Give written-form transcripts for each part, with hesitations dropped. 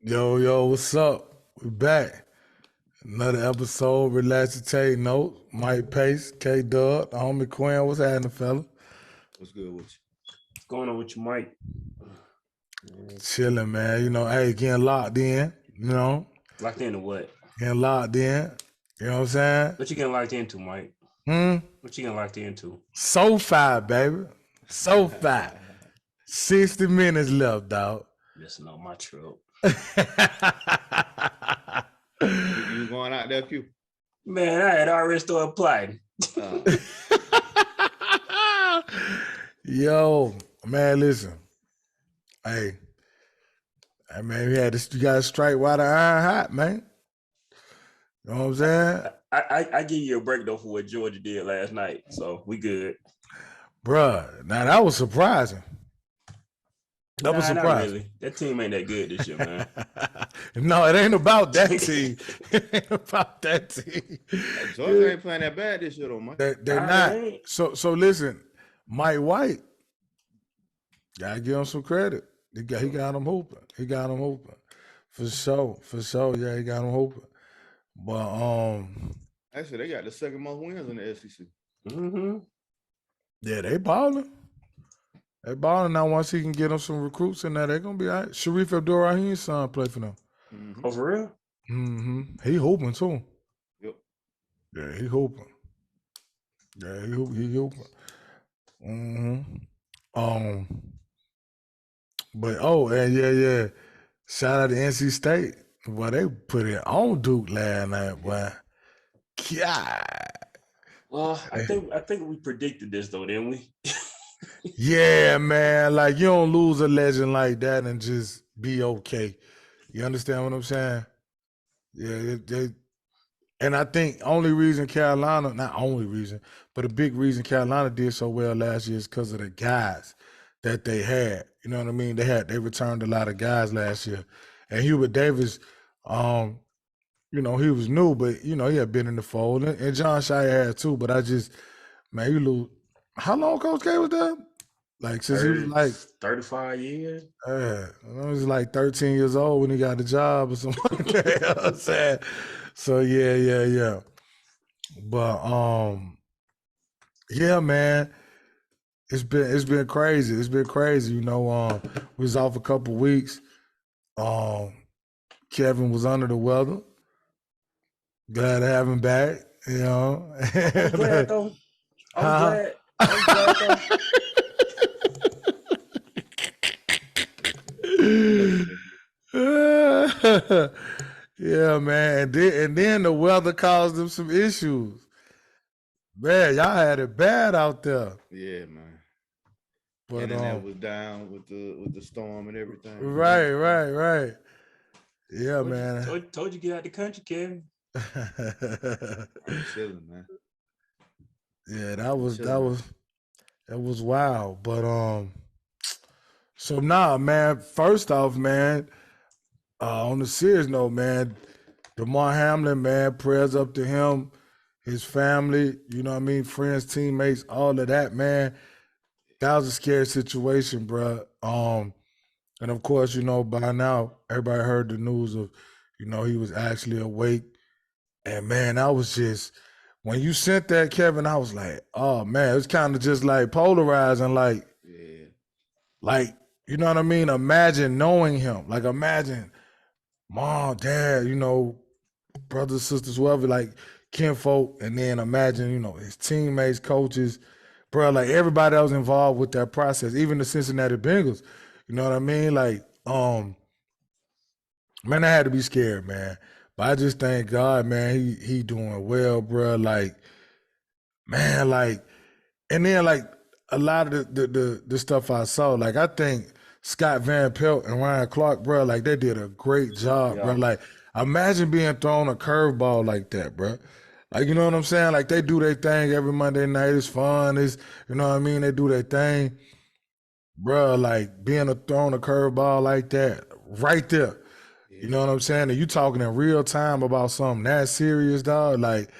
Yo, what's up? We back. Another episode, Relax to Take Notes. Mike Pace, K Dub, the homie Quinn. What's happening, fella? What's good with What's going on with you, Mike? Chilling, man. Hey, getting locked in, Locked into what? getting locked in. You know what I'm saying? What you getting locked into, Mike? Hmm? What you getting locked into? So baby. So 60 minutes left, dog. Listen on my trip. you going out there, Q? Man, I had already started plotting. Yo, man, listen. Hey, man, you got to strike while the iron hot, man. You know what I'm saying? I give you a break though for what Georgia did last night, so we good. Bruh, now that was surprising. That was surprising. Not really. That team ain't that good this year, man. No, it ain't about that team. It ain't about that team. Georgia ain't playing that bad this year, though, Mike. They're not. So listen, Mike White, gotta give him some credit. He got him hooping. For sure. Yeah, he got him hooping. But actually, they got the second most wins in the SEC. Mm-hmm. Yeah, they balling. They balling now. Once he can get them some recruits in there, they're gonna be all right. Sharif Abdul-Rahim's son play for them. Mm-hmm. Oh, for real? Mm-hmm. He hooping too. Yep. Yeah, he hooping. Mm-hmm. But and yeah. Shout out to NC State. Boy, they put it on Duke last night, boy. God. Well, I think we predicted this though, didn't we? Yeah, man. Like you don't lose a legend like that and just be okay. You understand what I'm saying? Yeah, and I think only reason Carolina, not only reason, but a big reason Carolina did so well last year is because of the guys that they had. You know what I mean? They returned a lot of guys last year. And Hubert Davis, he was new, but he had been in the fold. And John Shire had too, but you lose. How long Coach K was there? Like since he was like 35 years. He was like 13 years old when he got the job or something like that. You know what I'm saying? So yeah. But yeah, man. It's been crazy. We was off a couple weeks. Kevin was under the weather. Glad to have him back, I'm glad though. I'm glad though. Yeah, man. And then the weather caused them some issues. Man, y'all had it bad out there. Yeah, man. But that was down with the storm and everything. Right. Yeah, man. Told you get out the country, Kevin. I'm chilling, man. Yeah, that was wild. But so now, man, first off, man, on the serious note, man, DeMar Hamlin, man, prayers up to him, his family, you know what I mean, friends, teammates, all of that, man. That was a scary situation, bro. And of course, by now, everybody heard the news of, he was actually awake. And man, I was just, when you sent that, Kevin, I was like, oh man, it's kind of just like polarizing, like, yeah. Like, you know what I mean? Imagine knowing him. Like, imagine mom, dad, brothers, sisters, whoever, like kinfolk, and then imagine, his teammates, coaches, bro, like everybody that was involved with that process, even the Cincinnati Bengals. You know what I mean? Like, man, I had to be scared, man. But I just thank God, man, he doing well, bro. Like, man, like, and then like a lot of the stuff I saw, like I think Scott Van Pelt and Ryan Clark, bro, like they did a great job, bro. Like, imagine being thrown a curveball like that, bro. Like, you know what I'm saying? Like they do their thing every Monday night. It's fun. It's, you know what I mean? They do their thing. Bro, like being thrown a curveball like that, right there. You know what I'm saying? And you talking in real time about something that serious, dog. Like,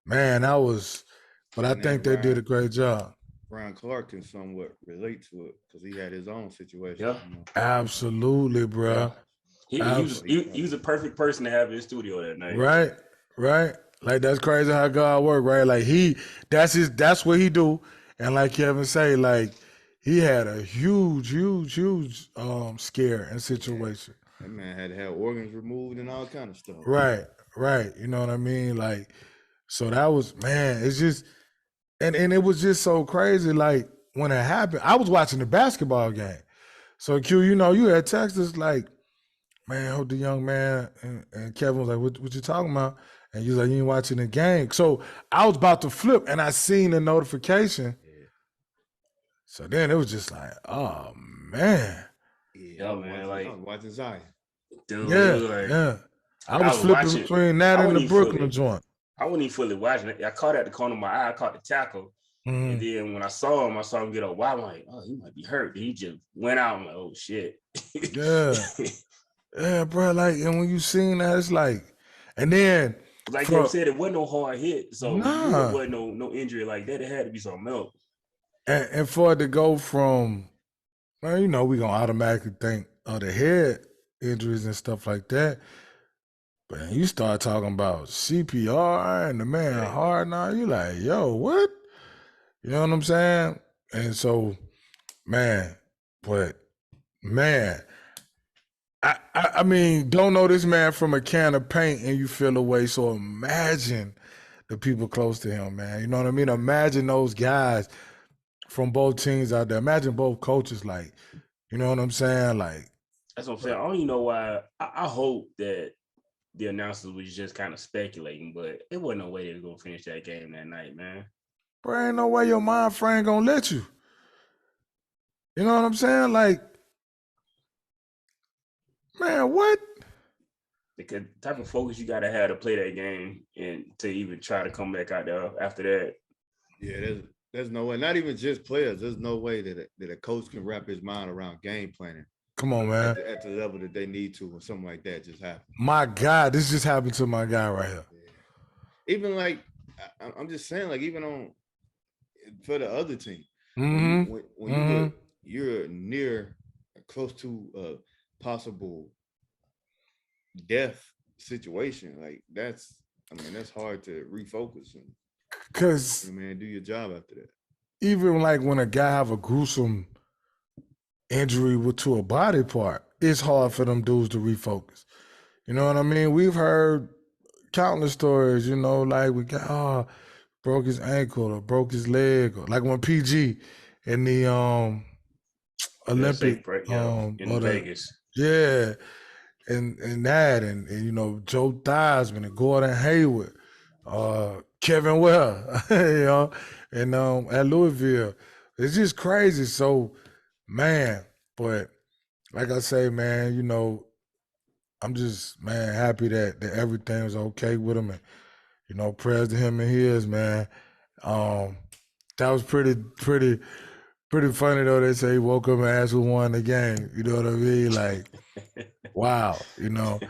man, but I think they did a great job. Ryan Clark can somewhat relate to it because he had his own situation. Yeah. Absolutely, bro. He was a perfect person to have in the studio that night. Right, right. Like that's crazy how God work, right? Like that's what he do. And like Kevin say, like he had a huge scare and situation. That man had to have organs removed and all kind of stuff. Right, right. You know what I mean? Like, so that was, man, it's just, and it was just so crazy. Like when it happened, I was watching the basketball game. So Q, you know, you had texted like, man, I hope the young man, and Kevin was like, what you talking about? And you was like, you ain't watching the game. So I was about to flip and I seen the notification. Yeah. So then it was just like, oh man. Yeah, man. I Like was watching Zion. dude, Yeah, it was like, yeah. I I was was flipping watching. between that I and the wasn't even Brooklyn joint. I wasn't even fully watching it. I caught at the corner of my eye. I caught the tackle. And then when I saw him get a wow. I'm like, oh, he might be hurt. He just went out. I'm like, oh shit. Yeah. Yeah, bro. Like, and when you seen that, it's like, and then like Kevin said, it wasn't no hard hit. So nah. it wasn't no injury like that. It had to be something else. And for it to go from, well, you know, we gonna automatically think of the head injuries and stuff like that. But you start talking about CPR and the man hard now, you like, yo, what? You know what I'm saying? And so, man, but man, I mean, don't know this man from a can of paint and you feel away. So imagine the people close to him, man. You know what I mean? Imagine those guys from both teams out there. Imagine both coaches, like, you know what I'm saying? Like, that's what I'm saying. I don't even know why. I hope that the announcers was just kind of speculating, but it wasn't no way they were gonna finish that game that night, man. bro, ain't no way your mind frame gonna let you. You know what I'm saying? Like, man, what? Because the type of focus you gotta have to play that game and to even try to come back out there after that. Yeah, there's no way. Not even just players. There's no way that a coach can wrap his mind around game planning. Come on, man. At the level that they need to when something like that just happens. My God, this just happened to my guy right here. Yeah. Even like, I'm just saying, like, even on for the other team, when you're near, close to a possible death situation, like that's hard to refocus and, because man, do your job after that. Even like when a guy have a gruesome injury to a body part, it's hard for them dudes to refocus. You know what I mean? We've heard countless stories, you know, like we got broke his ankle or broke his leg, or like when PG in the Olympic in Vegas. Yeah. And that and you know, Joe Theismann and Gordon Hayward, Kevin Well, you know, and at Louisville. It's just crazy. So, man, but like I say, man, you know, I'm just, man, happy that everything was okay with him, and you know, prayers to him and his, man. That was pretty funny though. They say he woke up and asked who won the game. You know what I mean? Like, wow, you know.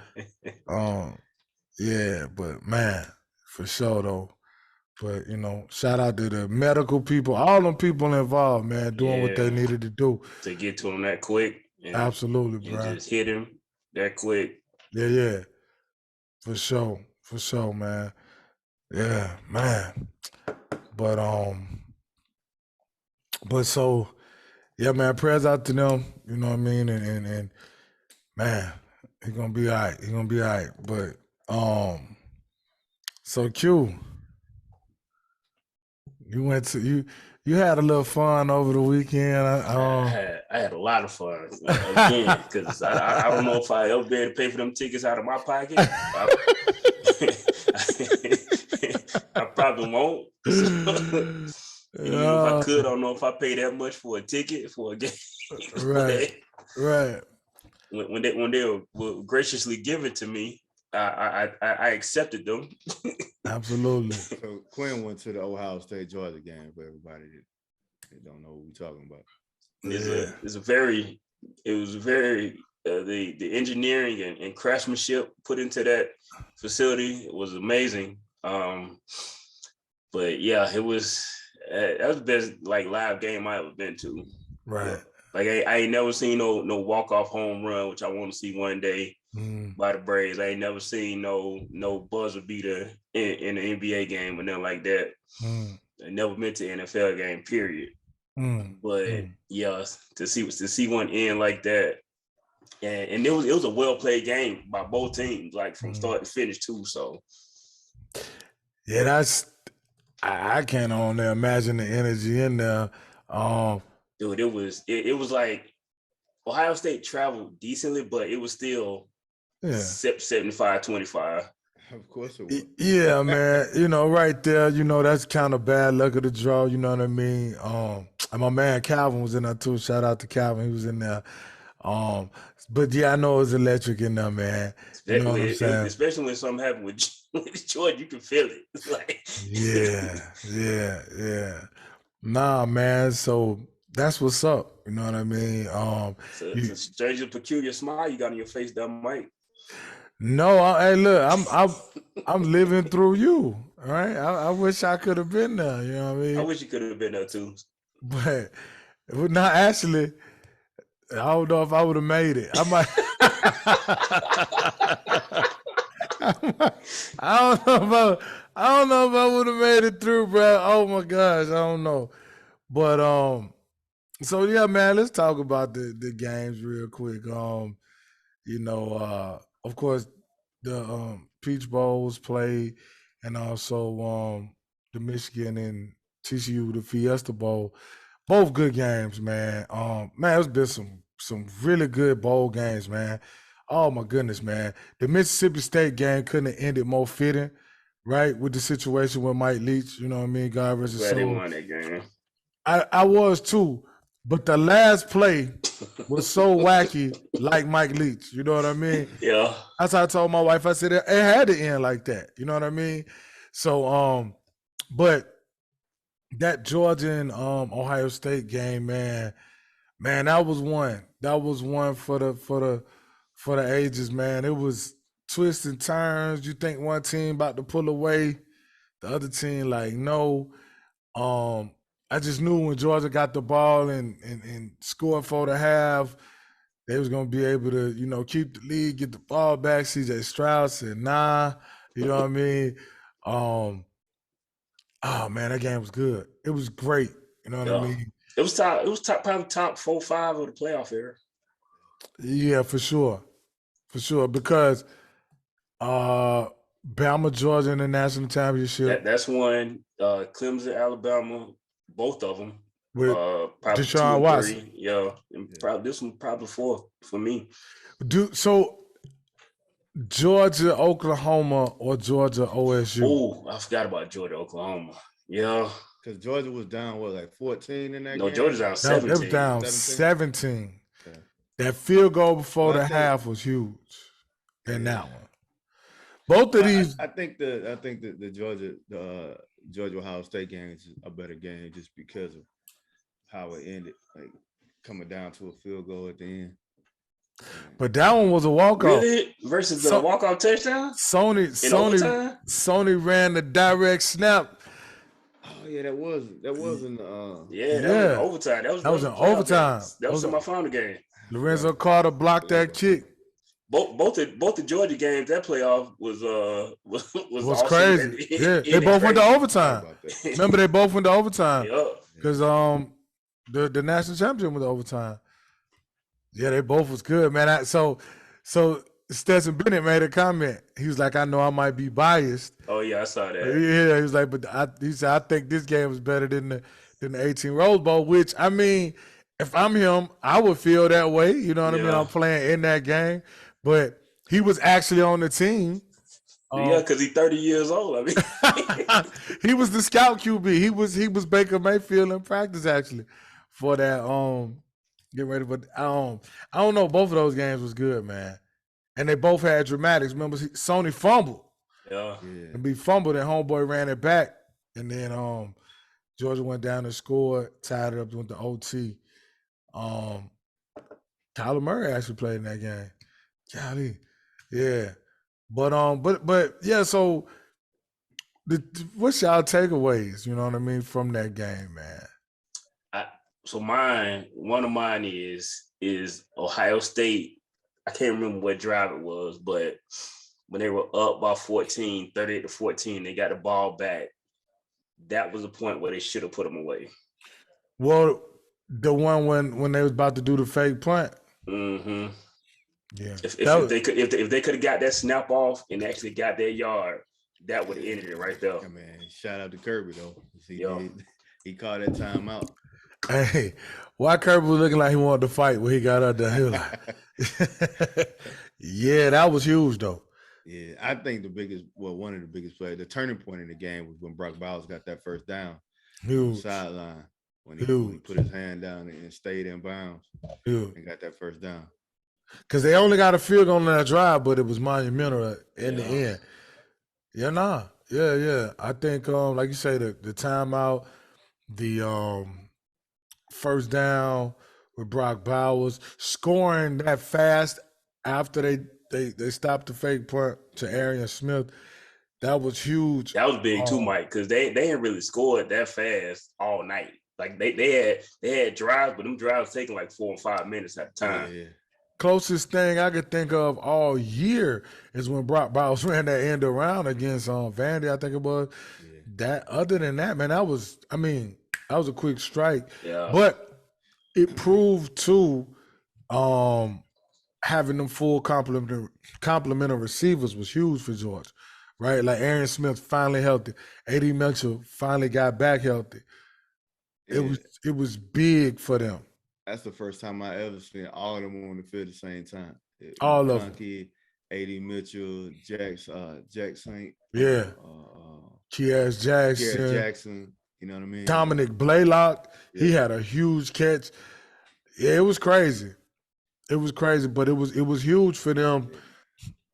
Yeah, but man, for sure though. But you know, shout out to the medical people, all them people involved, man, doing what they needed to do to get to him that quick. Absolutely, bro. Just hit him that quick. Yeah, for sure, man. Yeah, man. But so, yeah, man. Prayers out to them. You know what I mean, and man, he's gonna be all right. He's gonna be all right. But so Q. You went to you had a little fun over the weekend. I had a lot of fun again because I don't know if I ever be able to pay for them tickets out of my pocket. I probably won't. Even if I could, I don't know if I pay that much for a ticket for a game. Right. When they were graciously given to me, I accepted them. Absolutely. So Quinn went to the Ohio State Georgia game for everybody that don't know what we're talking about. It was very the engineering and craftsmanship put into that facility was amazing. But yeah, it was that was the best like live game I ever been to. Right. Like I ain't never seen no walk-off home run, which I want to see one day. by the Braves. I ain't never seen no buzzer beater in the NBA game or nothing like that. I never been to NFL game, period. But yeah, to see one end like that, and it was a well played game by both teams, like from start to finish too. So yeah, I can't only imagine the energy in there. Dude, it was like Ohio State traveled decently, but it was still 75-25. Of course it was. Yeah, man. Right there, that's kind of bad luck of the draw, you know what I mean? And my man Calvin was in there too. Shout out to Calvin. He was in there. But yeah, I know it was electric in there, man. You know what I'm saying? Especially when something happened with Jordan, you can feel it. It's like yeah. Nah, man. So that's what's up. You know what I mean? It's a strange, peculiar smile you got on your face, that Mike. No, hey, look, I'm living through you. All right, I wish I could have been there. You know what I mean? I wish you could have been there too. But not actually. I don't know if I would have made it. I might. I don't know if I would have made it through, bro. Oh my gosh, I don't know. But so yeah, man, let's talk about the games real quick. Of course, the Peach Bowl was played, and also the Michigan and TCU, the Fiesta Bowl. Both good games, man. Man, it's been some really good bowl games, man. Oh my goodness, man. The Mississippi State game couldn't have ended more fitting, right? With the situation with Mike Leach, you know what I mean? God rest his soul. Glad they won that game. I was too, but the last play was so wacky, like Mike Leach. You know what I mean? Yeah. That's how I told my wife. I said it had to end like that. You know what I mean? So, but that Georgia and Ohio State game, man, that was one. That was one for the ages, man. It was twists and turns. You think one team about to pull away, the other team like no. I just knew when Georgia got the ball and scored for the half, they was gonna be able to, keep the lead, get the ball back. CJ Stroud said, nah, you know what I mean? Oh man, that game was good. It was great. You know what I mean? It was probably top 4-5 of the playoff era. Yeah, for sure. For sure. Because Bama, Georgia in the national championship. That's one. Clemson, Alabama, both of them. With probably Deshaun Watson. Yeah. Probably this one probably 4 for me. So Georgia, Oklahoma, or Georgia, OSU? Oh, I forgot about Georgia, Oklahoma. Yeah. Because Georgia was down, 14 in that game? No, Georgia's down 17. It was down 17. Okay. That field goal before the half was huge in that one. Both of these. I think the Georgia Ohio State game is a better game just because of how it ended, like coming down to a field goal at the end. But that one was a walk-off. Really? Versus the walk-off touchdown? Sony ran the direct snap. Oh yeah, that was in overtime. That was in overtime. That was in my final game. Lorenzo Carter blocked that kick. Both the Georgia games, that playoff was awesome. Crazy. Yeah, they both went to overtime. Remember, they both went to overtime. Because the national championship went to overtime. Yeah, they both was good, man. So Stetson Bennett made a comment. He was like, "I know I might be biased." Oh yeah, I saw that. Yeah, he was like, he said, "I think this game was better than the 18 Rose Bowl." Which, I mean, if I'm him, I would feel that way. You know what I mean? I'm playing in that game, but he was actually on the team. Yeah, because he's 30 years old. I mean, he was the scout QB. He was Baker Mayfield in practice actually for that. Get ready, but I don't know. Both of those games was good, man, and they both had dramatics. Remember, Sony fumbled. Yeah. And be fumbled, and homeboy ran it back, and then Georgia went down and scored, tied it up, went to OT. Kyler Murray actually played in that game. Golly, yeah. But yeah. So, what's y'all takeaways? You know what I mean from that game, man? So one of mine is Ohio State I can't remember what drive it was, but when they were up by 14, 38-14, they got the ball back. That was the point where they should have put them away. Well, the one when they was about to do the fake punt. Mm-hmm. Yeah. If they could have got that snap off and actually got their yard, that would have ended it right there. Yeah, man. Shout out to Kirby though. He called that time out. Hey, why Kirby was looking like he wanted to fight when he got out there? He was like, yeah, that was huge though. Yeah, I think one of the biggest plays, the turning point in the game was when Brock Bowers got that first down. Huge. Sideline. When he put his hand down and stayed in bounds. Huge. And got that first down. Because they only got a field goal on that drive, but it was monumental in the end. Yeah. I think, like you say, the timeout, the first down with Brock Bowers, scoring that fast after they stopped the fake punt to Arian Smith, that was huge. That was big too, Mike, because they ain't really scored that fast all night. Like they had drives, but them drives taking like 4 or 5 minutes at a time. Yeah. Closest thing I could think of all year is when Brock Bowers ran that end around against Vandy, I think it was. Yeah. That other than that, man, that was a quick strike. Yeah. But it proved too, having them full complement of receivers was huge for Georgia, right? Like Arian Smith finally healthy, A.D. Mitchell finally got back healthy. Yeah. It was big for them. That's the first time I ever seen all of them on the field at the same time. All of them. A.D. Mitchell, Jackson. Yeah. Kiaz Jackson. You know what I mean? Dominic Blaylock. Yeah. He had a huge catch. Yeah, it was crazy. But it was huge for them.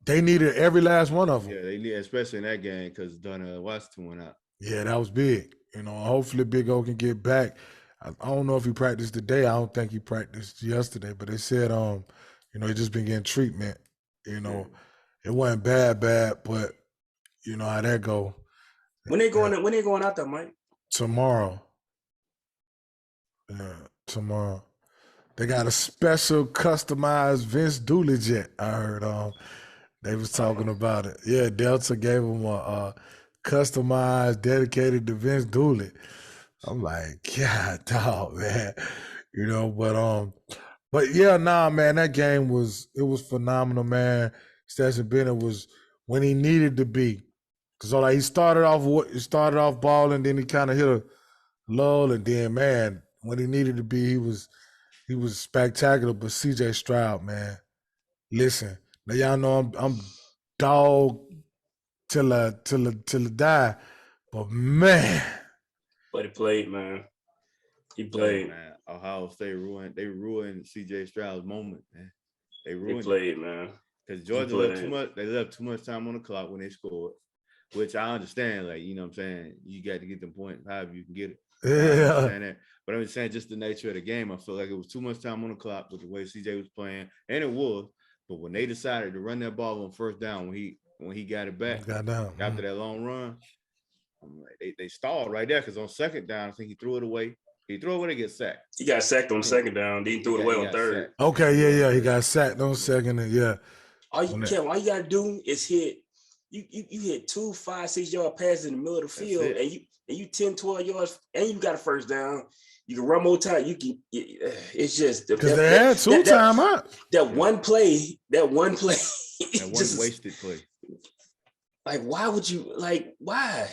They needed every last one of them. Yeah, they need, especially in that game, because Donnell Washington went out. Yeah, that was big. Hopefully Big O can get back. I don't know if he practiced today. I don't think he practiced yesterday, but they said, he just been getting treatment. It wasn't bad, but you know how that go. When they going out there, Mike? Tomorrow. Yeah, tomorrow. They got a special customized Vince Dooley jet. I heard they was talking about it. Yeah, Delta gave them a customized, dedicated to Vince Dooley. I'm like, God, dog, man. But yeah, man, that game was phenomenal, man. Stetson Bennett was when he needed to be. Because he started off balling, then he kind of hit a lull, and then, man, when he needed to be, he was spectacular. But CJ Stroud, man, listen, now y'all know I'm dog till I die, but man. But he played, man. He played. Man. Ohio State ruined CJ Stroud's moment, man. They played, man. Because Georgia left too much. They left too much time on the clock when they scored, which I understand. Like, you know what I'm saying? You got to get the point however you can get it. Yeah. I understand that. But I'm just saying, just the nature of the game, I feel like it was too much time on the clock with the way CJ was playing, and it was. But when they decided to run that ball on first down, when he got it back, after that long run, I'm like, they stalled right there, because on second down, I think he threw it away. He threw it away to get sacked. He got sacked on second down. Then he threw it away on third. Sacked. Okay, yeah. He got sacked on second, and yeah. All you gotta do is hit. You hit 2 5-6 yard passes in the middle of the field, and you 10, 12 yards, and you got a first down. You can run more time. You can. It's just because they had 2 timeouts. That one play. That one wasted play. Like, why would you? Like, why?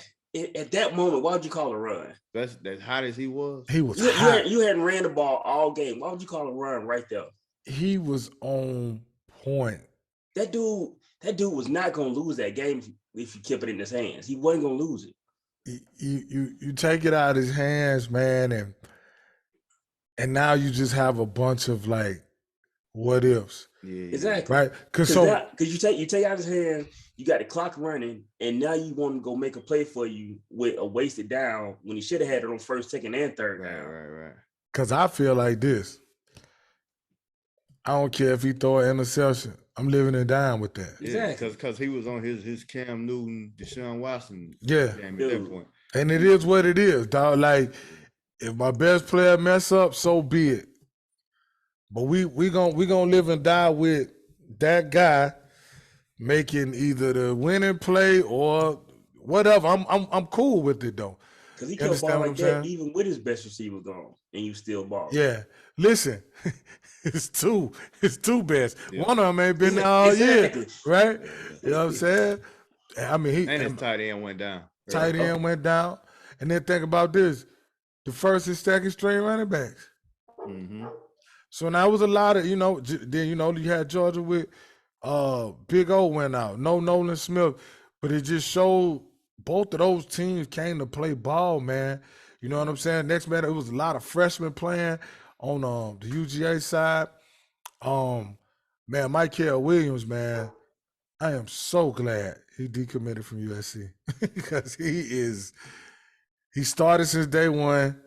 At that moment, why would you call a run? That's hot as he was. He was hot. You hadn't ran the ball all game. Why would you call a run right there? He was on point. That dude was not going to lose that game if you kept it in his hands. He wasn't going to lose it. You take it out of his hands, man, and now you just have a bunch of like what ifs. Yeah. Exactly. Right? Because you take out his hand, you got the clock running, and now you want to go make a play for you with a wasted down when he should have had it on first, second, and third down. Right. Because I feel like this. I don't care if he throw an interception. I'm living and dying with that. Exactly. Because he was on his Cam Newton, Deshaun Watson game at that point. And it is what it is, dog. Like, if my best player mess up, so be it. But we gonna live and die with that guy making either the winning play or whatever. I'm cool with it though. Because he kept ball like that even with his best receiver gone, and you still ball. Yeah. Listen, it's two best. Yeah. One of them ain't been there all year, right? You know what I'm saying? I mean, his tight end went down. Tight end went down. And then think about this. The first and second string running backs. Mm-hmm. So now it was a lot of, then, you had Georgia with Big O went out. No Nolan Smith. But it just showed both of those teams came to play ball, man. You know what I'm saying? Next, man, it was a lot of freshmen playing on the UGA side. Man, Michael Williams, man, I am so glad he decommitted from USC because he started since day one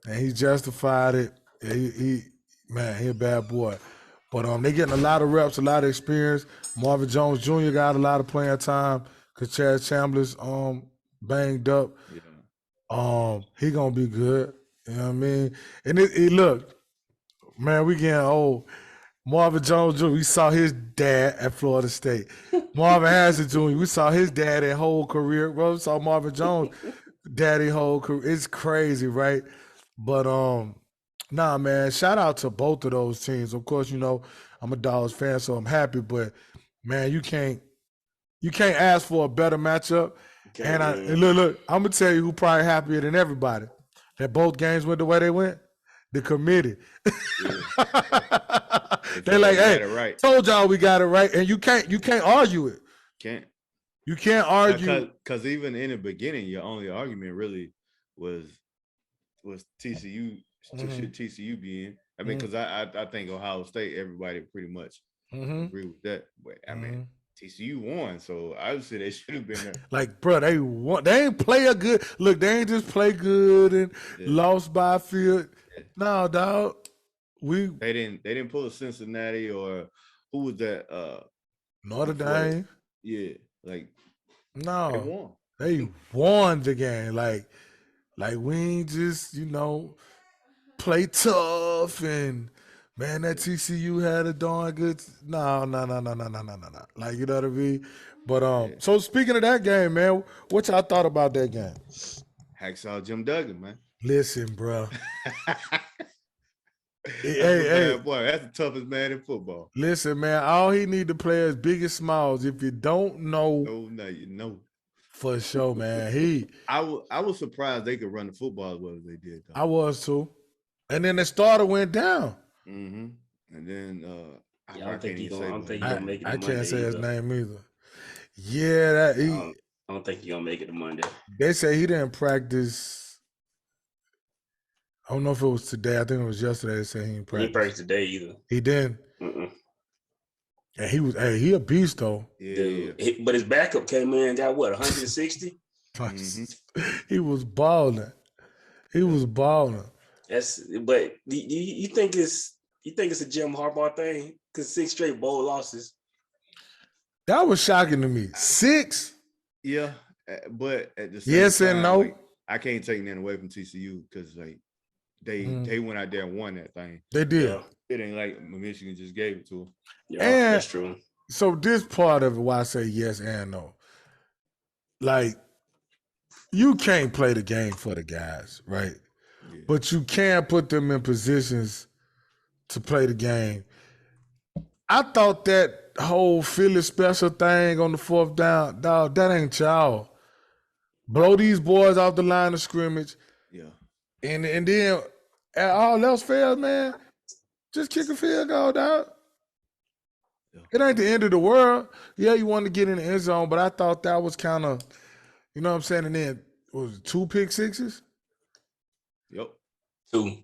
and he justified it. He a bad boy. But they getting a lot of reps, a lot of experience. Marvin Jones Jr. got a lot of playing time because Chad Chambliss banged up. Yeah. He gonna be good. You know what I mean? And look, man, we getting old. Marvin Jones Jr., we saw his dad at Florida State. Marvin Harrison Jr., we saw his dad their whole career. Well, we saw Marvin Jones daddy whole career. It's crazy, right? But nah, man, shout out to both of those teams. Of course, I'm a Dawgs fan, so I'm happy. But man, you can't ask for a better matchup. Okay, and look, I'm gonna tell you who probably happier than everybody that both games went the way they went. The committee. Yeah. They're like, hey, right. Told y'all we got it right, and you can't argue it. You can't argue because even in the beginning, your only argument really was TCU. Should TCU be in? I mean, because I think Ohio State, everybody pretty much agree with that. But I mean, TCU won, so I would say they should have been there. Like, bro, they won. They ain't play a good. Look, they ain't just play good and lost by a field. No, dog. They didn't pull a Cincinnati or who was that? Notre Dame. Yeah, like no, they won the game. Like we ain't just play tough and man, that TCU had a darn good. No. Like, you know what I mean? But so speaking of that game, man, what y'all thought about that game? Hacksaw Jim Duggan, man. Listen, bro. Hey, boy, that's the toughest man in football. Listen, man, all he need to play is Biggest Smalls. If you don't know, you know. For sure, man. I was surprised they could run the football as well as they did. Though. I was too. And then the starter went down. Mm-hmm. And then I don't think he's gonna make it. I can't say his name either. Yeah, I don't think he's gonna make it to Monday. They say he didn't practice. I don't know if it was today. I think it was yesterday. They said he didn't practice. He didn't practice today either. He didn't. And he a beast though. Yeah. But his backup came in and got what 160. He was balling. But you think it's a Jim Harbaugh thing? Because 6 straight bowl losses. That was shocking to me. 6. Yeah, but at the same yes time, and no. Like, I can't take nothing away from TCU because like they went out there and won that thing. They did. Yeah. It ain't like Michigan just gave it to them. Yeah, and that's true. So this part of it, why I say yes and no, like you can't play the game for the guys, right? Yeah. But you can put them in positions to play the game. I thought that whole Philly special thing on the 4th down, dog, that ain't y'all. Blow these boys off the line of scrimmage. Yeah. And then all else fails, man, just kick a field goal, dog. Yeah. It ain't the end of the world. Yeah, you want to get in the end zone, but I thought that was kind of, you know what I'm saying? And then, was it 2 pick sixes? Yep. 2.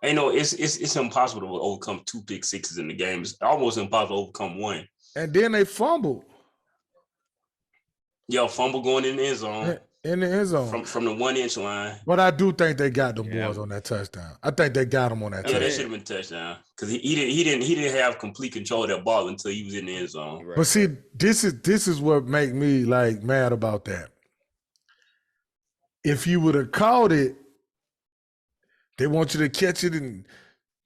It's impossible to overcome 2 pick sixes in the game. It's almost impossible to overcome 1. And then they fumbled. Yeah, fumble going in the end zone. In the end zone. From the 1-inch line. But I do think they got the boys on that touchdown. I think they got them on that touchdown. Yeah, that should have been touchdown. Because he didn't have complete control of that ball until he was in the end zone. Right. But see, this is what make me like mad about that. If you would have caught it, they want you to catch it and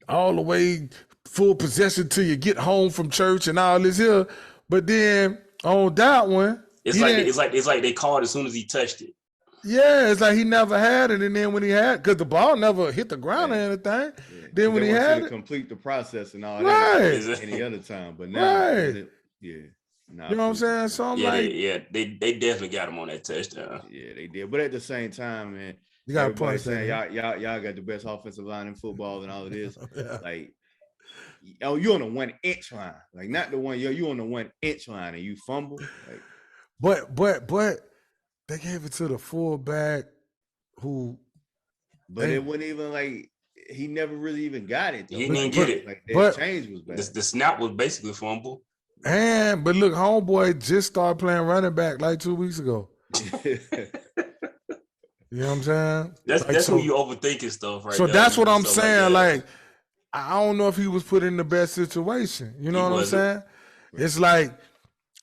all the way full possession till you get home from church and all this here. But then on that one, it's like they called as soon as he touched it. Yeah, it's like he never had it, and then when he had, because the ball never hit the ground or anything. Yeah. Then when he had to complete the process and all that any other time, but now, you know what I'm saying? So I'm they definitely got him on that touchdown. Yeah, they did. But at the same time, man, you got everybody saying y'all got the best offensive line in football and all of this. Like, you're on the 1 inch line, like not the one. You on the 1 inch line and you fumble. Like, but. They gave it to the fullback who. But it wasn't even like he never really even got it. Though. He didn't get it. Like that change was bad. The snap was basically fumble. But look, homeboy just started playing running back like 2 weeks ago. You know what I'm saying? That's when you overthinking stuff, right? So that's what I'm saying. Like, I don't know if he was put in the best situation. You know what I'm saying? Right. It's like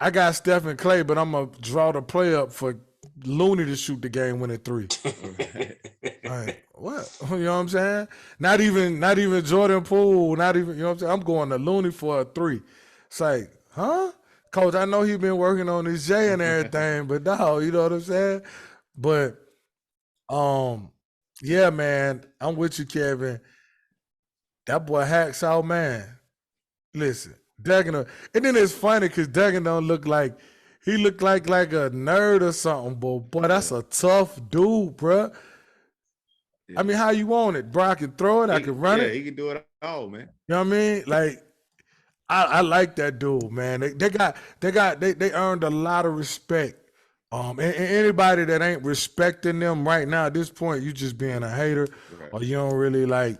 I got Stephen Clay, but I'm gonna draw the play up for Looney to shoot the game-winning 3. Like, what? You know what I'm saying? Not even Jordan Poole, not even, you know what I'm saying? I'm going to Looney for a 3. It's like, huh? Coach, I know he's been working on his J and everything, but no, you know what I'm saying? But yeah, man, I'm with you, Kevin. That boy Hacksaw, man. Listen, Duggan, and then it's funny because Duggan don't look like he looked like a nerd or something, boy, that's a tough dude, bro. Yeah. I mean, how you want it? Bro, I can throw it, I can run it. Yeah, he can do it all, man. You know what I mean? Like, I like that dude, man. They earned a lot of respect. And anybody that ain't respecting them right now at this point, you just being a hater, or you don't really like,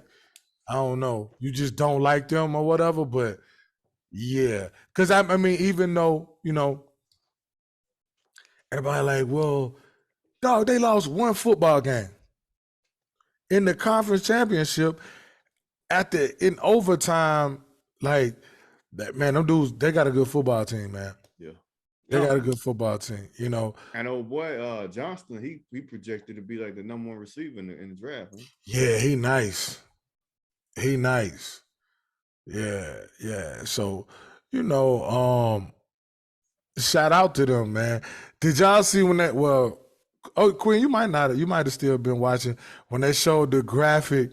I don't know, you just don't like them or whatever. But yeah, because I mean, even though, you know, everybody like, well, dog, they lost one football game in the conference championship in overtime. Like that, man, them dudes, they got a good football team, man. Yeah. They got a good football team, you know. And old boy, Johnston, he projected to be like the number 1 receiver in the draft. Huh? Yeah, he nice. He nice. Yeah. So, you know, shout out to them, man. Did y'all see when that? Well, Quinn, you might have still been watching when they showed the graphic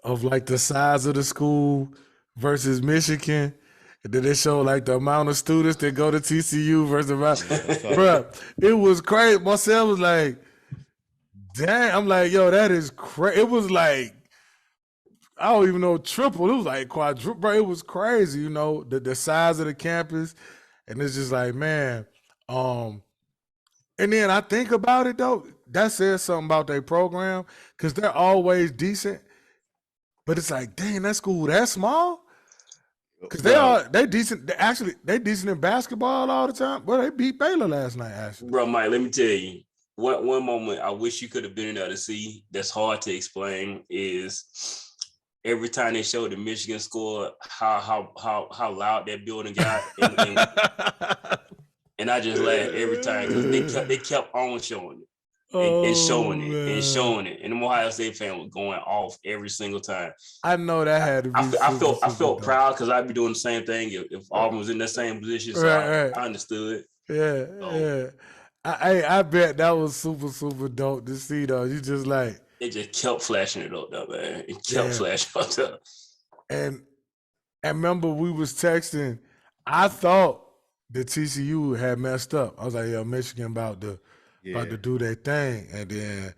of like the size of the school versus Michigan. And then they showed like the amount of students that go to TCU versus bro. It was crazy. Marcel was like, "Dang!" I'm like, "Yo, that is crazy." It was like, I don't even know, triple. It was like quadruple. Bro, it was crazy. You know, the size of the campus. And it's just like, man, and then I think about it though, that says something about their program because they're always decent. But it's like, dang, that school that small? Because they decent. They decent in basketball all the time. Well, they beat Baylor last night, actually. Bro, Mike, let me tell you, one moment I wish you could have been in there to see that's hard to explain is every time they showed the Michigan score, how loud that building got, and I just laughed every time because they kept on showing it and showing it, and the Ohio State fan was going off every single time. I know that had to be. I felt proud because I'd be doing the same thing if Auburn was in that same position. So I understood. Yeah. I bet that was super dope to see though. You just like. They just kept flashing it up though, man. It kept flashing up though. And remember we was texting. I thought the TCU had messed up. I was like, "Yo, Michigan about to do their thing," and then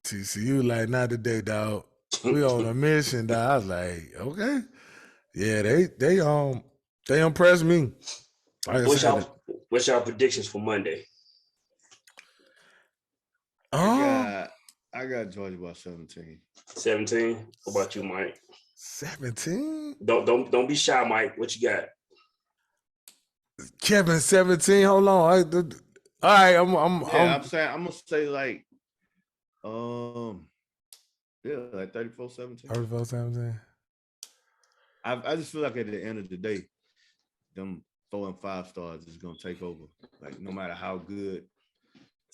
TCU like, "Not today, dog. We on a mission, dog." I was like, "Okay, yeah, they impressed me." What's y'all predictions for Monday? I got Georgia by 17. 17? What about you, Mike? 17? Don't be shy, Mike. What you got? Kevin, 17. Hold on. All right, I'm saying I'm gonna say like 34-17. 34-17. I just feel like at the end of the day, them 4 and 5 stars is gonna take over. Like no matter how good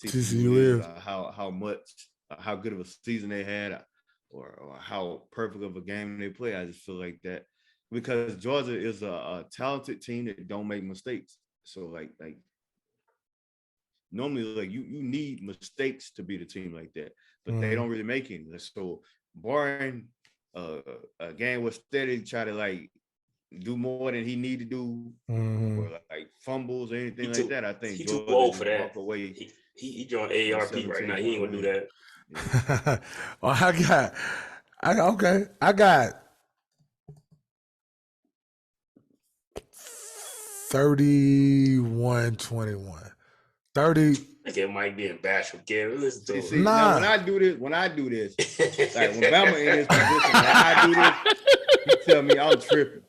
TCU is, how good of a season they had, or how perfect of a game they play. I just feel like that because Georgia is a talented team that don't make mistakes. So like normally like you need mistakes to beat a team like that, but they don't really make any. So barring a game with Steady try to like do more than he need to do, or like fumbles or anything like that, I think he Georgia too old for that. Walk away. He joined AARP right now. He ain't gonna do that. Yeah. Well, I got 31-21. 30. I think it might be in bashful. Gary, listen to See, now when I do this, like when Bama in this position, when I do this, you tell me I'm tripping.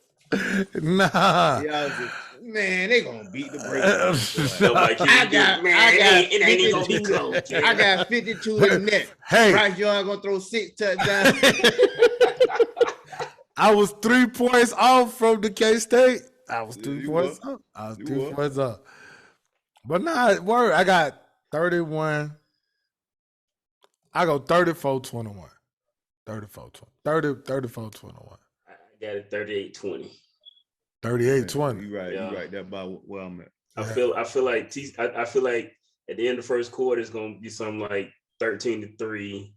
Nah. Yeah, man, they gonna beat the brakes. I got 52 in the net. Hey, Bryce Young gonna throw 6 touchdowns. I was 3 points off from the K-State. I was 3 points were. up. I was 3 points up. But nah, word, I got 31. I go 34-21. 34-21. 34-21. I got it 38-20. 38-20. You right. You right. That's about where I'm at. I feel like I feel like at the end of the first quarter it's gonna be something like 13-3,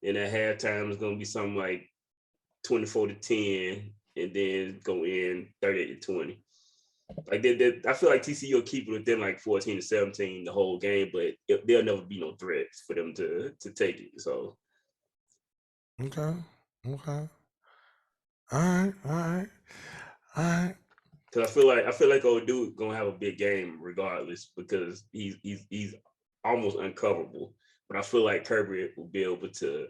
and at halftime it's gonna be something like 24-10, and then go in 38-20. Like I feel like TCU will keep it within like 14-17 the whole game, but there'll never be no threats for them to take it. So okay. All right. Because I feel like old dude gonna have a big game regardless because he's almost uncoverable. But I feel like Kirby will be able to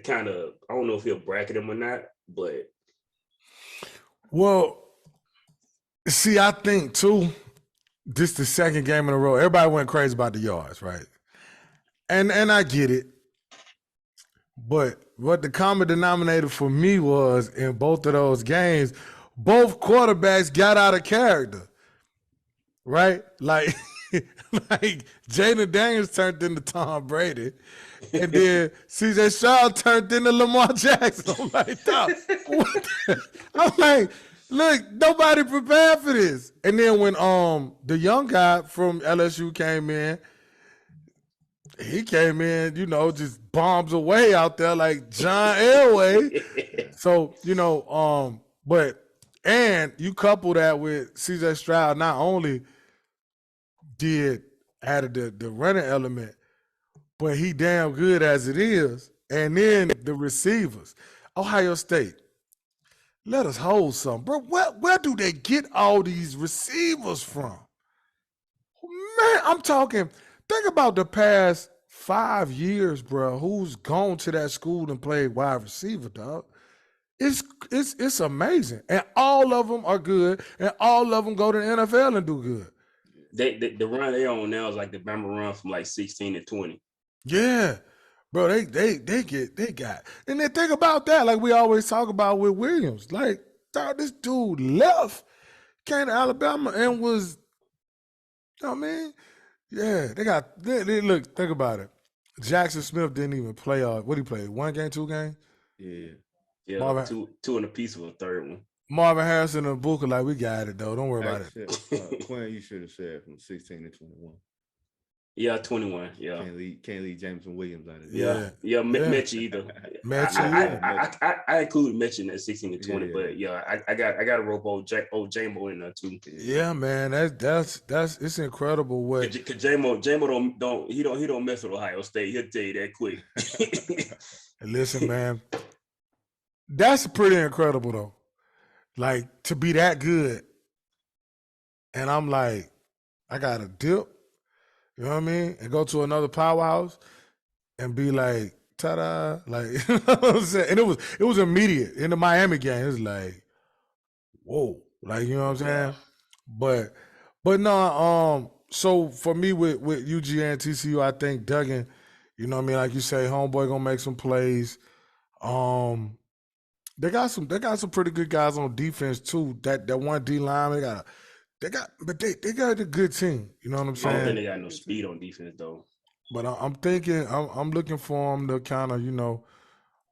kind of, I don't know if he'll bracket him or not, but well, see, I think too, this the second game in a row. Everybody went crazy about the yards, right? And I get it. But what the common denominator for me was in both of those games, both quarterbacks got out of character, right? Like Jaden Daniels turned into Tom Brady, and then C.J. Stroud turned into Lamar Jackson. I'm like, look, nobody prepared for this. And then when the young guy from LSU came in, he came in, just bombs away out there like John Elway. So, and you couple that with C.J. Stroud, not only added the running element, but he damn good as it is. And then the receivers. Ohio State, let us hold some. Bro, where do they get all these receivers from? Man, I'm talking, think about the past 5 years, bro, who's gone to that school and played wide receiver, dog. It's amazing. And all of them are good, and all of them go to the NFL and do good. The run they on now is like the Bama run from like 16-20. Yeah. Bro, they got. And then think about that, like we always talk about with Williams. Like, dog, this dude left, came to Alabama and was, you know what I mean? Yeah, they look, think about it. Jackson Smith didn't even play what he played? 1 game, 2 games? Yeah, Marvin, two and a piece of a third one. Marvin Harrison and Booker, like, we got it, though. Don't worry about it. Quinn, you should have said from 16-21. Yeah, 21. Yeah, can't leave Jameson Williams out of it. Yeah. Mitch either. I included Mitch in that 16-20, but I got to rope old Jamo in there too. Yeah, man, that's it's incredible what. Cause Jamo don't mess with Ohio State. He'll tell you that quick. Listen, man, that's pretty incredible though. Like, to be that good, and I'm like, I got a dip. You know what I mean? And go to another powerhouse and be like, ta-da. Like, you know what I'm saying? And it was immediate. In the Miami game, it was like, whoa. Like, you know what I'm saying? But no, so for me with UGA and TCU, I think Duggan, you know what I mean? Like you say, homeboy gonna make some plays. They got some pretty good guys on defense too. That one D line, they got a good team. You know what I'm saying? I don't think they got no speed on defense though. But I'm thinking, I'm looking for them to kind of,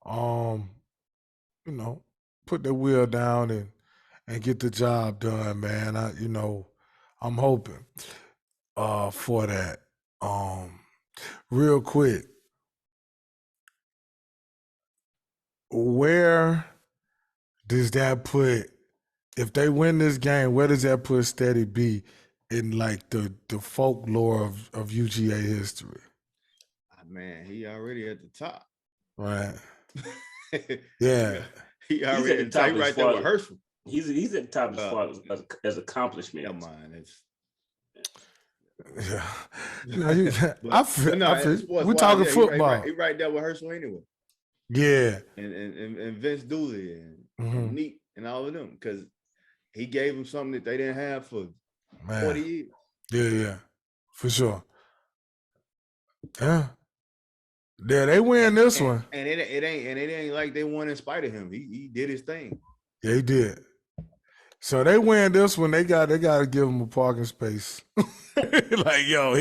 you know, put the wheel down and get the job done, man. I'm hoping for that. Real quick, where does that put, if they win this game, where does that put Steady B in like the folklore of UGA history? Man, he already at the top. Right. Yeah. He already at the top right there with Herschel. He's at the top as far as accomplishment. Yeah, man. It's we're talking football. He right there with Herschel anyway. Yeah. And Vince Dooley and Neat and all of them, because he gave them something that they didn't have for 40 years. Yeah, for sure. Yeah. Yeah, they win this one. And it ain't like they won in spite of him. He did his thing. Yeah, he did. So they win this one. They got to give him a parking space. Like, yo,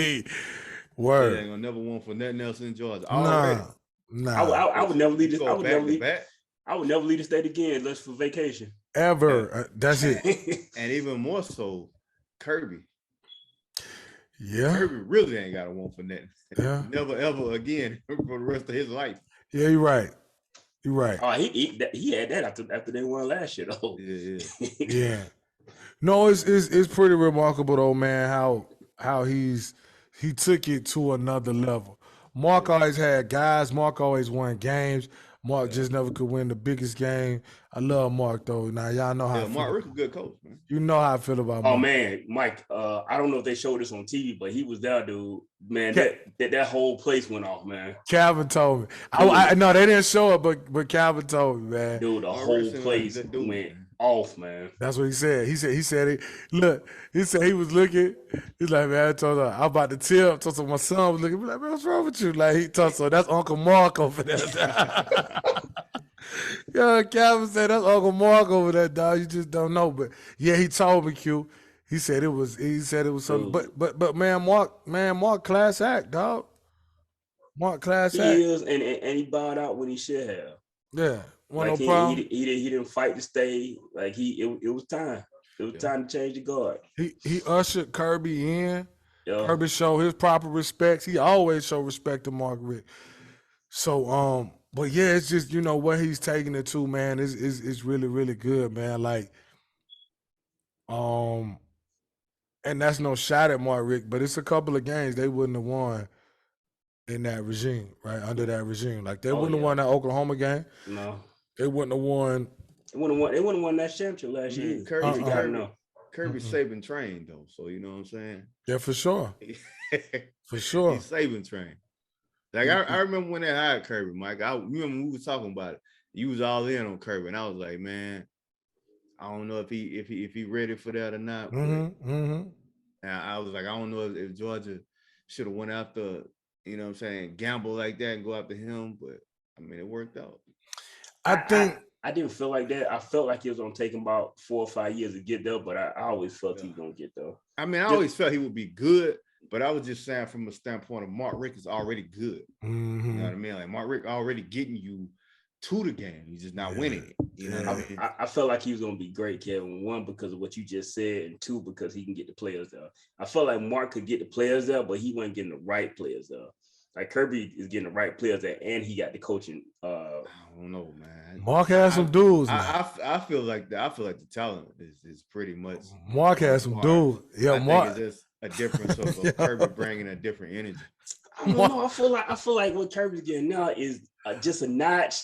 word. They ain't gonna never want for nothing else in Georgia. Nah. I would never leave this. I would never leave the state again unless for vacation. Ever. That's it. And even more so, Kirby. Yeah. Kirby really ain't got to want for nothing. Yeah. Never ever again for the rest of his life. Yeah, you're right. You're right. Oh, he had that after they won last year though. Yeah. Yeah. No, it's pretty remarkable though, man, how he took it to another level. Mark always had guys. Mark always won games. Mark just never could win the biggest game. I love Mark though. Now y'all know how. Mark Rick a good coach, man. You know how I feel about Mark. Oh man, Mike. I don't know if they showed this on TV, but he was there, dude. Man, that whole place went off, man. Calvin told me. I no, they didn't show it, but Calvin told me, man. Dude, the whole place went off, man. That's what he said. He said he said he was looking. He's like, man, I told her I'm about to tip. So my son was looking. Like, man, what's wrong with you? Like he told so that's Uncle Mark over there. Yeah, Calvin said that's Uncle Mark over there, dog. You just don't know. But yeah, he told me, Q. He said it was something. But man, Mark class act, dog. Mark class act. He is, and he bowed out when he should have. Yeah. Like no problem. He didn't fight to stay. Like it was time. It was time to change the guard. He ushered Kirby in. Yeah. Kirby showed his proper respects. He always showed respect to Mark Rick. So but yeah, it's just what he's taking it to, man. Is really really good, man. Like and that's no shot at Mark Rick, but it's a couple of games they wouldn't have won in that regime, right? Under that regime, like they wouldn't have won that Oklahoma game. No. They wouldn't have won. They wouldn't have won that championship last year. Kirby Saban trained though, so you know what I'm saying. Yeah, for sure. For sure. He's Saban trained. Like I remember when they hired Kirby, Mike. I remember when we were talking about it. You was all in on Kirby, and I was like, man, I don't know if he ready for that or not. And I was like, I don't know if Georgia should have went after, you know what I'm saying, gamble like that and go after him, but I mean it worked out. I didn't feel like that. I felt like it was gonna take him about 4 or 5 years to get there, but I always felt he was gonna get there. I mean, I always felt he would be good, but I was just saying from a standpoint of Mark Rick is already good. You know what I mean? Like Mark Rick already getting you to the game. He's just not winning it. You know what I mean? I felt like he was gonna be great, Kevin. One, because of what you just said, and two, because he can get the players there. I felt like Mark could get the players there, but he wasn't getting the right players there. Like Kirby is getting the right players there, and he got the coaching. I don't know, man. Mark has some dudes. I feel like the talent is pretty much. Mark has some dudes. Yeah, Mark. Think it's just a difference of Kirby bringing a different energy. I don't know. I feel like what Kirby's getting now is just a notch,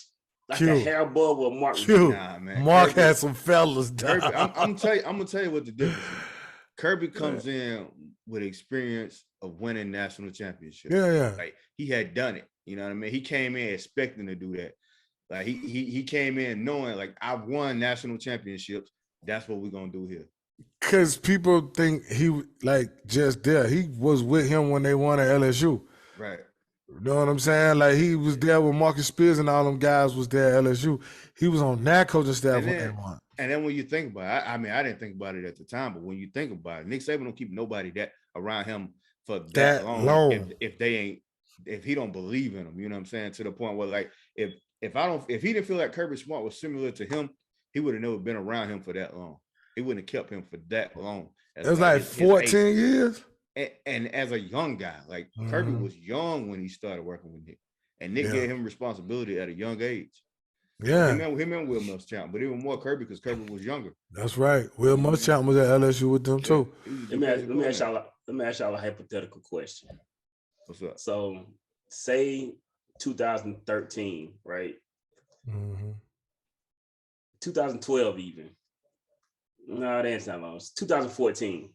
like a hair above what Mark. Nah, man. Mark Kirby, has some fellas. Kirby, I'm gonna tell you what the difference is. Kirby comes in with experience of winning national championships. Yeah. Like he had done it. You know what I mean? He came in expecting to do that. Like he came in knowing like I've won national championships. That's what we're gonna do here. Because people think he like just there. He was with him when they won at LSU. Right. You know what I'm saying? Like he was there when Marcus Spears and all them guys was there at LSU. He was on that coaching staff when they won. And then when you think about it, I mean, I didn't think about it at the time, but when you think about it, Nick Saban don't keep nobody that around him for that long. If he don't believe in him, you know what I'm saying? To the point where like if if he didn't feel like Kirby Smart was similar to him, he would have never been around him for that long. He wouldn't have kept him for that long. It was like 14 years. And as a young guy, like Kirby was young when he started working with Nick, and Nick gave him responsibility at a young age. Yeah, him and Will Muschamp, but even more Kirby because Kirby was younger. That's right. Will Muschamp was at LSU with them too. Let me ask y'all a hypothetical question. What's up? So, say 2013, right? 2012 even. No, that's not long. It's 2014.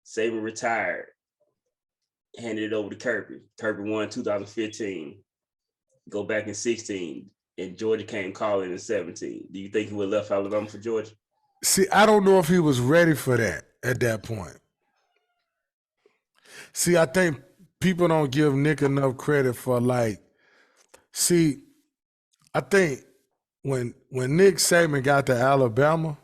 Saban retired, handed it over to Kirby. Kirby won 2015. Go back in 16, and Georgia came calling in 17. Do you think he would have left Alabama for Georgia? See, I don't know if he was ready for that at that point. See, I think people don't give Nick enough credit for I think when Nick Saban got to Alabama,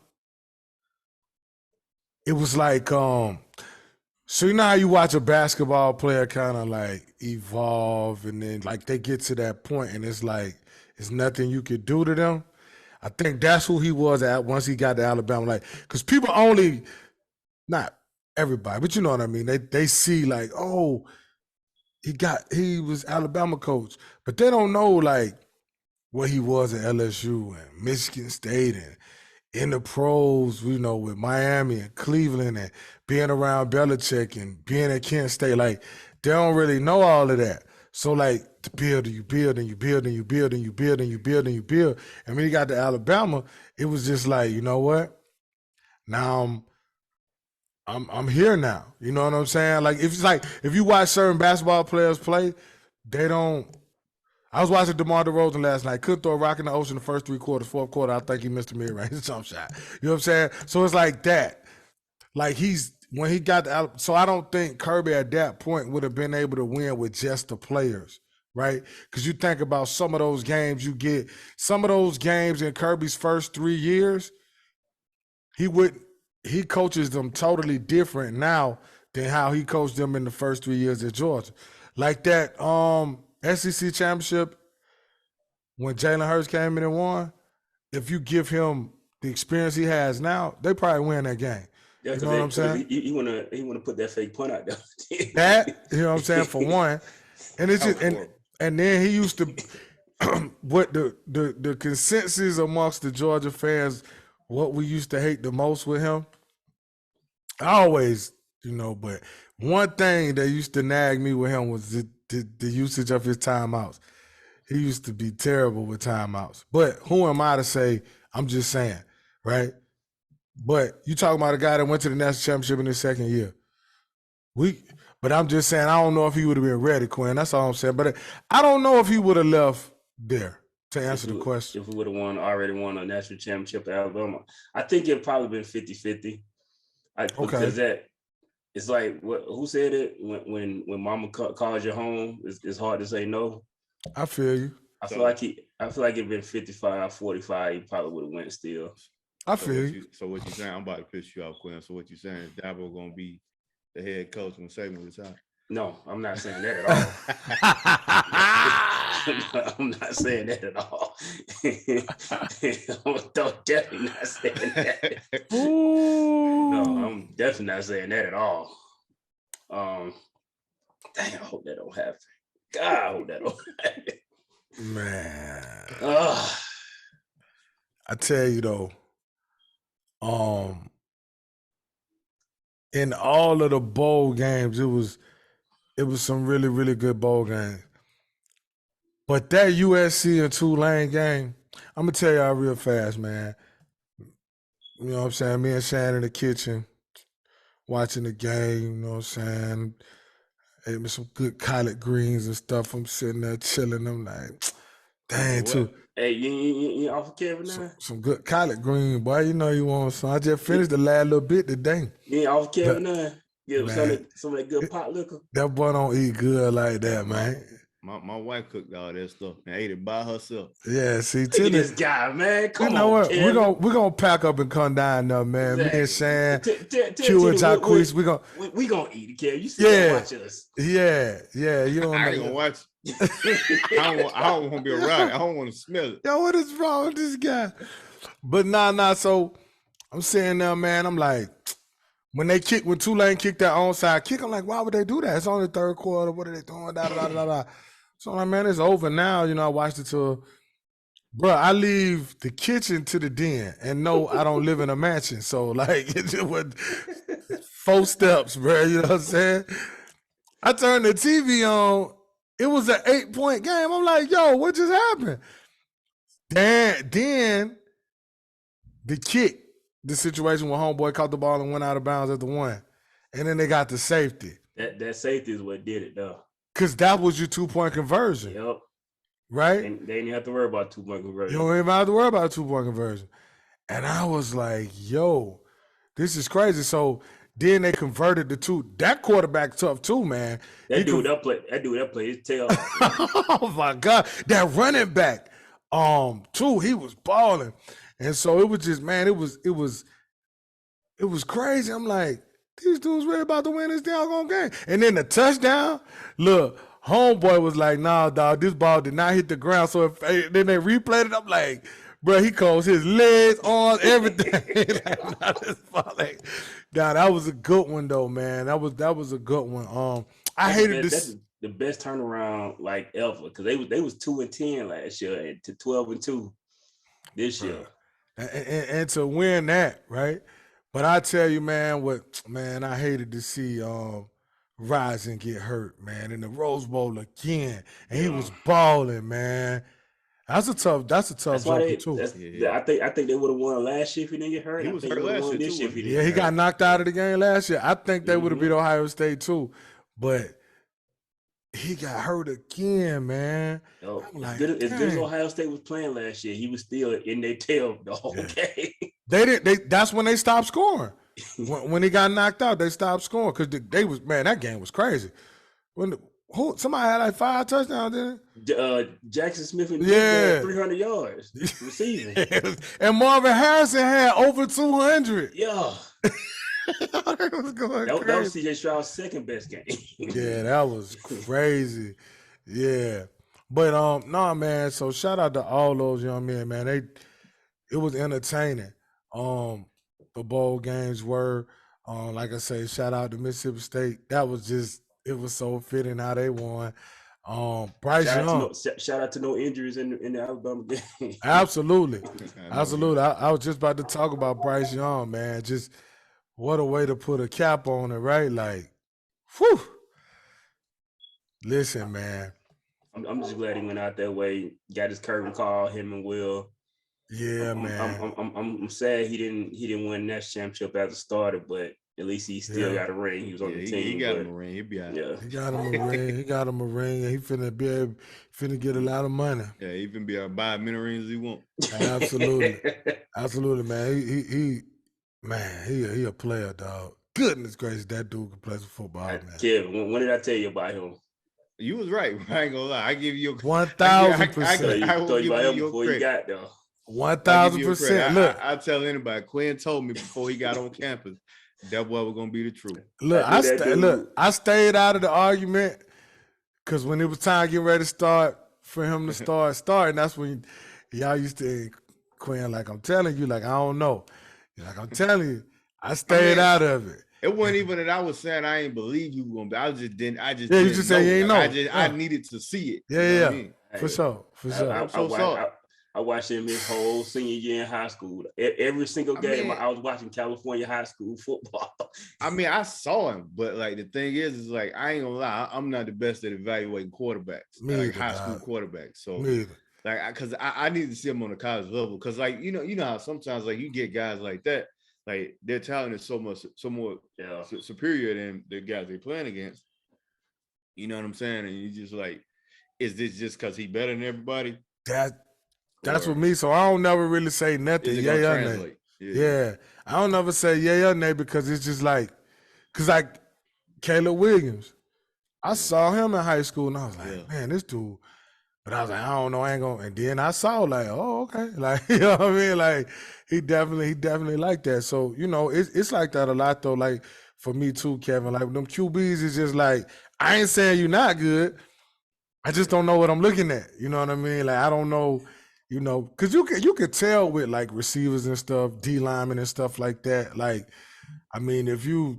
it was like, so you know how you watch a basketball player kind of like evolve and then like they get to that point and it's like, it's nothing you could do to them. I think that's who he was at once he got to Alabama. Like, because people only, not everybody, but you know what I mean? They see like, oh, he was Alabama coach, but they don't know like what he was at LSU and Michigan State and in the pros, you know, with Miami and Cleveland and being around Belichick and being at Kent State. Like, they don't really know all of that. So, like, to build and you build and you build and you build and you build and you build and you build. And when he got to Alabama, it was just like, you know what? Now I'm here now. You know what I'm saying? Like, if you watch certain basketball players play, they don't. I was watching DeMar DeRozan last night. Couldn't throw a rock in the ocean the first 3 quarters. Fourth quarter, I think he missed a mid-range jump shot. You know what I'm saying? So it's like that. Like when he got to, so I don't think Kirby at that point would have been able to win with just the players, right? Because you think about some of those games you get, some of those games in Kirby's first 3 years, he coaches them totally different now than how he coached them in the first 3 years at Georgia. Like that SEC championship when Jalen Hurts came in and won, if you give him the experience he has now, they probably win that game. Yeah, you know what I'm saying? He wanna put that fake punt out there. That, you know what I'm saying, for one. And it's just and then he used to what the consensus amongst the Georgia fans, what we used to hate the most with him. I always, you know, but one thing that used to nag me with him was the usage of his timeouts. He used to be terrible with timeouts. But who am I to say? I'm just saying, right? But you talking about a guy that went to the national championship in his second year. But I'm just saying, I don't know if he would have been ready, Quinn. That's all I'm saying. But I don't know if he would have left there to answer the question. If we would have already won a national championship at Alabama, I think it'd probably been 50-50. Because it's like who said it? When mama calls you home, it's hard to say no. I feel you. I feel like it'd been 55-45. He probably would have went still. I feel you. So what you saying? I'm about to piss you off, Quinn. So what you saying is Dabo gonna be the head coach when Saban retires? No, I'm not saying that at all. I'm not saying that at all. I'm definitely not saying that. No, I'm definitely not saying that at all. Dang, I hope that don't happen. God, I hope that don't happen. Man. I tell you though, in all of the bowl games, it was some really, really good bowl games. But that USC and Tulane game, I'm gonna tell y'all real fast, man. You know what I'm saying? Me and Shannon in the kitchen, watching the game, you know what I'm saying? Ate me some good collard greens and stuff. I'm sitting there chilling. I'm like, dang, too. Hey, you off Kevin now? Some good collard green, boy. You know you want some. I just finished the last little bit today. You ain't off Kevin now? Get some of that good pot liquor. That boy don't eat good like that, man. My wife cooked all that stuff and ate it by herself. Yeah, see, Look at this guy, man. Come you know on, what? Kevin. We're gonna pack up and come down there, man. Exactly. Me and Shan, Q and Jacquees, we gonna eat it, Kevin. You sit there and watch us. Yeah. You don't I ain't gonna watch. I don't want to be around it. I don't want to smell it. Yo, what is wrong with this guy? But nah. So I'm sitting there, man. I'm like, when Tulane kicked that onside kick, I'm like, why would they do that? It's only the third quarter. What are they doing? Da. So I'm like, man, it's over now. You know, I watched it till, bro, I leave the kitchen to the den, and no, I don't live in a mansion. So like, it just was 4 steps, bro. You know what I'm saying? I turned the TV on. It was an 8-point game. I'm like, yo, what just happened? Then the kick, the situation where homeboy caught the ball and went out of bounds at the 1. And then they got the safety. That safety is what did it, though. Because that was your 2-point conversion. Yep. Right? And they didn't have to worry about 2-point conversion. You don't even have to worry about a 2-point conversion. And I was like, yo, this is crazy. So then they converted the 2. That quarterback tough too, man. That dude that played his tail off. Oh my God. That running back, too, he was balling. And so it was just, man, it was crazy. I'm like, these dudes really about to win this doggone game. And then the touchdown, look, homeboy was like, nah, dog, this ball did not hit the ground. So then they replayed it. I'm like, bro, he calls his legs, arms, everything. That was a good one though, man. That was a good one. I hated this. That's the best turnaround like ever, because they was 2-10 last year and to 12-2 this year. And to win that, right? But I tell you, man, I hated to see Rising get hurt, man, in the Rose Bowl again. And he was balling, man. That's a tough jumper too. I think they would have won last year if he didn't get hurt. He was hurt last year too. He got knocked out of the game last year. I think they would have beat Ohio State too. But he got hurt again, man. Yo, as good as Ohio State was playing last year, he was still in their tail the whole game. That's when they stopped scoring. when he got knocked out, they stopped scoring because that game was crazy. Somebody had like 5 touchdowns, didn't it? Jackson Smith and 300 yards receiving. And Marvin Harrison had over 200. Yeah. That was going crazy. That was C.J. Stroud's second best game. Yeah, that was crazy. Yeah. But no, man, so shout out to all those young men, man. It was entertaining. The bowl games were, like I say, shout out to Mississippi State. That was just, it was so fitting how they won. Bryce Young. Shout out to no injuries in the Alabama game. Absolutely. I was just about to talk about Bryce Young, man. Just what a way to put a cap on it, right? Like, whew. Listen, man. I'm just glad he went out that way. Got his curtain call, him and Will. Yeah, man. I'm sad he didn't win that championship as a starter, but at least he still got a ring. He was on the team. He got him a ring. He'll be out. Yeah. He got him a ring. He got him a ring, and he finna get a lot of money. Yeah, he finna be able to buy as many rings as he want. Absolutely, man. He a player, dog. Goodness gracious, that dude can play some football, man. Kevin, when did I tell you about him? You was right. I ain't gonna lie. I give you 1,000%. I will give you your before you got there. 1,000%. Look, I tell anybody. Quinn told me before he got on campus that boy was gonna be the truth. Look, I stayed out of the argument because when it was time getting ready to start for him to start, that's when y'all used to Quinn, like I'm telling you, like I don't know. Like I'm telling you, I stayed out of it. It wasn't even that I was saying I ain't believe you were gonna be. I just didn't. Yeah, you just say you ain't know. I needed to see it. Yeah, you know yeah. what I mean? For sure. I'm so sorry. I watched him his whole senior year in high school. Every single game, I was watching California high school football. I mean, I saw him, but like the thing is like I ain't gonna lie, I'm not the best at evaluating quarterbacks, high school quarterbacks. So like, because I need to see them on the college level, because like you know how sometimes like you get guys like that, like their talent is so more superior than the guys they're playing against. You know what I'm saying? And you just like, is this just because he better than everybody? That's what me. So I don't never really say nothing. Yeah. I don't never say yay or nay because it's just like, because like Caleb Williams, I saw him in high school, and I was like, man, this dude. But I was like, I don't know, I ain't gonna. And then I saw like, oh, okay, like you know what I mean. Like he definitely like that. So you know, it's like that a lot though. Like for me too, Kevin. Like them QBs is just like I ain't saying you're not good. I just don't know what I'm looking at. You know what I mean? Like I don't know. You know, because you could tell with like receivers and stuff, D linemen and stuff like that. Like, I mean, if you're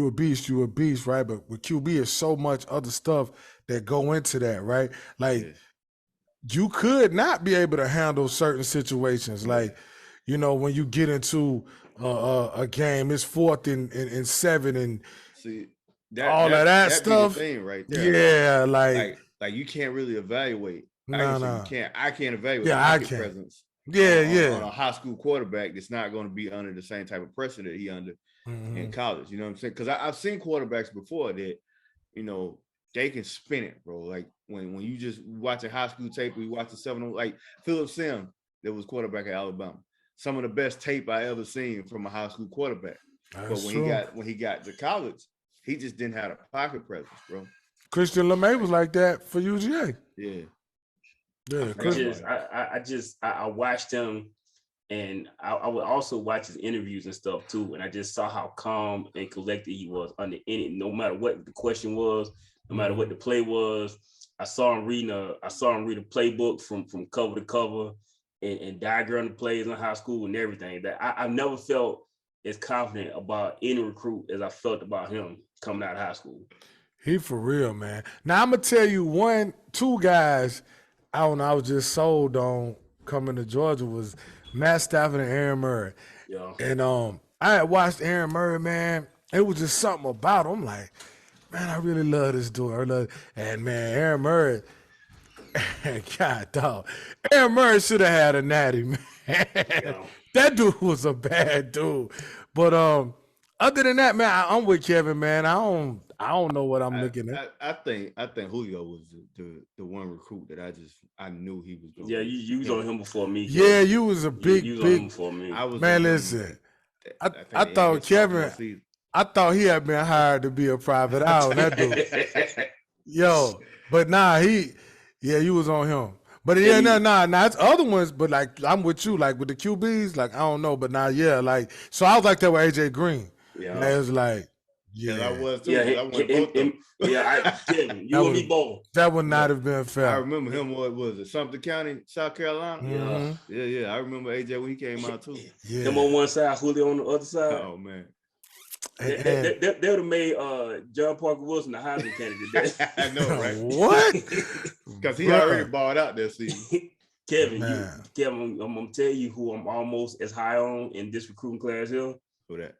a beast, you're a beast, right? But with QB, is so much other stuff that go into that, right? Like, you could not be able to handle certain situations. Like, you know, when you get into a game, it's 4th and 7 and see all of that stuff. Be the thing right there. Yeah, like you can't really evaluate. I can't evaluate pocket presence. Yeah, on a high school quarterback that's not going to be under the same type of pressure that he under in college. You know what I'm saying? Because I've seen quarterbacks before that, you know, they can spin it, bro. Like when you just watch a high school tape, or you watch the 7, like Philip Sims, that was quarterback at Alabama. Some of the best tape I ever seen from a high school quarterback. But when he got to college, he just didn't have a pocket presence, bro. Christian LeMay was like that for UGA. Yeah. I watched him, and I would also watch his interviews and stuff too, and I just saw how calm and collected he was under any, no matter what the question was, no matter what the play was. I saw him read a playbook from cover to cover and diagram the plays in high school and everything. That I never felt as confident about any recruit as I felt about him coming out of high school. He for real, man. Now I'm gonna tell you two guys. I don't know. I was just sold on coming to Georgia was Matt Stafford and Aaron Murray. Yeah. And I had watched Aaron Murray, man. It was just something about him. Like, man, I really love this dude. And man, Aaron Murray, God dog, Aaron Murray should have had a natty, man. Yeah. That dude was a bad dude. But other than that, man, I'm with Kevin, man. I don't know what I'm looking at. I think Julio was the one recruit that I knew he was going. Yeah, you was on him before me. Kevin. Yeah, you was a big. You was on him before me. Man, listen. I thought Kevin. I thought he had been hired to be a private eye on that dude. Yo, but nah, you was on him. But yeah, nah, it's other ones, but like I'm with you, like with the QBs, like I don't know, but now like so I was like that with AJ Green. Yeah. And it was like, I was too. Kevin, you and me both. That would not have been fair. I remember him. What was it? Sumter County, South Carolina. Mm-hmm. Yeah. I remember AJ when he came out too. Yeah. Him on one side, Julio on the other side. Oh man. They would have made John Parker Wilson the Heisman candidate. I know, right? What? Because he already balled out that season. Kevin, I'm gonna tell you who I'm almost as high on in this recruiting class here. Who that?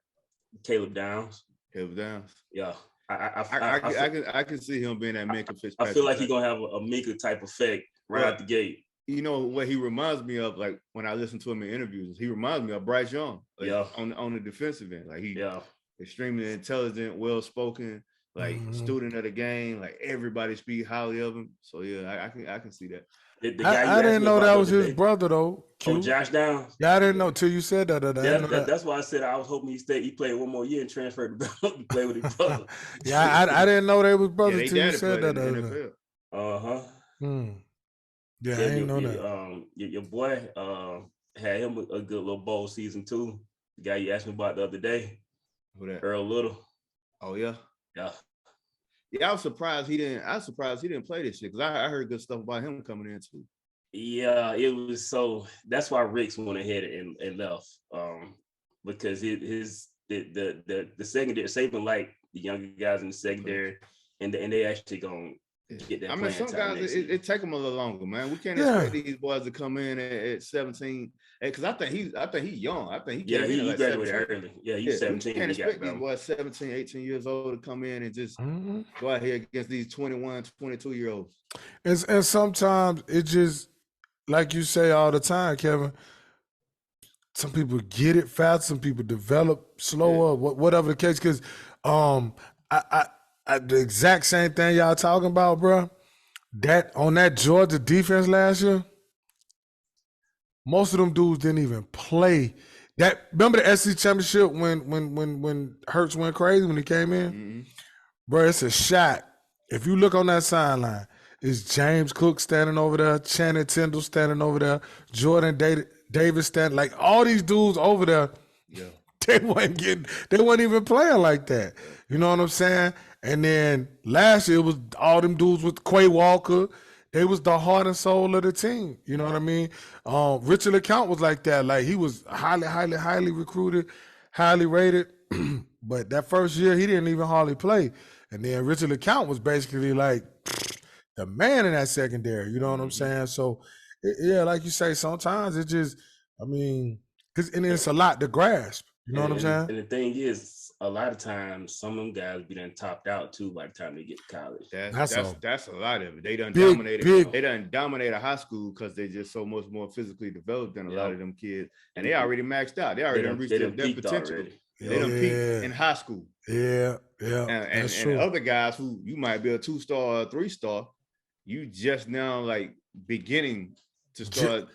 Caleb Downs. Yeah. I can see him being that Minka Fitzpatrick. I feel like he's gonna have a Minka type effect out the gate. You know what he reminds me of, like when I listen to him in interviews, he reminds me of Bryce Young, on the defensive end. Like he extremely intelligent, well spoken, like student of the game. Like everybody speak highly of him. So yeah, I can see that. I didn't know that was his brother though. Oh, Josh Downs. Yeah, I didn't know till you said that. That's why I said I was hoping he played one more year and transferred to play with his brother. I didn't know they was brothers till you said that. Yeah, I didn't know that. Your boy had him a good little bowl season too. The guy you asked me about the other day. Who that? Earl Little. Oh yeah. Yeah. Yeah, I was surprised he didn't play this shit because I heard good stuff about him coming in too. Yeah, it was so. That's why Ricks went ahead and left, because the secondary saving like the younger guys in the secondary, and they actually gonna get that. I mean, some guys it take them a little longer, man. We can't expect these boys to come in at 17. Because I think he's young. I think he he graduated early. Yeah, he's 17. You can't expect these boys 17, 18 years old to come in and just go out here against these 21, 22-year-olds. And sometimes it just, like you say all the time, Kevin, some people get it fast, some people develop slower, whatever the case. Because I the exact same thing y'all talking about, bro. That on that Georgia defense last year, most of them dudes didn't even play. Remember the SEC championship when Hurts went crazy when he came in? Bro, it's a shot if you look on that sideline, is James Cook standing over there, Channing Tindall standing over there, Jordan Davis standing, like all these dudes over there. Yeah. They weren't even playing like that. You know what I'm saying? And then last year it was all them dudes with Quay Walker. They was the heart and soul of the team. You know what I mean? Richard LeCount was like that. Like he was highly recruited, highly rated. But that first year he didn't even hardly play. And then Richard LeCount was basically like the man in that secondary. You know what I'm saying? So yeah, like you say, sometimes it just, I mean, and it's a lot to grasp. You know what I'm saying? And the thing is, a lot of times, some of them guys be done topped out too by the time they get to college. That's a lot of it. They done dominated. They done dominated high school because they're just so much more physically developed than a lot of them kids, and they already maxed out. They already done reached their potential. Already. They done peaked in high school. Yeah. And other guys who you might be a 2-star or a 3-star, you just now like beginning to start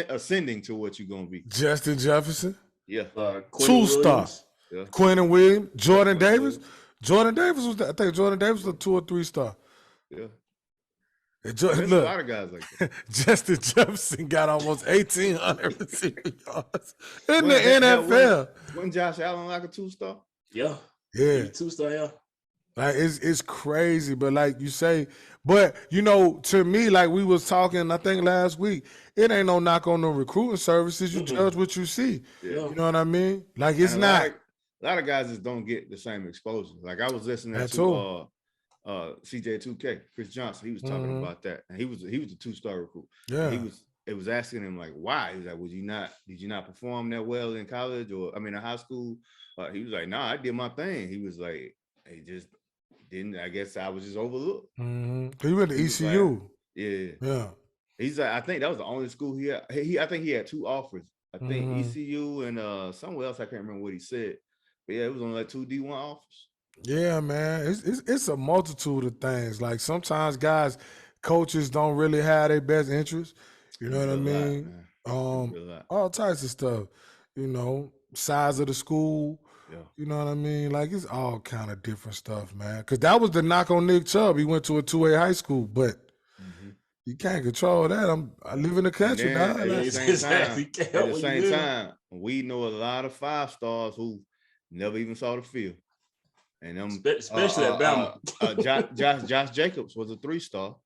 ascending to what you're gonna be. Justin Jefferson. Yeah. 2-star. Yeah. Quentin Williams. Jordan Davis. Jordan Davis was, I think Jordan Davis was a 2 or 3-star. Yeah. There's a lot of guys like that. Justin Jefferson got almost 1,800 receiving yards in the NFL. Wasn't Josh Allen like a 2-star? Yeah. 2-star, yeah. Like it's crazy, but like you say, but you know, to me, like we was talking, I think last week, it ain't no knock on the recruiting services. You judge what you see. Yeah. You know what I mean? Like it's not. A lot of guys just don't get the same exposure. Like I was listening to CJ2K, Chris Johnson. He was talking about that, and he was a 2-star recruit. Yeah. It was asking him like, why? He was like, did you not perform that well in college or in high school? He was like, nah, I did my thing. He was like, he just didn't. I guess I was just overlooked. He went to ECU. Like, yeah. He's like, I think that was the only school he had. I think he had 2 offers. I think ECU and somewhere else. I can't remember what he said. But yeah, it was only like 2 D1 offers. Yeah, man. It's a multitude of things. Like sometimes coaches don't really have their best interests. You know what I mean? All types of stuff. You know, size of the school. Yeah. You know what I mean? Like it's all kind of different stuff, man. Because that was the knock on Nick Chubb. He went to a 2A high school, but you can't control that. I live in the country now. At the same time, we know a lot of 5-stars who never even saw the field. And them, especially at Bama. Josh Jacobs was a 3-star.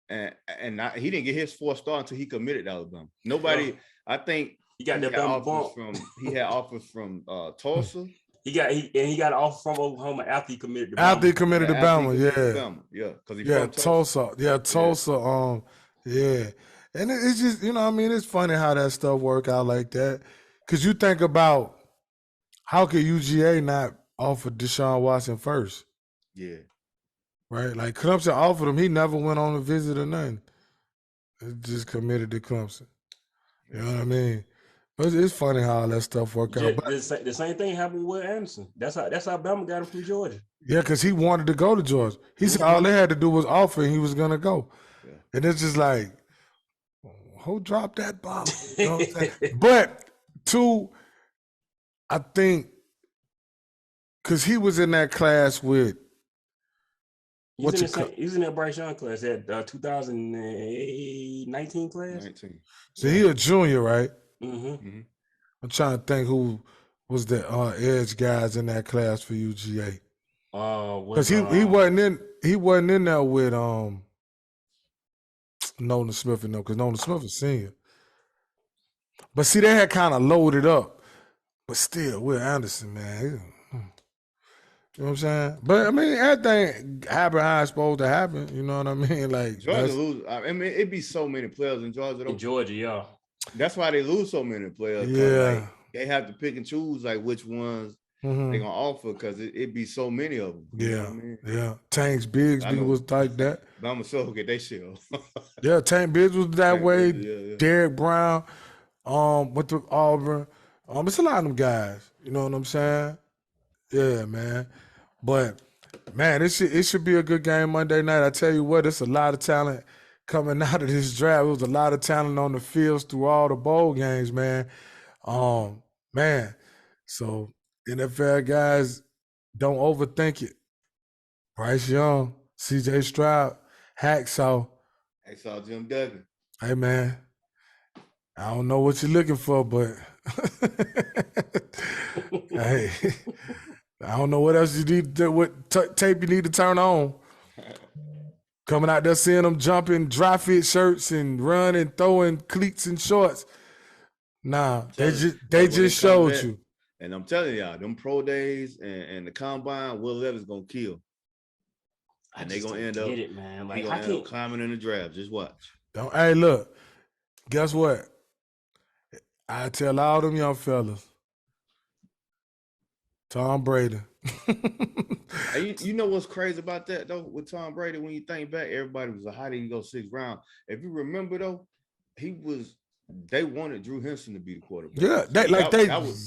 And he didn't get his 4-star until he committed to Alabama. Nobody, I think he got that Bama he had offers from Tulsa. He got an offer from Oklahoma after he committed to Bama. After he committed to Bama, because Tulsa. Yeah, Tulsa. And it's just, you know what I mean? It's funny how that stuff work out like that. Because you think about how could UGA not offer Deshaun Watson first? Yeah. Right? Like Clemson offered him. He never went on a visit or nothing. It just committed to Clemson. You know what I mean? But it's funny how all that stuff worked out. But the same thing happened with Will Anderson. That's how Bama got him from Georgia. Yeah, because he wanted to go to Georgia. He said all they had to do was offer and he was going to go. Yeah. And it's just like, who dropped that bomb? You know what I'm saying? But I think, because he was in that class with he's in that Bryce Young class, that 2019 class. 19. So he a junior, right? I'm trying to think who was the edge guys in that class for UGA. Because he wasn't in there with Nolan Smith and them, because Nolan Smith was senior. But see, they had kind of loaded up. But still, Will Anderson, man. You know what I'm saying? But I mean, everything happened how it's supposed to happen. You know what I mean? Like Georgia lose. I mean, it'd be so many players in Georgia. In Georgia, yeah. That's why they lose so many players. Yeah. Like, they have to pick and choose like which ones they're gonna offer because it'd be so many of them. Yeah. You know what I mean? Yeah. Tank Bigsby was like that. Bama so get they shit. Yeah, Tank Biggs was that way. Yeah. Derek Brown, went to Auburn. It's a lot of them guys. You know what I'm saying? Yeah, man. But man, it should be a good game Monday night. I tell you what, it's a lot of talent coming out of this draft. It was a lot of talent on the fields through all the bowl games, man. Man. So NFL guys, don't overthink it. Bryce Young, C.J. Stroud, Hacksaw. Hacksaw Jim Duggan. Hey, man. I don't know what you're looking for, but hey, I don't know what else you need to, what tape you need to turn on. Coming out there seeing them jumping dry fit shirts and running, throwing cleats and shorts. Nah, they just showed you. And I'm telling y'all, them pro days and the combine, Will Levis gonna kill. And they gonna end up it, man. Like I can't climbing in the draft. Just watch. Hey, look, guess what? I tell all them young fellas, Tom Brady. And you know what's crazy about that though? With Tom Brady, when you think back, everybody was like, how did he go 6th round? If you remember though, they wanted Drew Henson to be the quarterback. Yeah, they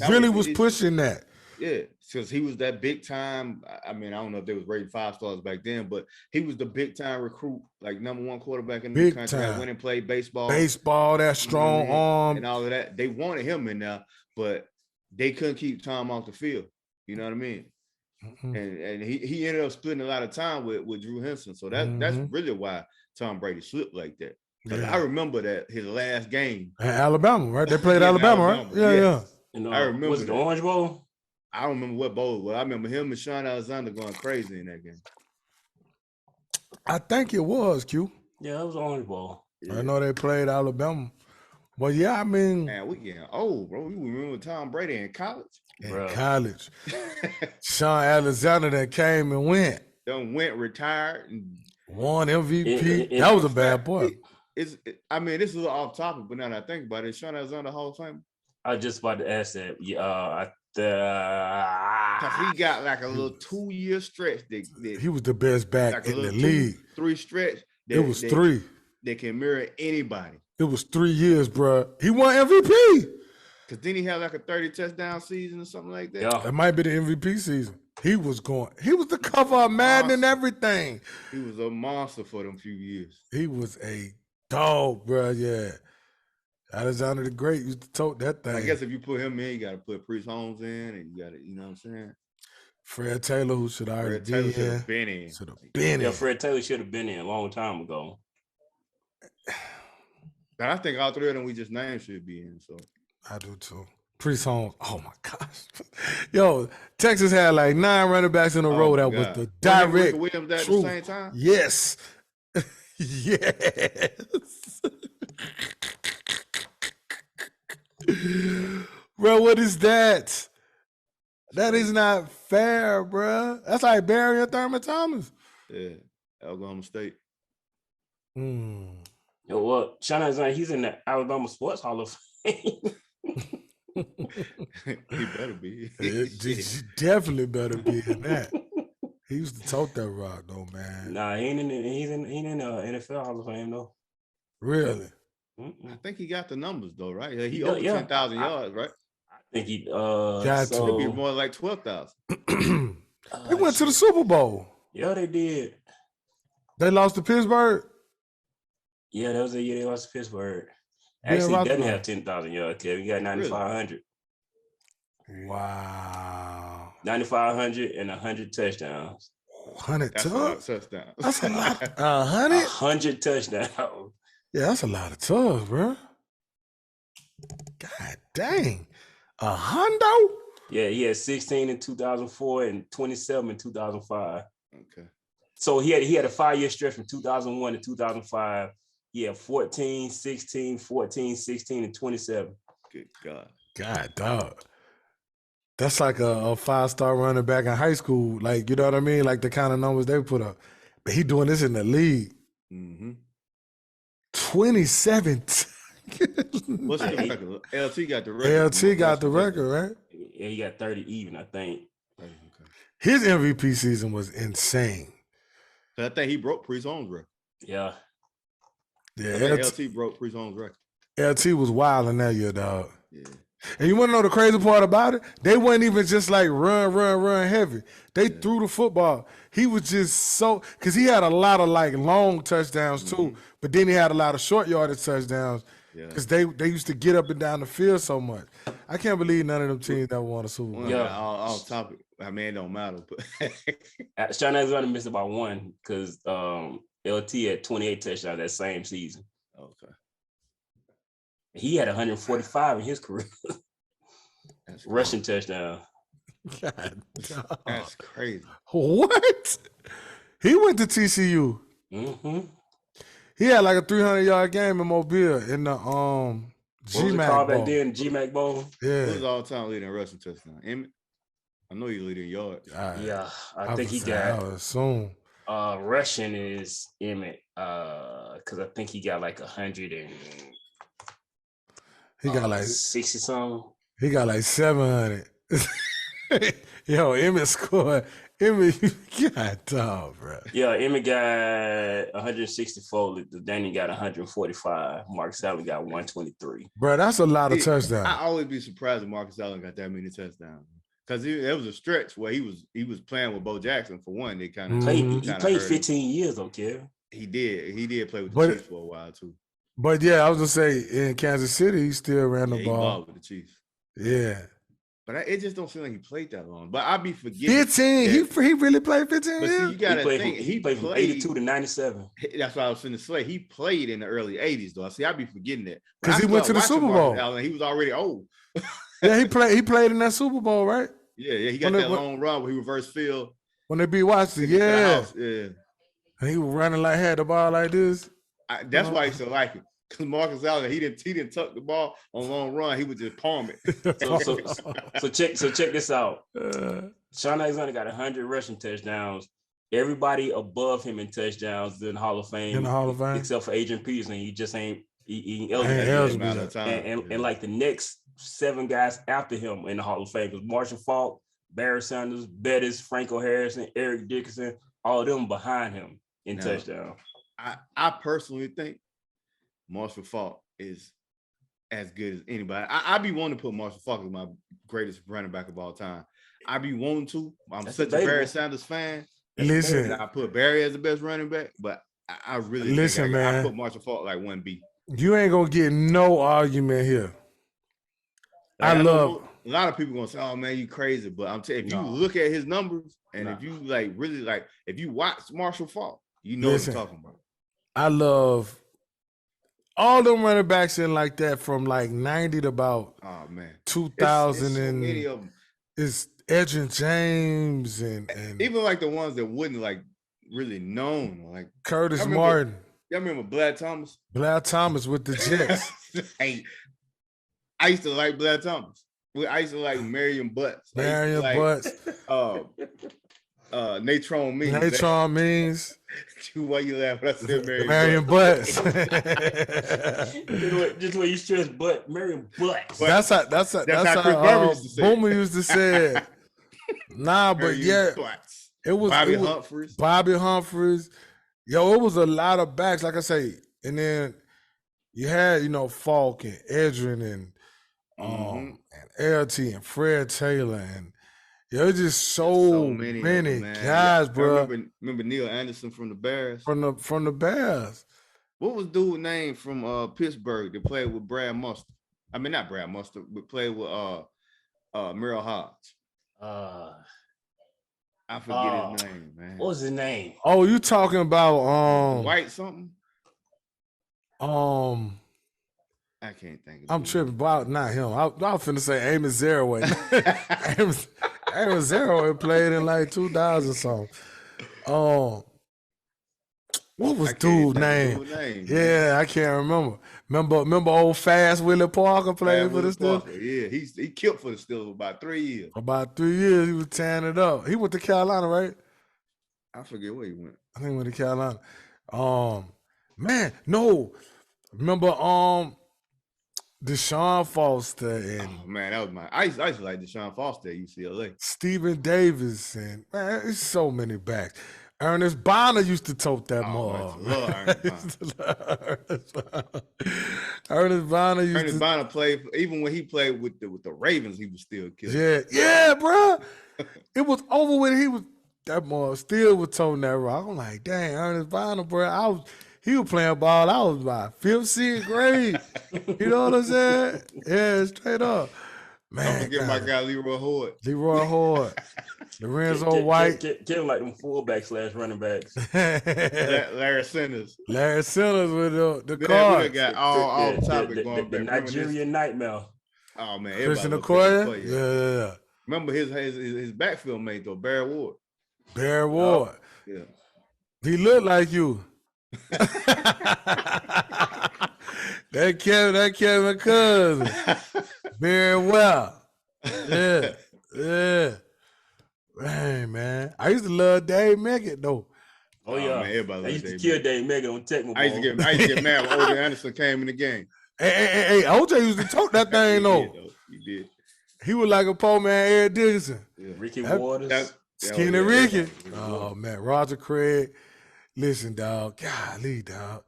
really was pushing that. Yeah, because he was that big time. I mean, I don't know if they was rated 5 stars back then, but he was the big time recruit, like #1 quarterback in the country that went and played baseball. That strong arm. And all of that. They wanted him in there, but they couldn't keep Tom off the field. You know what I mean? Mm-hmm. And he ended up splitting a lot of time with Drew Henson. So that's really why Tom Brady slipped like that. Yeah. I remember that his last game. Alabama, right? They played Alabama, right? Yeah. And, I remember. Was it the Orange Bowl? I don't remember what bowl, but I remember him and Sean Alexander going crazy in that game. I think it was, Q. Yeah, it was Orange Bowl. Yeah. I know they played Alabama. But yeah, I mean. Man, we getting old, bro. We remember Tom Brady in college. College. Sean Alexander that came and went. Retired. And won MVP. That was a bad boy. I mean, this is off topic, but now that I think about it, Sean Alexander Hall of Fame? I was just about to ask that. Yeah, because he got like a little 2-year stretch. He was the best back like in the league. 3 stretch. It was 3. They can mirror anybody. It was 3 years, bro. He won MVP. Because then he had like a 30 touchdown season or something like that. Yeah. That might be the MVP season. He was the cover of Madden and everything. He was a monster for them few years. He was a dog, bro. Yeah. Alexander the Great used to tote that thing. I guess if you put him in, you got to put Priest Holmes in, and you got to, you know what I'm saying? Fred Taylor, who should already be in. Should have been in. Yeah, Fred Taylor should have been in a long time ago. But I think all 3 of them we just named should be in. So I do too. Priest Holmes. Oh my gosh. Yo, Texas had like 9 running backs in a row that was the direct Williams at truth. The same time? Yes. Yes. Bro, what is that? That is not fair, bro. That's like Barry and Thurman Thomas. Yeah, Oklahoma State. Yo, well, Sean Alexander, he's in the Alabama Sports Hall of Fame. He better be. He definitely better be in that. He used to tote that rock, though, man. Nah, he ain't in the NFL Hall of Fame, though. Really? I think he got the numbers, though, right? He over 10,000 yards, right? I think he it'd be more like 12,000. They went to the Super Bowl. Yeah, they did. They lost to Pittsburgh? Yeah, that was the year they lost to Pittsburgh. Actually, he doesn't have 10,000 yards, Kevin. He got 9,500. Really? Wow. 9,500 and 100 touchdowns. 100 touchdowns? That's a lot. 100? 100 touchdowns. Yeah, that's a lot of tubs, bro. God dang. A hundo? Yeah, he had 16 in 2004 and 27 in 2005. Okay. So he had a 5-year stretch from 2001 to 2005. He had 14, 16, 14, 16, and 27. Good God. God, dog. That's like a 5-star running back in high school. Like, you know what I mean? Like the kind of numbers they put up. But he doing this in the league. Mm-hmm. 27. What's the record? LT got the record. LT got the record, right? Yeah, he got 30 even, I think. Okay. His MVP season was insane. So I think he broke Priest Holmes' record. Yeah. Yeah, LT broke Priest Holmes' record. LT was wild in that year, dog. Yeah. And you want to know the crazy part about it? They wasn't even just like run heavy. They threw the football. He was just so – because he had a lot of like long touchdowns too, but then he had a lot of short yardage touchdowns because they used to get up and down the field so much. I can't believe none of them teams that won a Super Bowl. Yeah, off topic. I mean, it don't matter. But Sean Alexander missed about one because LT had 28 touchdowns that same season. Okay. He had 145 in his career. Rushing touchdown. God, that's crazy. What? He went to TCU. Mm-hmm. He had like a 300-yard game in Mobile in the GMAC Bowl. Then GMAC Bowl. Yeah. Who's all time leading rushing touchdown? Emmett. I know you leading yards. Yeah, I think he got. I would assume. Rushing is Emmett, because I think he got like 100 and. He got like 60 something. He got like 700. Yo, Emmett scored. Emmett, God, dog, bro. Yeah, Emmett got 164. Danny got 145. Marcus Allen got 123. Bro, that's a lot of touchdowns. I always be surprised if Marcus Allen got that many touchdowns. Because there was a stretch where he was playing with Bo Jackson for one. They kind of he played 15 years, though, Kev. He did play with the Chiefs for a while too. But yeah, I was gonna say in Kansas City, he still ran the ball. He balled with the Chiefs. Yeah. But it just don't seem like he played that long. But I'll be forgetting. 15. He really played 15 but years? See, you gotta think he played from 82 to 97. That's what I was finna say. He played in the early 80s, though. See, I'll be forgetting that. Because he went to the Super Bowl. Allen, he was already old. Yeah, he played in that Super Bowl, right? Yeah, he got that long run where he reversed field. When they beat Washington, yeah. Yeah. And he was running like had the ball like this. That's why I used to like him. Because Marcus Allen, he didn't tuck the ball on long run. He would just palm it. So check this out. Sean Alexander got 100 rushing touchdowns. Everybody above him in touchdowns in the Hall of Fame. Except for Adrian Peterson. He just ain't eligible. And like the next 7 guys after him in the Hall of Fame was Marshall Faulk, Barry Sanders, Bettis, Franco Harrison, Eric Dickerson, all of them behind him in touchdown. I personally think Marshall Faulk is as good as anybody. I be wanting to put Marshall Faulk as my greatest running back of all time. I be wanting to. I'm such a Barry Sanders fan. Listen, I put Barry as the best running back, but I really think I put Marshall Faulk like 1B. You ain't gonna get no argument here. I love a lot of people gonna say, "Oh man, you crazy," but I'm telling you, if you look at his numbers and if you if you watch Marshall Faulk, you know what I'm talking about. I love all them running backs in like that from like 90 to about 2000 it's so and many of them. It's Edgerrin James and even like the ones that wasn't like really known, like Curtis Martin. Y'all remember Blad Thomas? Blad Thomas with the Jets. I used to like Blad Thomas. I used to like Marion Butts. Butts. Natron Means. Natron Means. Why you laugh when I said Marion Butts? Just when you stress butt, Marion Butts. That's how Boomer used to say it. Nah, but Butts. It was Bobby Humphries. Yo, it was a lot of backs, like I say, and then you had Falk and Edgerrin and LT and Fred Taylor and it's just so many guys, bro. Remember Neil Anderson from the Bears? From the Bears. What was dude's name from Pittsburgh that played with Brad Mustard? I mean, not Brad Mustard, but played with Merrill Hodge. I forget his name, man. What was his name? Oh, you talking about White something? I can't think of it. I'm tripping about not him. I was finna say Amos Zeraway. Amos Zeraway played in like 2000 something. What was dude's name? Yeah, I can't remember. Remember old Fast Willie Parker played for the Steelers? Yeah, he killed for the Steelers for about 3 years. About 3 years, he was tearing it up. He went to Carolina, right? I forget where he went. I think he went to Carolina. Man, no. Remember Deshaun Foster and man, that was I used to like Deshaun Foster at UCLA. Stephen Davis and man, it's so many backs. Ernest Bonner used to tote that more. Ernest Bonner Ernest Bonner played even when he played with the Ravens, he was still killing. Yeah, bro. It was over when he was that more still was toting that rock. I'm like, dang, Ernest Bonner, bro. He was playing ball. I was about 5th, 6th grade. You know what I'm saying? Yeah, straight up. Man, don't forget my guy Leroy Hoard. Leroy Hoard. Lorenzo White. Kim like them fullback / running backs. Larry Sanders. Larry Sanders with the We cards. got all topic going the back. Nigerian nightmare. Oh man, Christian Okoye. Yeah. Remember his backfield mate though, Barry Ward. Barry Ward. Yeah. He looked like you. that Kevin cousin. Very well. Yeah. Man. I used to love Dave Meggett though. Oh yeah, man, everybody I used to kill Dave Meggett on Tecmo. I used to get mad when O.J. Anderson came in the game. Hey, OJ used to talk that thing though. He did. He was like a poor man, Eric Dickinson. Yeah. Ricky Waters. Skinny Ricky. Oh man, Roger Craig. Listen, dog. Golly, dog.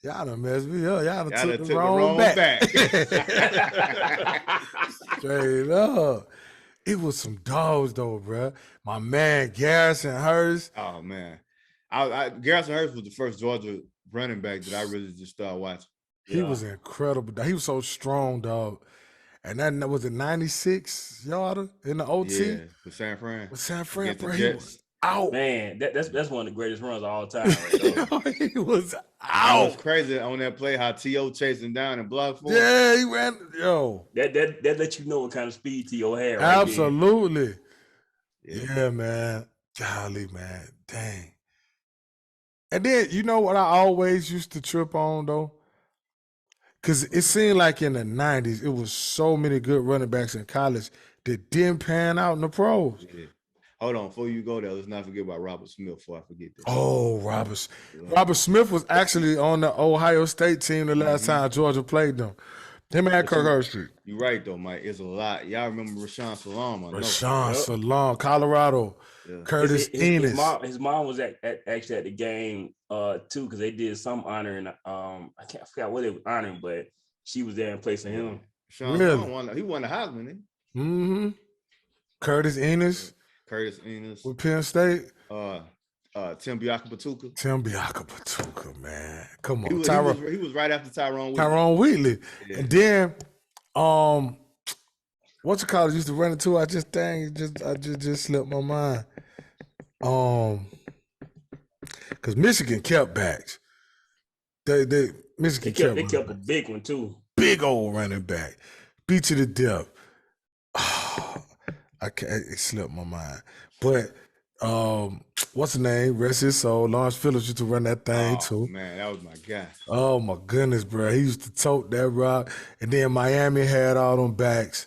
Y'all done messed me up. Y'all done took the wrong back. Straight up. It was some dogs though, bro. My man Garrison Hurst. Oh man. Garrison Hurst was the first Georgia running back that I really just started watching. He was incredible. He was so strong, dog. And that was a 96 yarder in the OT. Yeah, with San Fran. Bro, he was out. Man, that's one of the greatest runs of all time. Right. He was out. It was out. crazy on that play how T.O. chased him down and blocked for him. Yeah, he ran. Yo. That let you know what kind of speed T.O. had. Right Absolutely. Yeah. Yeah, man. Golly, man. Dang. And then, you know what I always used to trip on, though? Because it seemed like in the 90s, it was so many good running backs in college that didn't pan out in the pros. Yeah. Hold on, before you go there, let's not forget about Robert Smith before I forget this. Oh, Robert Smith was actually on the Ohio State team the last time Georgia played them. Him and Kirk Herbstreit. You're right, though, Mike. It's a lot. Y'all remember Rashawn Salam? Rashawn Salam, Colorado. Yeah. Curtis Enos. His mom was actually at the game too, because they did some honoring. I forgot what they were honoring, but she was there in place of him. Rashawn Salam he won the Heisman, didn't he? Mm-hmm. Curtis Enos. With Penn State. Tim Biaka-Patuka, man. Come on. He was right after Tyrone Wheatley. Tyrone Wheatley. Yeah. And then what's the college used to run into? I just slipped my mind. Because Michigan kept backs. Michigan kept a big one too. Big old running back. Beat you to death. Oh, it slipped my mind. But what's his name? Rest his soul. Lawrence Phillips used to run that thing too. Man, that was my guy. Oh my goodness, bro. He used to tote that rock. And then Miami had all them backs.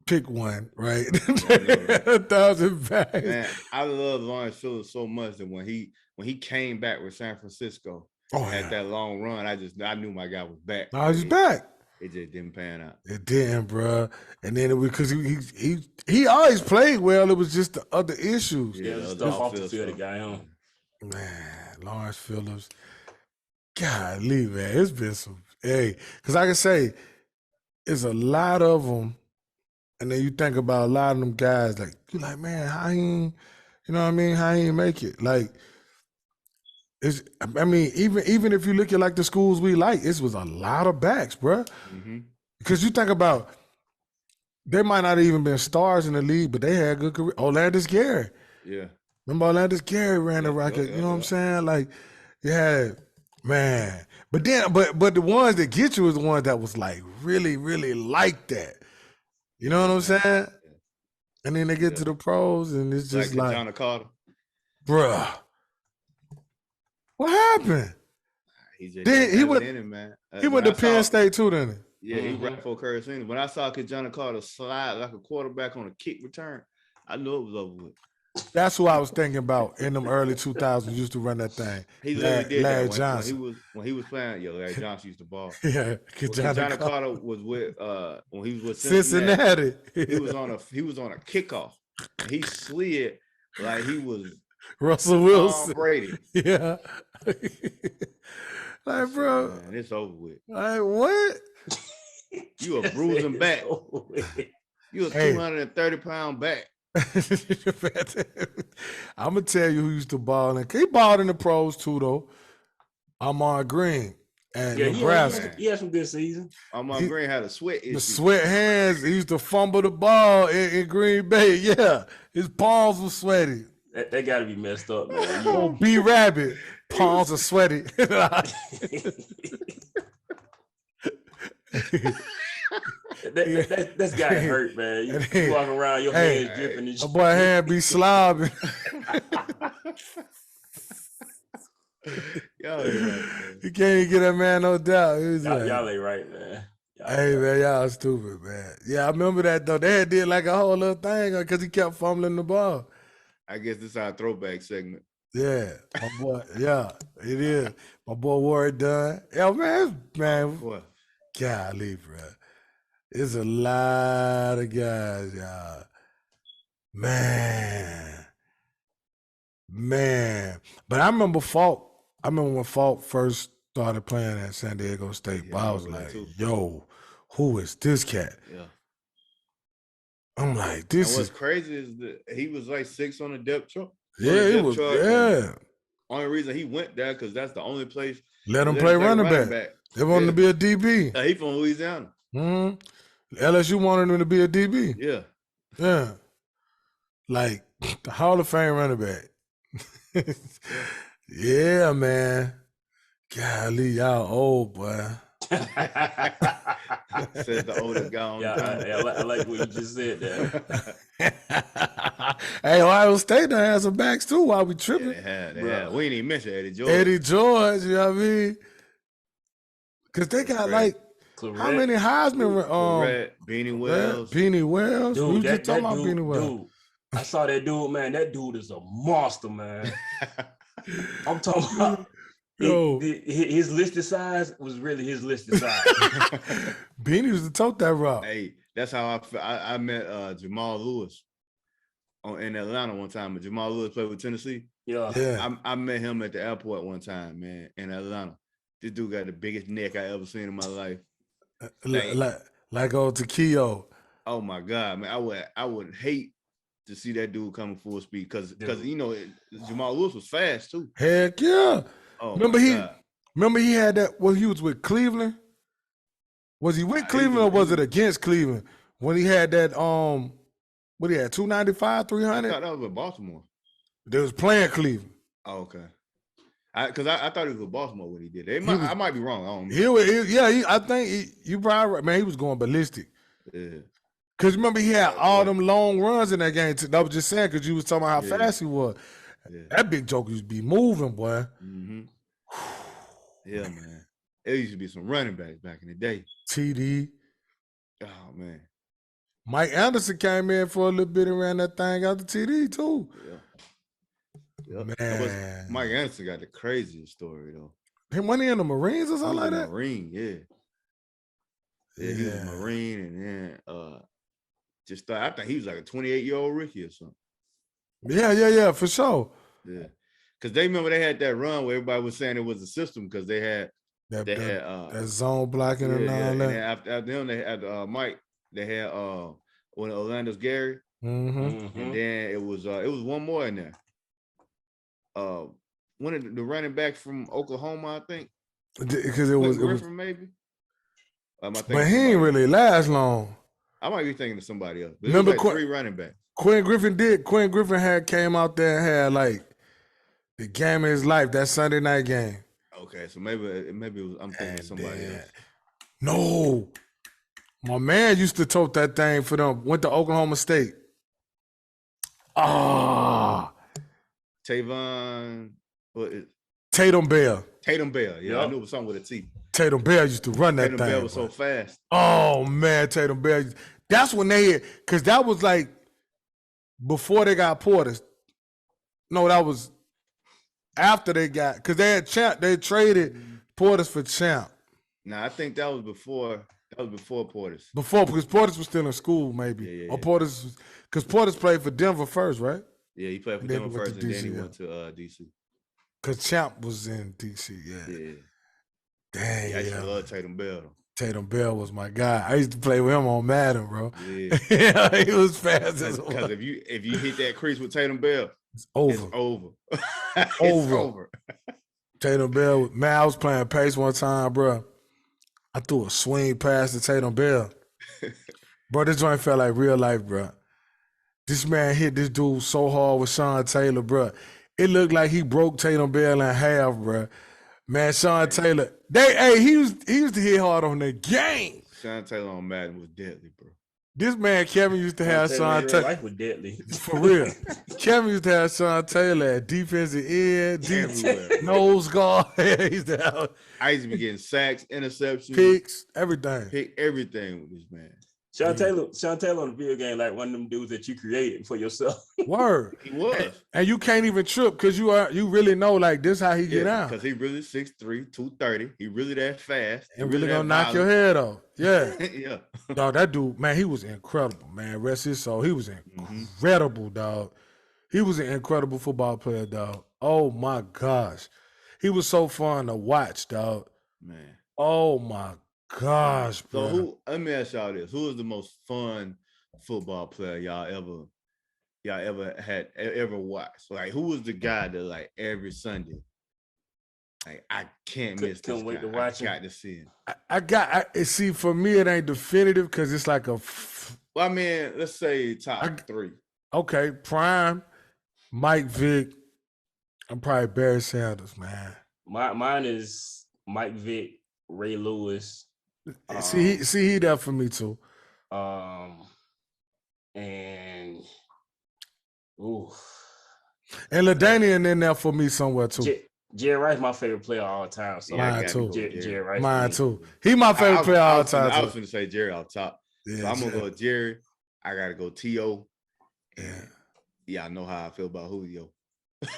Pick one, right? 1,000 backs. Man, I love Lawrence Phillips so much that when he came back with San Francisco at that long run, I knew my guy was back. No, he's back. It just didn't pan out. It didn't, bro. And then it was because he always played well. It was just the other issues. Yeah, stuff off the field, the guy on. Man, Lawrence Phillips. Golly, man, it's been some. Hey, because I can say, it's a lot of them. And then you think about a lot of them guys, like, you're like, man, how he, you know what I mean? How he make it? Like, even if you look at like the schools we like, it was a lot of backs, bro. Mm-hmm. Because you think about, they might not even been stars in the league, but they had good career. Orlandis Gary. Yeah. Remember Orlandis Gary ran the Rocket, you know what I'm saying? Like, yeah, man. But then, but the ones that get you is the ones that was like really, really like that. You know what I'm saying? And then they get to the pros and it's just like John Carter. Bruh. What happened? He went to Penn State too, didn't he? Yeah, he ran for Curtis Enos. When I saw John Carter slide like a quarterback on a kick return, I knew it was over with. That's who I was thinking about in them early 2000s. Used to run that thing. He literally did Larry that Johnson. When he was playing. Yeah, Larry Johnson used the ball. Yeah, John Carter was with when he was with Cincinnati. He was on a kickoff. He slid like he was Russell Wilson. Tom Brady. Yeah. Like, bro, man, it's over with. Like, what? You a bruising back. You a 230-pound back. I'm gonna tell you who used to ball in. He balled in the pros too, though. Ahman Green. at Nebraska. He had some good season. Green had a sweat issue. The sweat hands. He used to fumble the ball in Green Bay. Yeah, his palms were sweaty. That got to be messed up, man. Oh, B Rabbit, palms are sweaty. That's got to hurt, man. You walk around, your hands dripping. And a boy hand be slobbing. Y'all ain't right, you can't even get that man no doubt. Y'all ain't right, man. Man, y'all stupid, man. Yeah, I remember that though. They did like a whole little thing because he kept fumbling the ball. I guess this is our throwback segment. Yeah, my boy. Yeah, it is. My boy Warren Dunn. Yeah, man. Boy. Golly, bro. It's a lot of guys, y'all. Man. But I remember Falk. I remember when Falk first started playing at San Diego State. Yeah, I was like, yo, who is this cat? Yeah. I'm like, this what's crazy is that he was like 6 on the depth chart. Yeah, he was. Yeah. Only reason he went there because that's the only place. Let him play running back. They wanted to be a DB. He from Louisiana. LSU wanted him to be a DB. Yeah. Yeah. Like the Hall of Fame running back. Yeah, man. Golly, y'all old, boy. Says the oldest guy on I like what you just said there. Hey, Ohio State done had some backs too while we tripping. Yeah, they had. We ain't even mention Eddie George. Eddie George, you know what I mean? Because they got like how many Heisman? Beanie Wells. Beanie Wells. Dude, we was just talking about Beanie Wells. Dude, I saw that dude, man. That dude is a monster, man. I'm talking about. His listed size was really his listed size. Beanie was the tote that route. Hey, that's how I met Jamal Lewis in Atlanta one time. But Jamal Lewis played with Tennessee. Yeah. I met him at the airport one time, man, in Atlanta. This dude got the biggest neck I ever seen in my life. Like old Taquillo. Oh my God, man! I would hate to see that dude coming full speed because you know Jamal Lewis was fast too. Heck yeah! Oh, remember he had that when he was with Cleveland. Was he with Cleveland or was it against Cleveland when he had that what he had 295, 300? I thought that was with Baltimore. They was playing Cleveland. Oh, okay. Because I thought he was with Baltimore when he did it. I might be wrong. I don't know. I think you probably right. Man, he was going ballistic. Yeah. Because remember, he had all them long runs in that game. I was just saying because you was talking about how fast he was. Yeah. That big joker used to be moving, boy. Mm-hmm. Yeah, man. There used to be some running backs back in the day. TD. Oh, man. Mike Anderson came in for a little bit and ran that thing out the TD, too. Yeah. Man. Mike Anderson got the craziest story, though. Him when he in the Marines or something like that? Marine, yeah. Yeah, he was a Marine, and then I think he was like a 28-year-old rookie or something. Yeah, for sure. Yeah, because they remember they had that run where everybody was saying it was a system because they had that zone blocking and all that. And after them, they had Mike. They had when Orlando's Gary, and then it was one more in there. One of the running back from Oklahoma, I think, because it was Griffin, maybe. But he ain't really last long. I might be thinking of somebody else. But remember, like 3 running backs. Quinn Griffin came out there and had like the game of his life, that Sunday night game. Okay, so maybe it was, I'm thinking of somebody else. No, my man used to tote that thing for them. Went to Oklahoma State. Tatum Bell. Yeah, I knew it was something with a T. Tatum Bell used to run that thing. Tatum Bell was so fast. Oh, man, Tatum Bell. That's when they had, because that was like before they got Portis. No, that was after they got, because they had Champ. They traded Portis for Champ. Nah, I think that was before Portis. Before, because Portis was still in school, maybe. Yeah. Or Portis, because Portis played for Denver first, right? Yeah, he played for Denver first, and then he went to D.C. Because Champ was in D.C., Yeah. Dang, I used to love Tatum Bell. Tatum Bell was my guy. I used to play with him on Madden, bro. Yeah, he was fast as well. Because if you hit that crease with Tatum Bell, it's over. It's over. Over. Tatum Bell, man, I was playing pace one time, bro. I threw a swing pass to Tatum Bell. Bro, this joint felt like real life, bro. This man hit this dude so hard with Sean Taylor, bro. It looked like he broke Tatum Bell in half, bro. Man, Sean Taylor, he used to hit hard on the game. Sean Taylor on Madden was deadly, bro. This man Kevin used to have Sean Taylor. Life was deadly. For real. Kevin used to have Sean Taylor at defensive end, nose guard. I used to be getting sacks, interceptions, picks, everything. Pick everything with this man. Sean Taylor on the video game like one of them dudes that you created for yourself. Word. He was. And you can't even trip because you really know like this how he get out. Because he really 6'3", 230. He really that fast. And really gonna knock your head off. Yeah. Yeah. Dog, that dude, man, he was incredible, man. Rest his soul. He was incredible, dog. He was an incredible football player, dog. Oh my gosh. He was so fun to watch, dog. Man. Oh my gosh, bro. So let me ask y'all this. Who is the most fun football player y'all ever watched? Like, who was the guy that like every Sunday, like I can't miss this wait guy. to watch I got to see him. See, for me, it ain't definitive because it's like well, I mean, let's say top 3. Okay, prime, Mike Vick, and probably Barry Sanders, man. Mine is Mike Vick, Ray Lewis. He there for me too. And LaDainian in there for me somewhere too. Jerry Rice, my favorite player of all time. So mine too. Jerry Rice. Mine too. He my favorite player all time. I was going to say Jerry off top. Yeah, so I'm going to go with Jerry. I got to go T.O. Yeah, I know how I feel about Julio.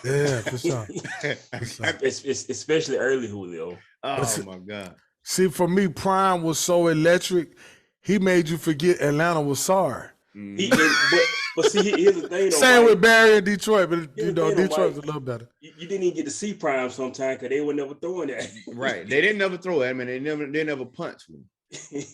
Yeah, for sure. It's especially early Julio. Oh my God. See, for me, Prime was so electric, he made you forget Atlanta was sorry. But see, here's the thing. Same with Barry in Detroit, but Detroit's a little better. You didn't even get to see Prime sometimes because they were never throwing that. Right. They didn't never throw at him, and they never punched him.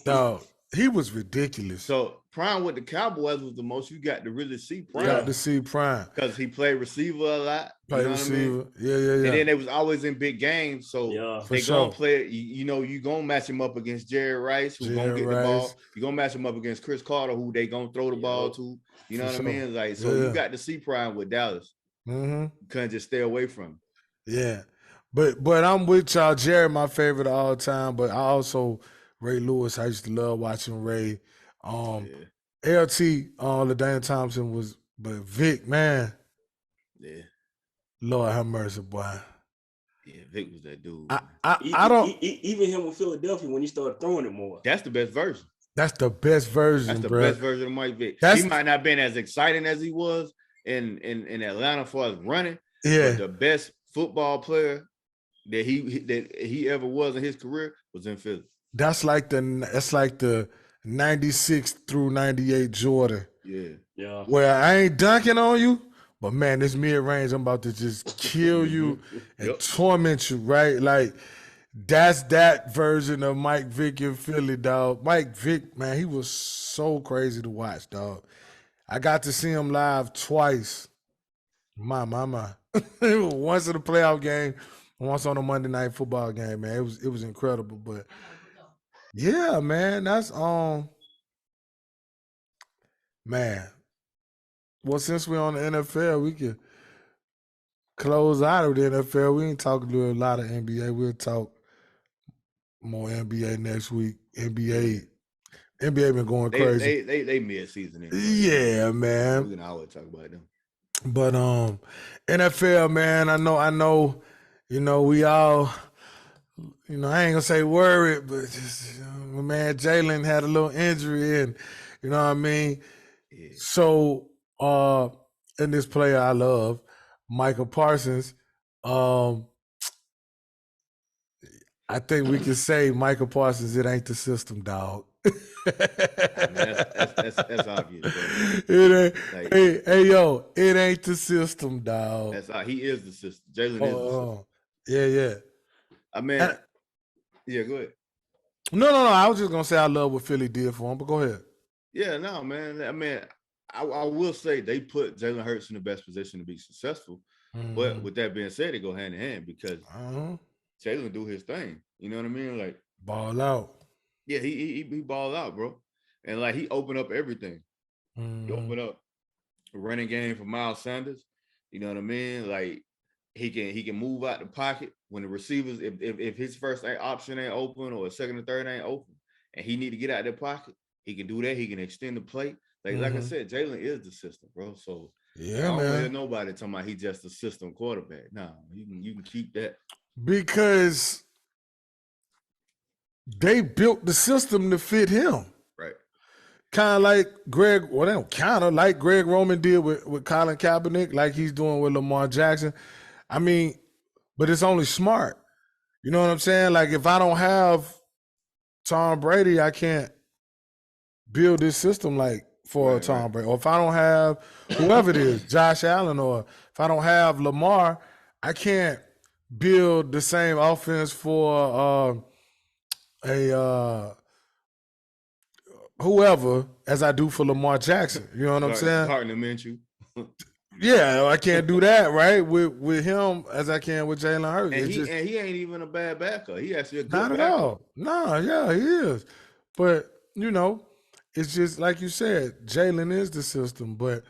Dog, he was ridiculous. So Prime with the Cowboys was the most you got to really see Prime. Got to see Prime. Because he played receiver a lot. Played receiver. I mean? Yeah. And then they was always in big games. So they gonna play, you gonna match him up against Jerry Rice, who's gonna get the ball. You're gonna match him up against Chris Carter, who they gonna throw the ball to. You know what I mean? Like, so you got to see Prime with Dallas. You couldn't just stay away from him. Yeah. But I'm with y'all. Jerry, my favorite of all time, but I also Ray Lewis. I used to love watching Ray. LT, LaDainian Thompson was, but Vic, man. Yeah. Lord have mercy, boy. Yeah, Vic was that dude. I don't even him with Philadelphia when he started throwing it more. That's the best version. That's the best version. That's the best version of Mike Vick. He might not have been as exciting as he was in Atlanta for as running. Yeah. But the best football player that he ever was in his career was in Philly. That's like the 96 through 98 Jordan. Yeah. Where I ain't dunking on you, but man, this mid-range, I'm about to just kill you and torment you, right? Like, that's that version of Mike Vick in Philly, dog. Mike Vick, man, he was so crazy to watch, dog. I got to see him live twice. My. Once in the playoff game, once on a Monday Night Football game, man. It was incredible. But yeah, man, that's man. Well, since we're on the NFL, we can close out of the NFL. We ain't talking to a lot of NBA. We'll talk more NBA next week. NBA been going crazy. They mid-season anyway. Yeah, man. We can always talk about them. But NFL, man, I know, we all, I ain't gonna say worried, but just, my man Jalen had a little injury, and you know what I mean. Yeah. So, in this player I love, Michael Parsons, I think we can say Michael Parsons, it ain't the system, dog. That's obvious. It ain't, hey, yo, it ain't the system, dog. He is the system. Jalen is the system. Yeah. I mean, yeah, go ahead. No. I was just gonna say I love what Philly did for him, but go ahead. Yeah, no, man. I mean, I will say they put Jalen Hurts in the best position to be successful. But with that being said, they go hand in hand because Jalen do his thing. You know what I mean? Like ball out. Yeah, he balled out, bro. And like he opened up everything. He opened up a running game for Miles Sanders. You know what I mean? Like he can move out the pocket when the receivers, if his first option ain't open or second or third ain't open, and he need to get out of the pocket, he can do that. He can extend the play. Like I said, Jalen is the system, bro. So I don't want to hear nobody talking about he just a system quarterback. No, you can keep that. Because they built the system to fit him. Right. Kind of like Greg Roman did with Colin Kaepernick, like he's doing with Lamar Jackson. I mean, but it's only smart. You know what I'm saying? Like if I don't have Tom Brady, I can't build this system like for Tom Brady. Or if I don't have whoever it is, Josh Allen, or if I don't have Lamar, I can't build the same offense for whoever as I do for Lamar Jackson. You know what I'm saying? Partner Minshew. Yeah, I can't do that, right? With him as I can with Jalen Hurts. And he ain't even a bad backer. He actually a good not at backer. all. No, yeah, he is. But, you know, it's just like you said, Jalen is the system. But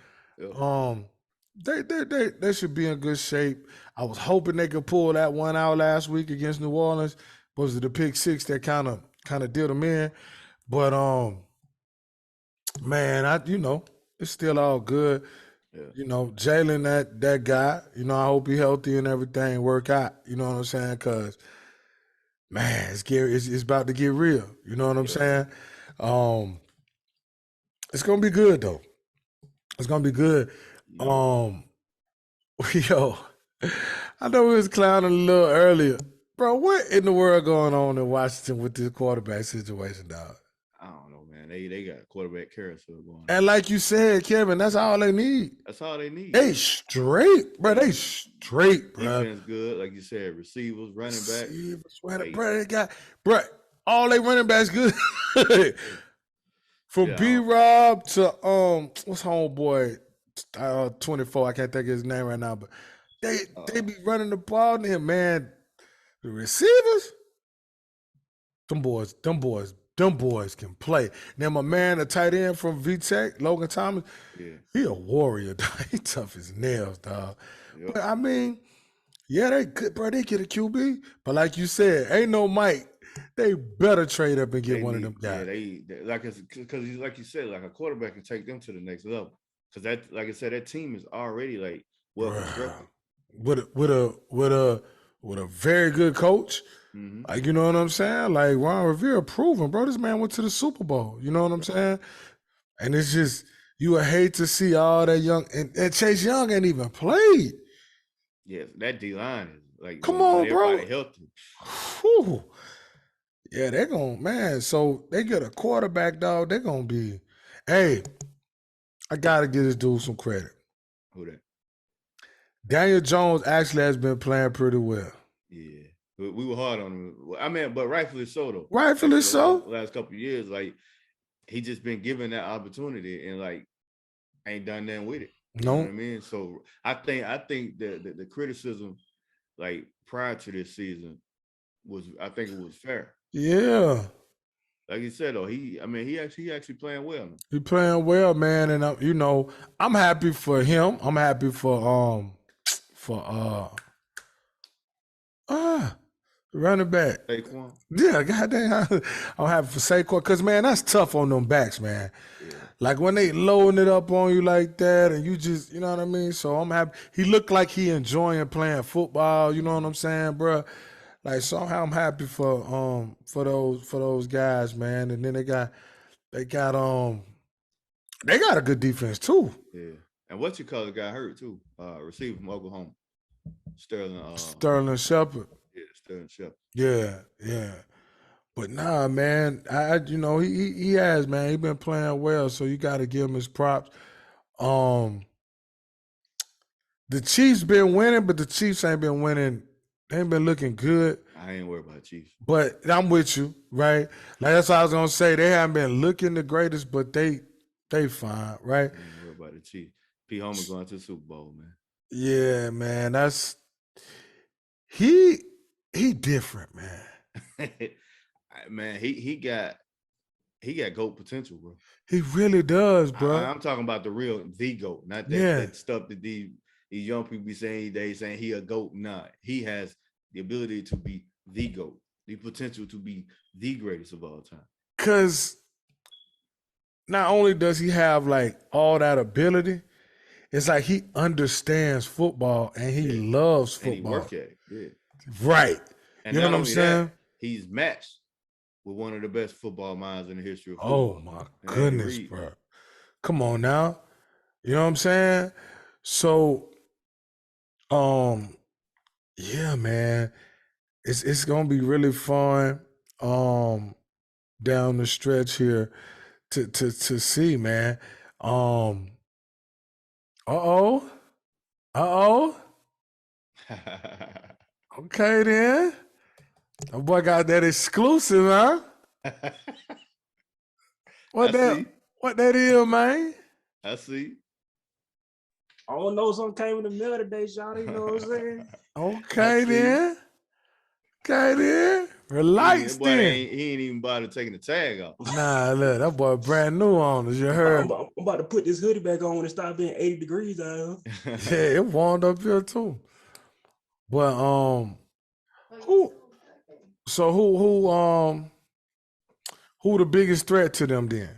they should be in good shape. I was hoping they could pull that one out last week against New Orleans. Was it the pick six that kind of did them in? But man, it's still all good. Yeah. You know, Jalen, that guy, I hope he healthy and everything work out. You know what I'm saying? Because, man, it's about to get real. You know what I'm saying? It's going to be good, though. It's going to be good. Yo, I know we was clowning a little earlier. Bro, what in the world going on in Washington with this quarterback situation, dog? I don't know, man. They got quarterback carousel going on. And like you said, Kevin, that's all they need. That's all they need. They straight, bro. They straight, bro. Defense good, like you said. Receivers, running back. Bro, they got, bro, all they running backs good. From B-Rob to, what's homeboy, 24, I can't think of his name right now, but they be running the ball in here, man. The receivers, them boys can play. Now my man, the tight end from VTech, Logan Thomas, he a warrior, dog. He tough as nails, dog. Yep. But I mean, yeah, they good, bro. They get a QB, but like you said, ain't no Mike. They better trade up and get one of them guys. Yeah, because like you said, like a quarterback can take them to the next level. Because that, like I said, that team is already like well constructed. With a very good coach. Like, you know what I'm saying? Like Ron Rivera proven, bro, this man went to the Super Bowl. You know what I'm saying? And it's just, you would hate to see all that young, and Chase Young ain't even played. Yeah, that D-line is like, come on, bro. Healthy. Whew. Yeah, they're going, man. So they get a quarterback, dog. They're going to be, hey, I got to give this dude some credit. Who that? Daniel Jones actually has been playing pretty well. Yeah. We were hard on him. I mean, but rightfully so, though. Rightfully so. Last couple of years, like, he just been given that opportunity and, like, ain't done nothing with it. You know what I mean? So I think the criticism, like, prior to this season I think it was fair. Yeah. Like you said, though, he actually playing well. He playing well, man, and I'm happy for him. I'm happy for running back. Saquon. Yeah, goddamn. I'm happy for Saquon because, man, that's tough on them backs, man. Yeah. Like when they loading it up on you like that, and you just, you know what I mean. So I'm happy. He looked like he enjoying playing football. You know what I'm saying, bro? Like somehow I'm happy for those guys, man. And then they got a good defense too. Yeah. And what you call the guy hurt too? Receiver from Oklahoma, Sterling Shepard. Yeah, Sterling Shepard. Yeah. But nah, man, he has, man. He been playing well, so you got to give him his props. The Chiefs been winning, but the Chiefs ain't been winning. They ain't been looking good. I ain't worried about the Chiefs. But I'm with you, right? Like that's what I was gonna say. They haven't been looking the greatest, but they fine, right? I ain't worried about the Chiefs. P. Homer going to the Super Bowl, man. Yeah, man. He different, man. Man, he got GOAT potential, bro. He really does, bro. I'm talking about the GOAT, not that stuff that these young people be saying they saying he a GOAT. Nah, he has the ability to be the GOAT, the potential to be the greatest of all time. Cause not only does he have like all that ability, it's like he understands football and he loves football. And he work at it. Yeah. Right. And you know what I'm saying? He's matched with one of the best football minds in the history of Oh football. my goodness, bro. Come on now. You know what I'm saying? So yeah, man. It's gonna be really fun down the stretch here to see, man. Uh-oh. Okay then. That boy got that exclusive, huh? What that is, man? I see. I don't know, something came in the mail today, y'all. You know what I'm saying? Okay then. Okay then. Relax then. He ain't even bothered taking the tag off. Nah, look, that boy brand new on us. You heard? I'm about to put this hoodie back on when it starts being 80 degrees out here. Yeah, it warmed up here too. But who the biggest threat to them then?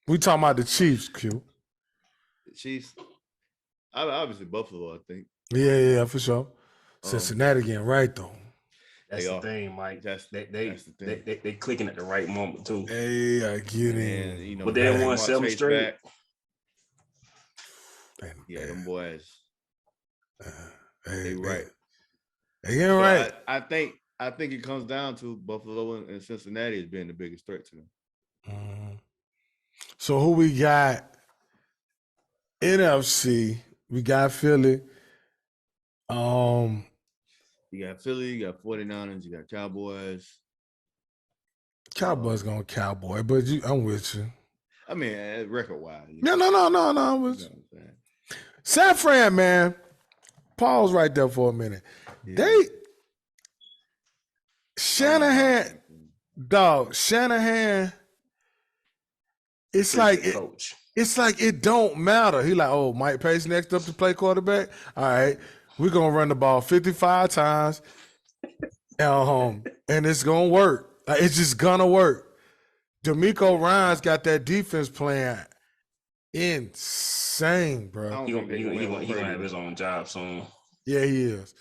We talking about the Chiefs, Q. The Chiefs, obviously Buffalo, I think. Yeah, for sure. Cincinnati getting right though. That's the thing, Mike. They clicking at the right moment too. Hey, I get in. You know, but they won 7 straight. Yeah, them boys. They right. They getting right. I think it comes down to Buffalo and Cincinnati as being the biggest threat to them. Mm-hmm. So who we got? NFC. We got Philly. You got Philly, you got 49ers, you got Cowboys. Cowboys going Cowboy, but I'm with you. I mean, record-wise. No. I'm with you. San Fran, man. Pause right there for a minute. Yeah. Shanahan, it's like it don't matter. He like, oh, Mike Pace next up to play quarterback. All right, we're gonna run the ball 55 times, and it's gonna work. Like, it's just gonna work. D'Amico Ryans got that defense playing insane, bro. He gonna have his own job soon. Yeah, he is.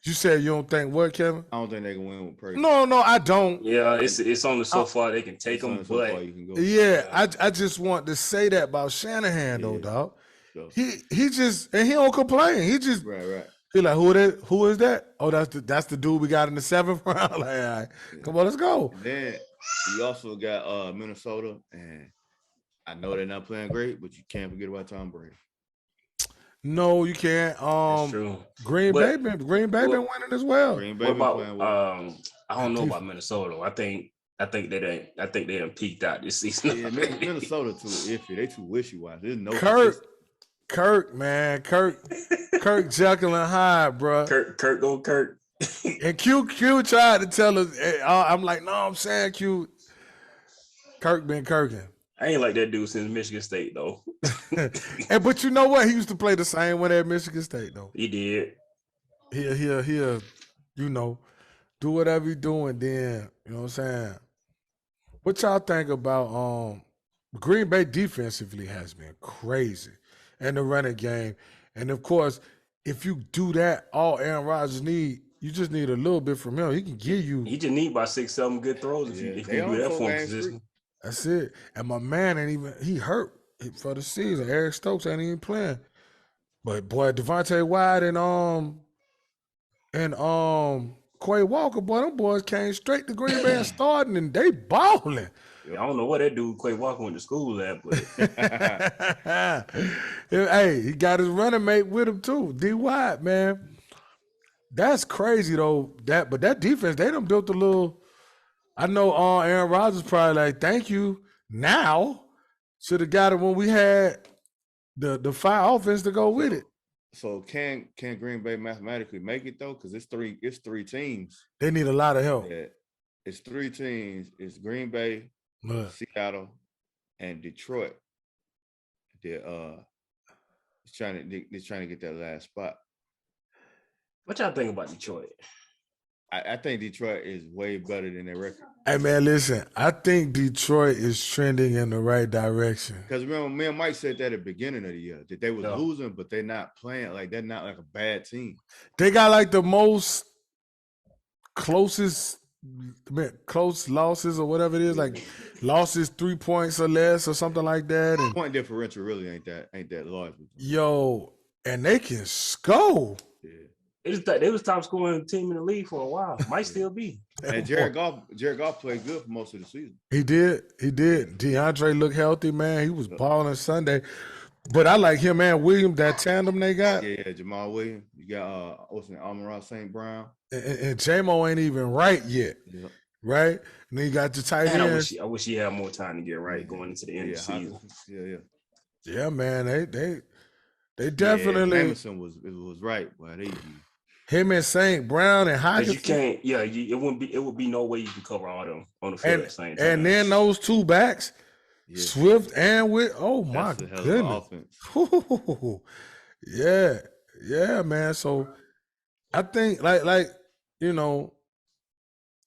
You said you don't think what, Kevin? I don't think they can win with Purdy. No, I don't. Yeah, it's only so far they can take them, but I just want to say that about Shanahan though, dog. Sure. He just and he don't complain. He just right. He like, who is that? Oh, that's the dude we got in the 7th round. Like, all right, come on, let's go. And then you also got Minnesota, and I know they're not playing great, but you can't forget about Tom Brady. No, you can't. That's true. Green Bay been winning as well. Green Bay playing well. I don't know about Minnesota. I think they done peaked out this season. Yeah, Minnesota too iffy. They too wishy-washy. There's no Kirk, man. Kirk Jekyll and Hyde, bro. Kirk go Kirk. And Q tried to tell us. I'm like, no, I'm saying Q. Kirk been Kirking. I ain't like that dude since Michigan State, though. But you know what? He used to play the same way at Michigan State, though. He did. He'll, do whatever he's doing then. You know what I'm saying? What y'all think about Green Bay defensively has been crazy. And the running game. And, of course, if you do that, all Aaron Rodgers need, you just need a little bit from him. He can give you. He just need about 6-7 good throws if you do that for him. That's it. And my man he hurt for the season. Eric Stokes ain't even playing. But boy, Devontae Wyatt and Quay Walker, boy, them boys came straight to Green Bay and starting, and they balling. I don't know what that dude Quay Walker went to school at, but hey, he got his running mate with him too. D. Wyatt, man. That's crazy though. But that defense, they done built a little. I know Aaron Rodgers probably like, thank you. Now should have got it when we had the fire offense to go with it. So can Green Bay mathematically make it though? Because it's three teams. They need a lot of help. Yeah, it's three teams. It's Green Bay, Seattle, and Detroit. They're trying to get that last spot. What y'all think about Detroit? I think Detroit is way better than their record. Hey man, listen, I think Detroit is trending in the right direction. Because remember, me and Mike said that at the beginning of the year that they was losing, but they're not playing like they're not like a bad team. They got like the most close losses or whatever it is, like losses 3 points or less or something like that. And point differential really ain't that large. Yo, and they can score. Yeah. They was top scoring team in the league for a while. Might still be. And Jared Goff played good for most of the season. He did. DeAndre looked healthy, man. He was balling Sunday. But I like him and Williams, that tandem they got. Yeah, Jamal Williams. You got what's his name, Amon-Ra St. Brown. And J-Mo ain't even right yet. Yeah. Right? And then you got the tight ends. I wish he had more time to get right going into the end of the season. Yeah, man. They definitely Emerson was right, boy. Him and St. Brown and Hopkins. You can't, it would be no way you can cover all them on the field at the same time. And then those two backs, Swift and oh my goodness. Yeah, man. So I think like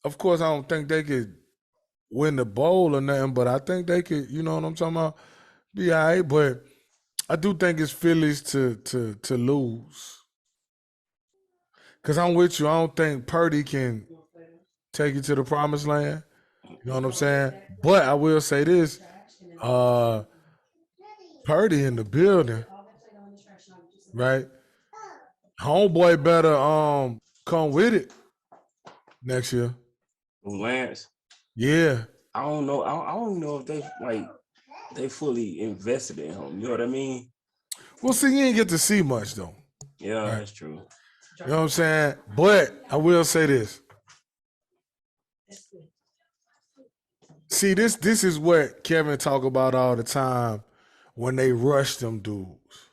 of course I don't think they could win the bowl or nothing, but I think they could, you know what I'm talking about, be all right. But I do think it's Phillies to lose. Because I'm with you. I don't think Purdy can take you to the promised land. You know what I'm saying? But I will say this. Purdy in the building. Right? Homeboy better come with it next year. Lance? Yeah. I don't know. I don't know if they fully invested in him. You know what I mean? Well, see, you ain't get to see much, though. Yeah, right? That's true. You know what I'm saying? But I will say this. See, this is what Kevin talk about all the time when they rush them dudes.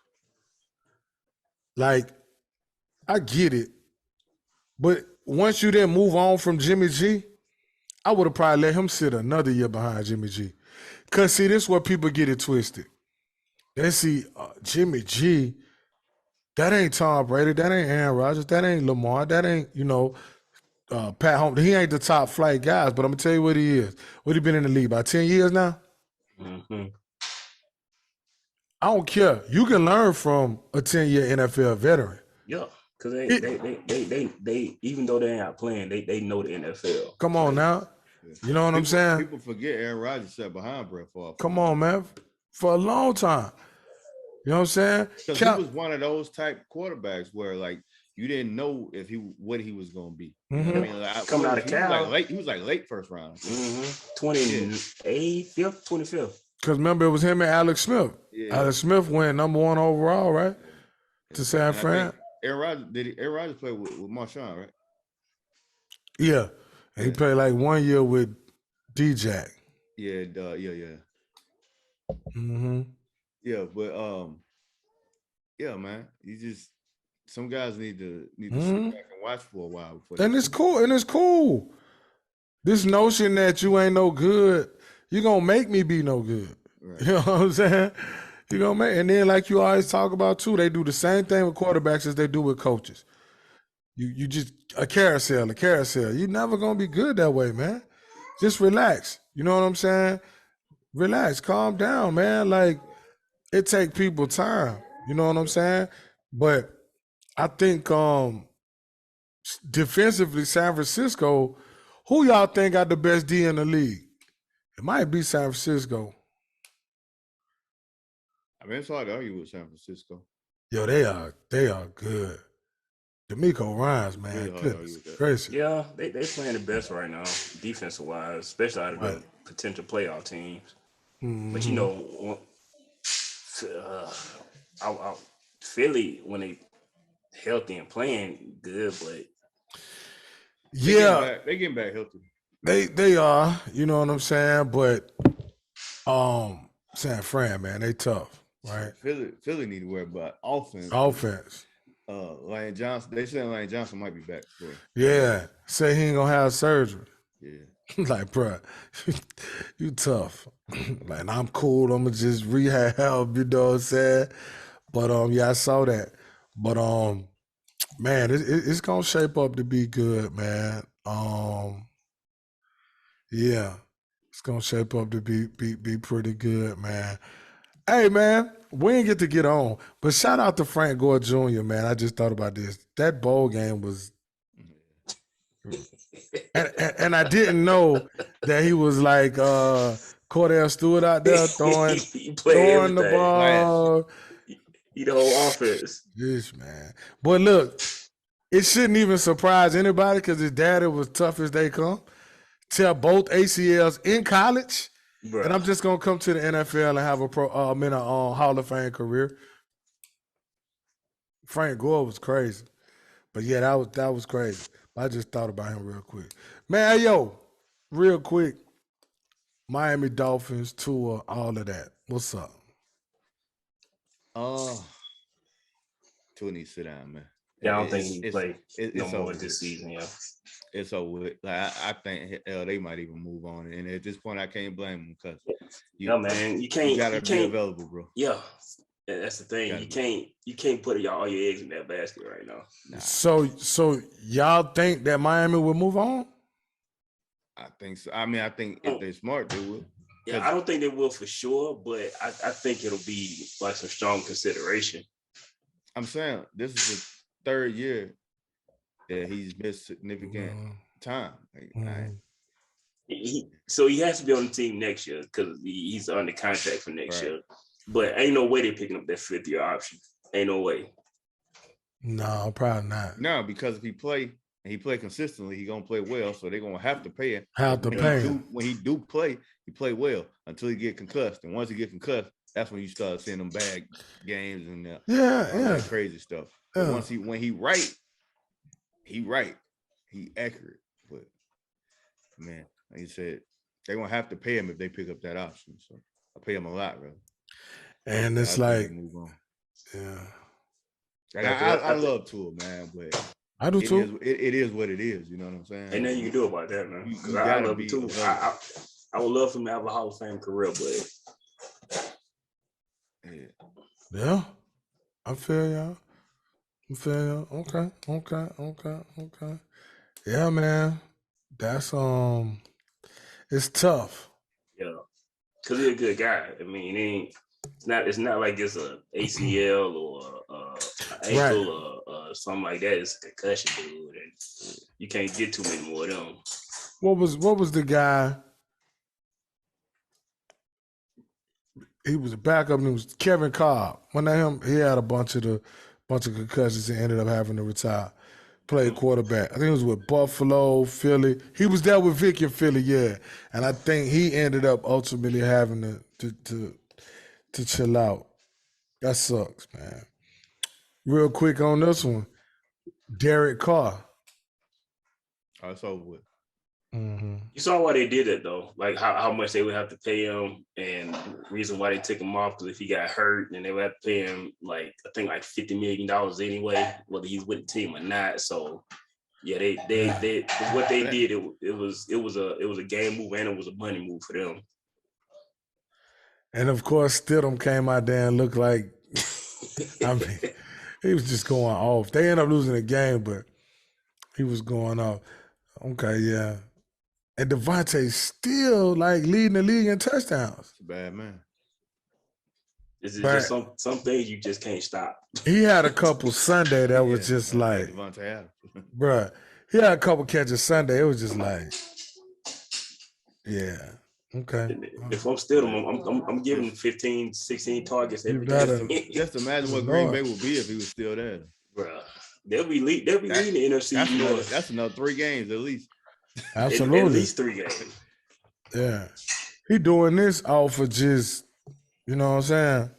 Like, I get it. But once you then move on from Jimmy G, I would have probably let him sit another year behind Jimmy G. Because, see, this is where people get it twisted. They see Jimmy G, that ain't Tom Brady, that ain't Aaron Rodgers, that ain't Lamar, that ain't, Pat Holmes. He ain't the top flight guys, but I'm going to tell you what he is. What he been in the league, about 10 years now? Mm-hmm. I don't care. You can learn from a 10-year NFL veteran. Yeah, because they even though they ain't playing, they know the NFL. Come on now. You know what I'm saying? People forget Aaron Rodgers sat behind Brett Favre. Come on, man. For a long time. You know what I'm saying? Because he was one of those type quarterbacks where, like, you didn't know what he was going to be. Mm-hmm. You know what I mean? Like, coming out of Cal. He was like late first round. Mm-hmm. 25th. Because remember, it was him and Alex Smith. Yeah. Alex Smith went number 1 overall, right? To San Fran. Aaron Rodgers played with Marshawn, right? Yeah. And he played like 1 year with D-Jack. Yeah. Mm-hmm. Yeah, but man, some guys need to sit back and watch for a while before. And it's cool. This notion that you ain't no good, you're gonna make me be no good. Right. You know what I'm saying? You're gonna make, and then like you always talk about too, they do the same thing with quarterbacks as they do with coaches. You just a carousel. You're never gonna be good that way, man. Just relax. You know what I'm saying? Relax, calm down, man. Like, it take people time. You know what I'm saying? But I think defensively, San Francisco, who y'all think got the best D in the league? It might be San Francisco. I mean, it's hard to argue with San Francisco. Yo, they are good. D'Amico Ryans, man. Goodness gracious. Yeah, they playing the best right now, defensive wise, especially out of the potential playoff teams. Mm-hmm. But Philly, when they healthy and playing good, but they getting back healthy. They are, you know what I'm saying? But San Fran, man, they tough. Right. Philly need to worry about offense. Offense. Lane Johnson. They saying Lane Johnson might be back for. Yeah. Say he ain't gonna have surgery. Yeah. Like, bro, you tough. Like, I'm cool. I'm gonna just rehab. You know what I'm saying? But yeah, I saw that. But man, it's gonna shape up to be good, man. Yeah, it's gonna shape up to be pretty good, man. Hey, man, we didn't get to get on, but shout out to Frank Gore Jr., man. I just thought about this. That bowl game was, and I didn't know that he was like Cordell Stewart out there throwing the ball. He the whole offense. Yes, man. But look, it shouldn't even surprise anybody because his daddy was tough as they come. Tear both ACLs in college. Bruh. And I'm just gonna come to the NFL and have a Hall of Fame career. Frank Gore was crazy, but yeah, that was crazy. I just thought about him real quick, man. Yo, real quick, Miami Dolphins tour, all of that. What's up? Tua needs to sit down, man. Yeah, I don't think he play no more this season. Yeah, it's over. Like I think they might even move on, and at this point, I can't blame them because you gotta be available, bro. Yeah, that's the thing. You can't put all your eggs in that basket right now. Nah. So y'all think that Miami will move on? I think so. I mean, I think if they're smart, they will. Yeah, I don't think they will for sure, but I think it'll be like some strong consideration. I'm saying this is the third year that he's missed significant time. So he has to be on the team next year because he's under contract for next year. But ain't no way they're picking up that 5th-year option. Ain't no way. No, probably not. No, because if he play consistently, he gonna play well. So they're gonna have to pay him. When he do play, he play well until he get concussed. And once he get concussed, that's when you start seeing them bad games and that crazy stuff. Yeah. But when he right, he accurate. But man, like you said, they're gonna have to pay him if they pick up that option. So I pay him a lot, bro. And it's like, move on. Yeah. Like I love Tua, man, but I do too. It is what it is. You know what I'm saying? Ain't nothing you can do about that, man. I love him too. I would love for him to have a Hall of Fame career, but yeah, I feel y'all. Okay. Yeah, man. That's it's tough. Yeah, because he's a good guy. I mean, it's not like it's a ACL or ankle or something like that. It's a concussion, dude, and you can't get too many more of them. What was the guy? He was a backup, and it was Kevin Cobb. When he had a bunch of concussions and ended up having to retire. Played quarterback. I think it was with Buffalo, Philly. He was there with Vic in Philly, yeah. And I think he ended up ultimately having to chill out. That sucks, man. Real quick on this one, Derek Carr. Oh, it's over with. Mm-hmm. You saw why they did it though, like how much they would have to pay him, and the reason why they took him off because if he got hurt, then they would have to pay him like I think like $50 million anyway, whether he's with the team or not. So yeah, they what they did it was a game move and it was a money move for them. And of course, Stidham came out there and looked like I mean he was just going off. They ended up losing the game, but he was going off. Okay, yeah. And Devontae's still like leading the league in touchdowns. It's a bad man. It's just some things you just can't stop. He had a couple Sunday that was just like, bruh. He had a couple catches Sunday. It was just like, yeah, okay. If I'm still, I'm giving 15, 16 targets every game. Just imagine what Green Bay would be if he was still there, bruh. They'll be leading the NFC. That's another 3 games at least. Absolutely. At least 3 games. Yeah. He doing this off of just, you know what I'm saying?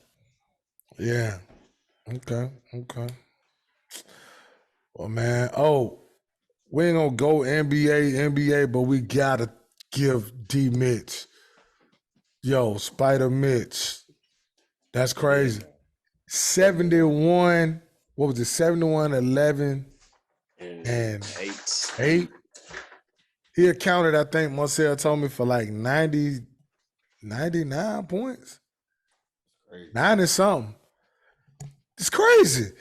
Yeah. Okay. Well, man. Oh, we ain't gonna go NBA, but we gotta give D Mitch. Yo, Spider Mitch. That's crazy. 71. What was it? 71, 11, and 8. He accounted, I think Marcel told me, for like 99 points. 90 something. It's crazy.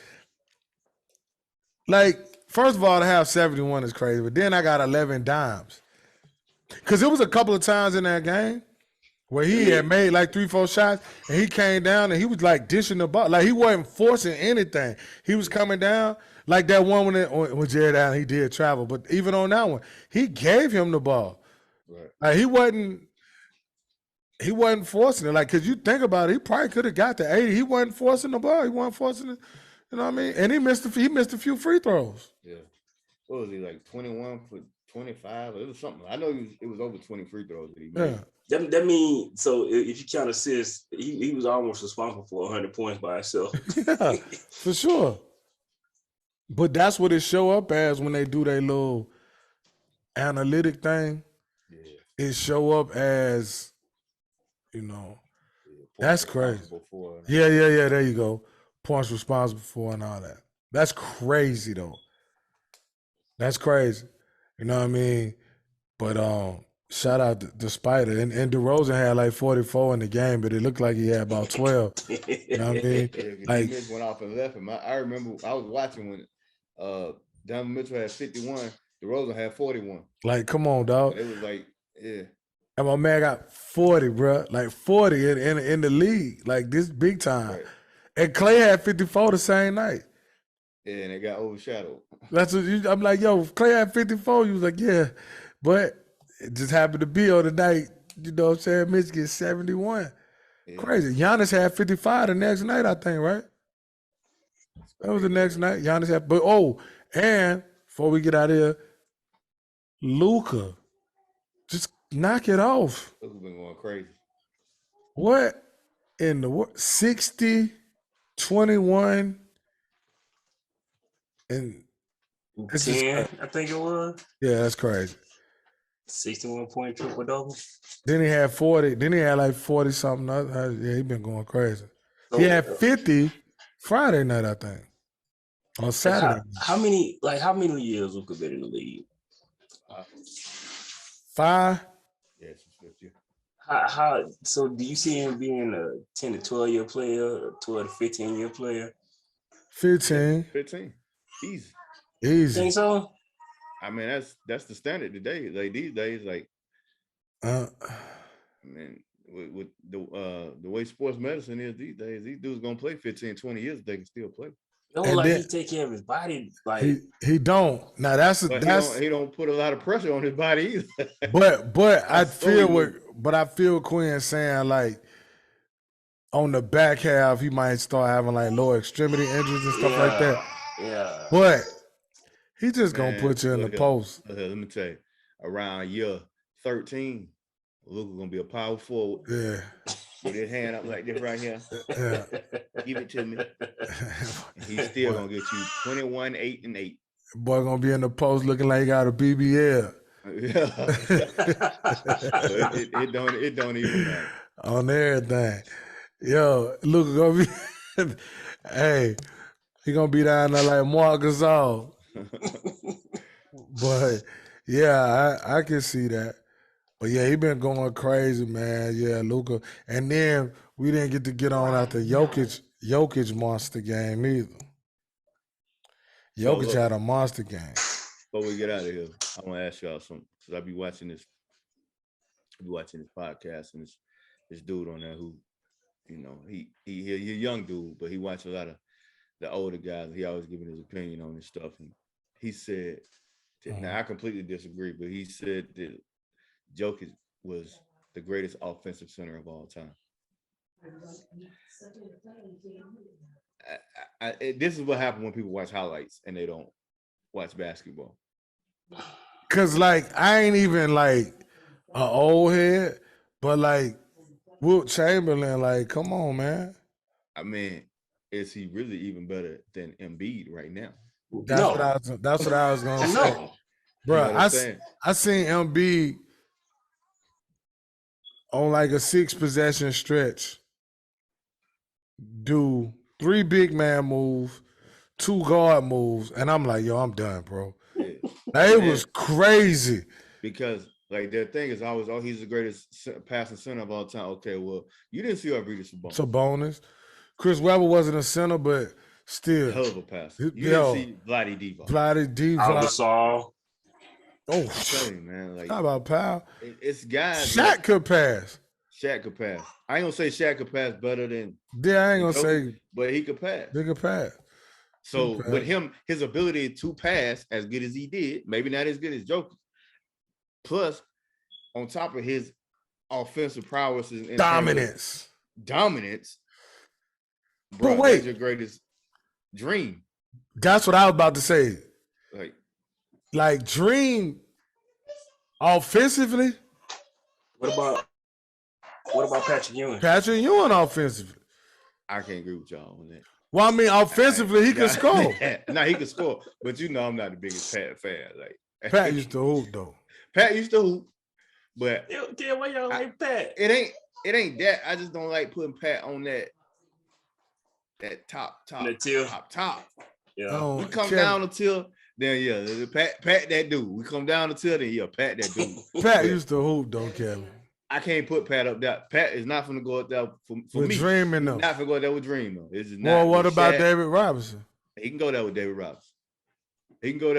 Like, first of all, to have 71 is crazy, but then I got 11 dimes. Because it was a couple of times in that game where he had made like 3-4 shots, and he came down and he was like dishing the ball. Like, he wasn't forcing anything. He was coming down. Like that one when Jared Allen, he did travel. But even on that one, he gave him the ball. Right. Like, he wasn't forcing it. Like, because you think about it, he probably could have got to 80. He wasn't forcing the ball. He wasn't forcing it. You know what I mean? And he missed a few free throws. Yeah. What was he, like 21 for 25? It was something. I know it was over 20 free throws that he made. Yeah. That means, so if you count assists, he was almost responsible for 100 points by himself. Yeah, for sure. But that's what it show up as when they do their little analytic thing. Yeah. It show up as, that's crazy. Yeah, there you go. Points responsible for and all that. That's crazy though. That's crazy. You know what I mean? But shout out to Spider. And DeRozan had like 44 in the game, but it looked like he had about 12. You know what I mean? Like, he went off and left him. I remember I was watching when Donovan Mitchell had 51, DeRozan had 41. Like, come on, dog. It was like, yeah. And my man got 40, bro. Like 40 in the league. Like, this big time. Right. And Clay had 54 the same night. Yeah, and it got overshadowed. That's what I'm like, yo, Clay had 54. You was like, yeah. But it just happened to be on the night, you know what I'm saying? Mitch gets 71. Yeah. Crazy. Giannis had 55 the next night, I think, right? That was the next night. Giannis had, and before we get out of here, Luka, just knock it off. Luka's been going crazy. What in the world? 60, 21, and 10, I think it was. Yeah, that's crazy. 61-point triple-double. Then he had 40. Then he had like 40-something. Yeah, he been going crazy. So, he had 50 Friday night, I think. On Saturday. How many years Luka been in the league? 5. Yeah, since 50. How? So do you see him being a 10 to 12-year player, 12 to 15-year player? 15. 15. Easy. Think so? I mean, that's the standard today. Like these days, like, man, with the way sports medicine is these days, these dudes gonna play 15, 20 years, they can still play. He take care of his body. Like he don't. Now he don't put a lot of pressure on his body either. But I feel Quinn saying, like, on the back half he might start having like lower extremity injuries and stuff like that. Yeah. But he just gonna put you in the post. Let me tell you, around year 13, Luka gonna be a power forward. Yeah. With his hand up like this right here. Yeah. Give it to me. He's still gonna get you 21, 8, and 8. Boy gonna be in the post looking like he got a BBL. Yeah. it don't even matter. On everything. Yo, Luka gonna be hey, he gonna be down there like Marc Gasol. But yeah, I can see that. But yeah, he been going crazy, man. Yeah, Luka. And then we didn't get on out the Jokic monster game either. Jokic had a monster game. Before we get out of here, I want to ask y'all something. Because I be watching this podcast, and this dude on there who, you know, he a young dude, but he watches a lot of the older guys. He always giving his opinion on this stuff. And he said, now I completely disagree, but he said that Jokic was the greatest offensive center of all time. This is what happens when people watch highlights and they don't watch basketball. Cause like I ain't even like an old head, but like Wilt Chamberlain, like, come on, man. I mean, is he really even better than Embiid right now? That's what I was gonna say. Bro, I seen Embiid on like a 6 possession stretch do 3 big man moves, 2 guard moves, and I'm like, yo, I'm done, bro. Yeah. It was crazy. Because like their thing is always, oh, he's the greatest passing center of all time. Okay, well, you didn't see Arvidas Sabonis. Chris Webber wasn't a center, but still. Hell of a passer. You didn't see Vlade Divac. Vlade Divac. Oh, I'm telling you, man. Like, how about Powell? It's guys. Shaq could pass. Shaq could pass. I ain't gonna say Shaq could pass better than. Yeah, I ain't gonna say. But he could pass. He could pass. So with him, his ability to pass as good as he did, maybe not as good as Joker. Plus, on top of his offensive prowess and dominance, bro, but wait, that's your greatest dream. That's what I was about to say. Like dream offensively. What about Patrick Ewing? Patrick Ewing offensively. I can't agree with y'all on that. Well, I mean, offensively, he could score. No, he could score, but you know, I'm not the biggest Pat fan. Like Pat used to hoop though. Pat used to hoop, but damn, why y'all like Pat? It ain't that. I just don't like putting Pat on that top. Yeah, we come down until then. Yeah, Pat that dude. We come down until then. Yeah, Pat that dude. Pat used to hoop though, Kevin. I can't put Pat up there. Pat is not going to go up there for me. Dreaming though. Not going to go there with Dream though. It's just not. Well, what about David Robinson? He can go there with David Robinson. He can go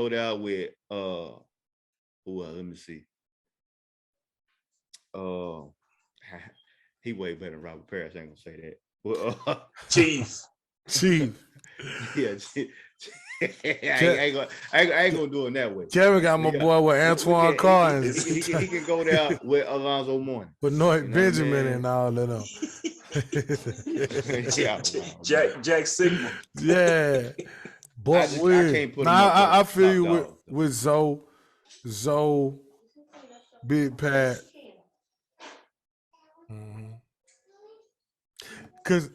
there with who else? Let me see. He way better than Robert Parrish. I ain't gonna say that. Well, Chief. Yeah. I ain't gonna do it that way. Kevin got my boy with Antoine Carr. He can go there with Alonzo Mourning. But Noit Benjamin and all of them. Jack Sigma. Yeah. But I can't put him I feel you with Zoe, Big Pat. Because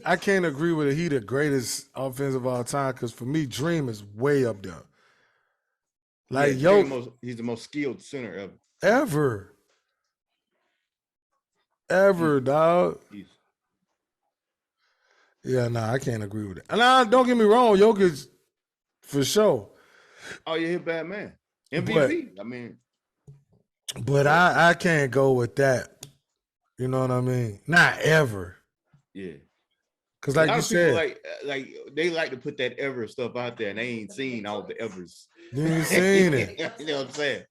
I can't agree with it. He the greatest offensive of all time because for me, Dream is way up there. Like he's the most skilled center ever, dog. Yeah, I can't agree with it. And don't get me wrong, Jokic for sure. Oh, you're a bad man. MVP. But I can't go with that. You know what I mean? Not ever. Yeah. Because like you said, like they like to put that ever stuff out there, and they ain't seen all the evers. You ain't seen it. You know what I'm saying?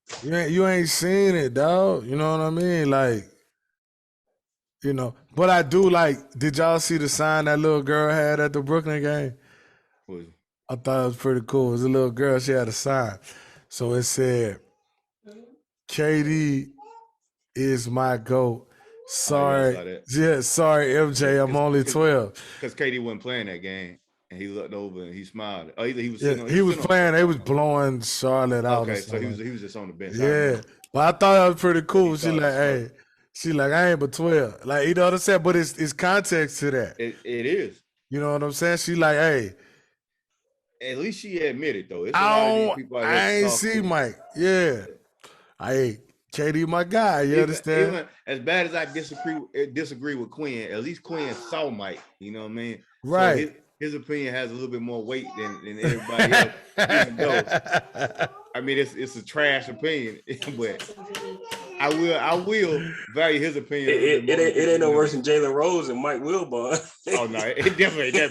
You ain't seen it, dog. You know what I mean? Like, you know. But I do like. Did y'all see the sign that little girl had at the Brooklyn game? I thought it was pretty cool. It was a little girl. She had a sign, so it said, "KD is my GOAT." Sorry, sorry, MJ. I'm only 12. Because KD wasn't playing that game, and he looked over and he smiled. Oh, he was playing. They was blowing Charlotte out. Okay, so he was just on the bench. Yeah, but I thought that was pretty cool. She like, I ain't but 12. Like, you know what I'm saying? But it's context to that. It is. You know what I'm saying? She like, hey. At least she admitted though. I ain't see Mike. Yeah. KD, my guy, you understand? Even as bad as I disagree with Quinn, at least Quinn saw Mike. You know what I mean? Right. So his opinion has a little bit more weight than everybody else. Even though, I mean, it's a trash opinion, but I will value his opinion. It ain't no worse than Jalen Rose and Mike Wilbon. Oh no, it definitely ain't that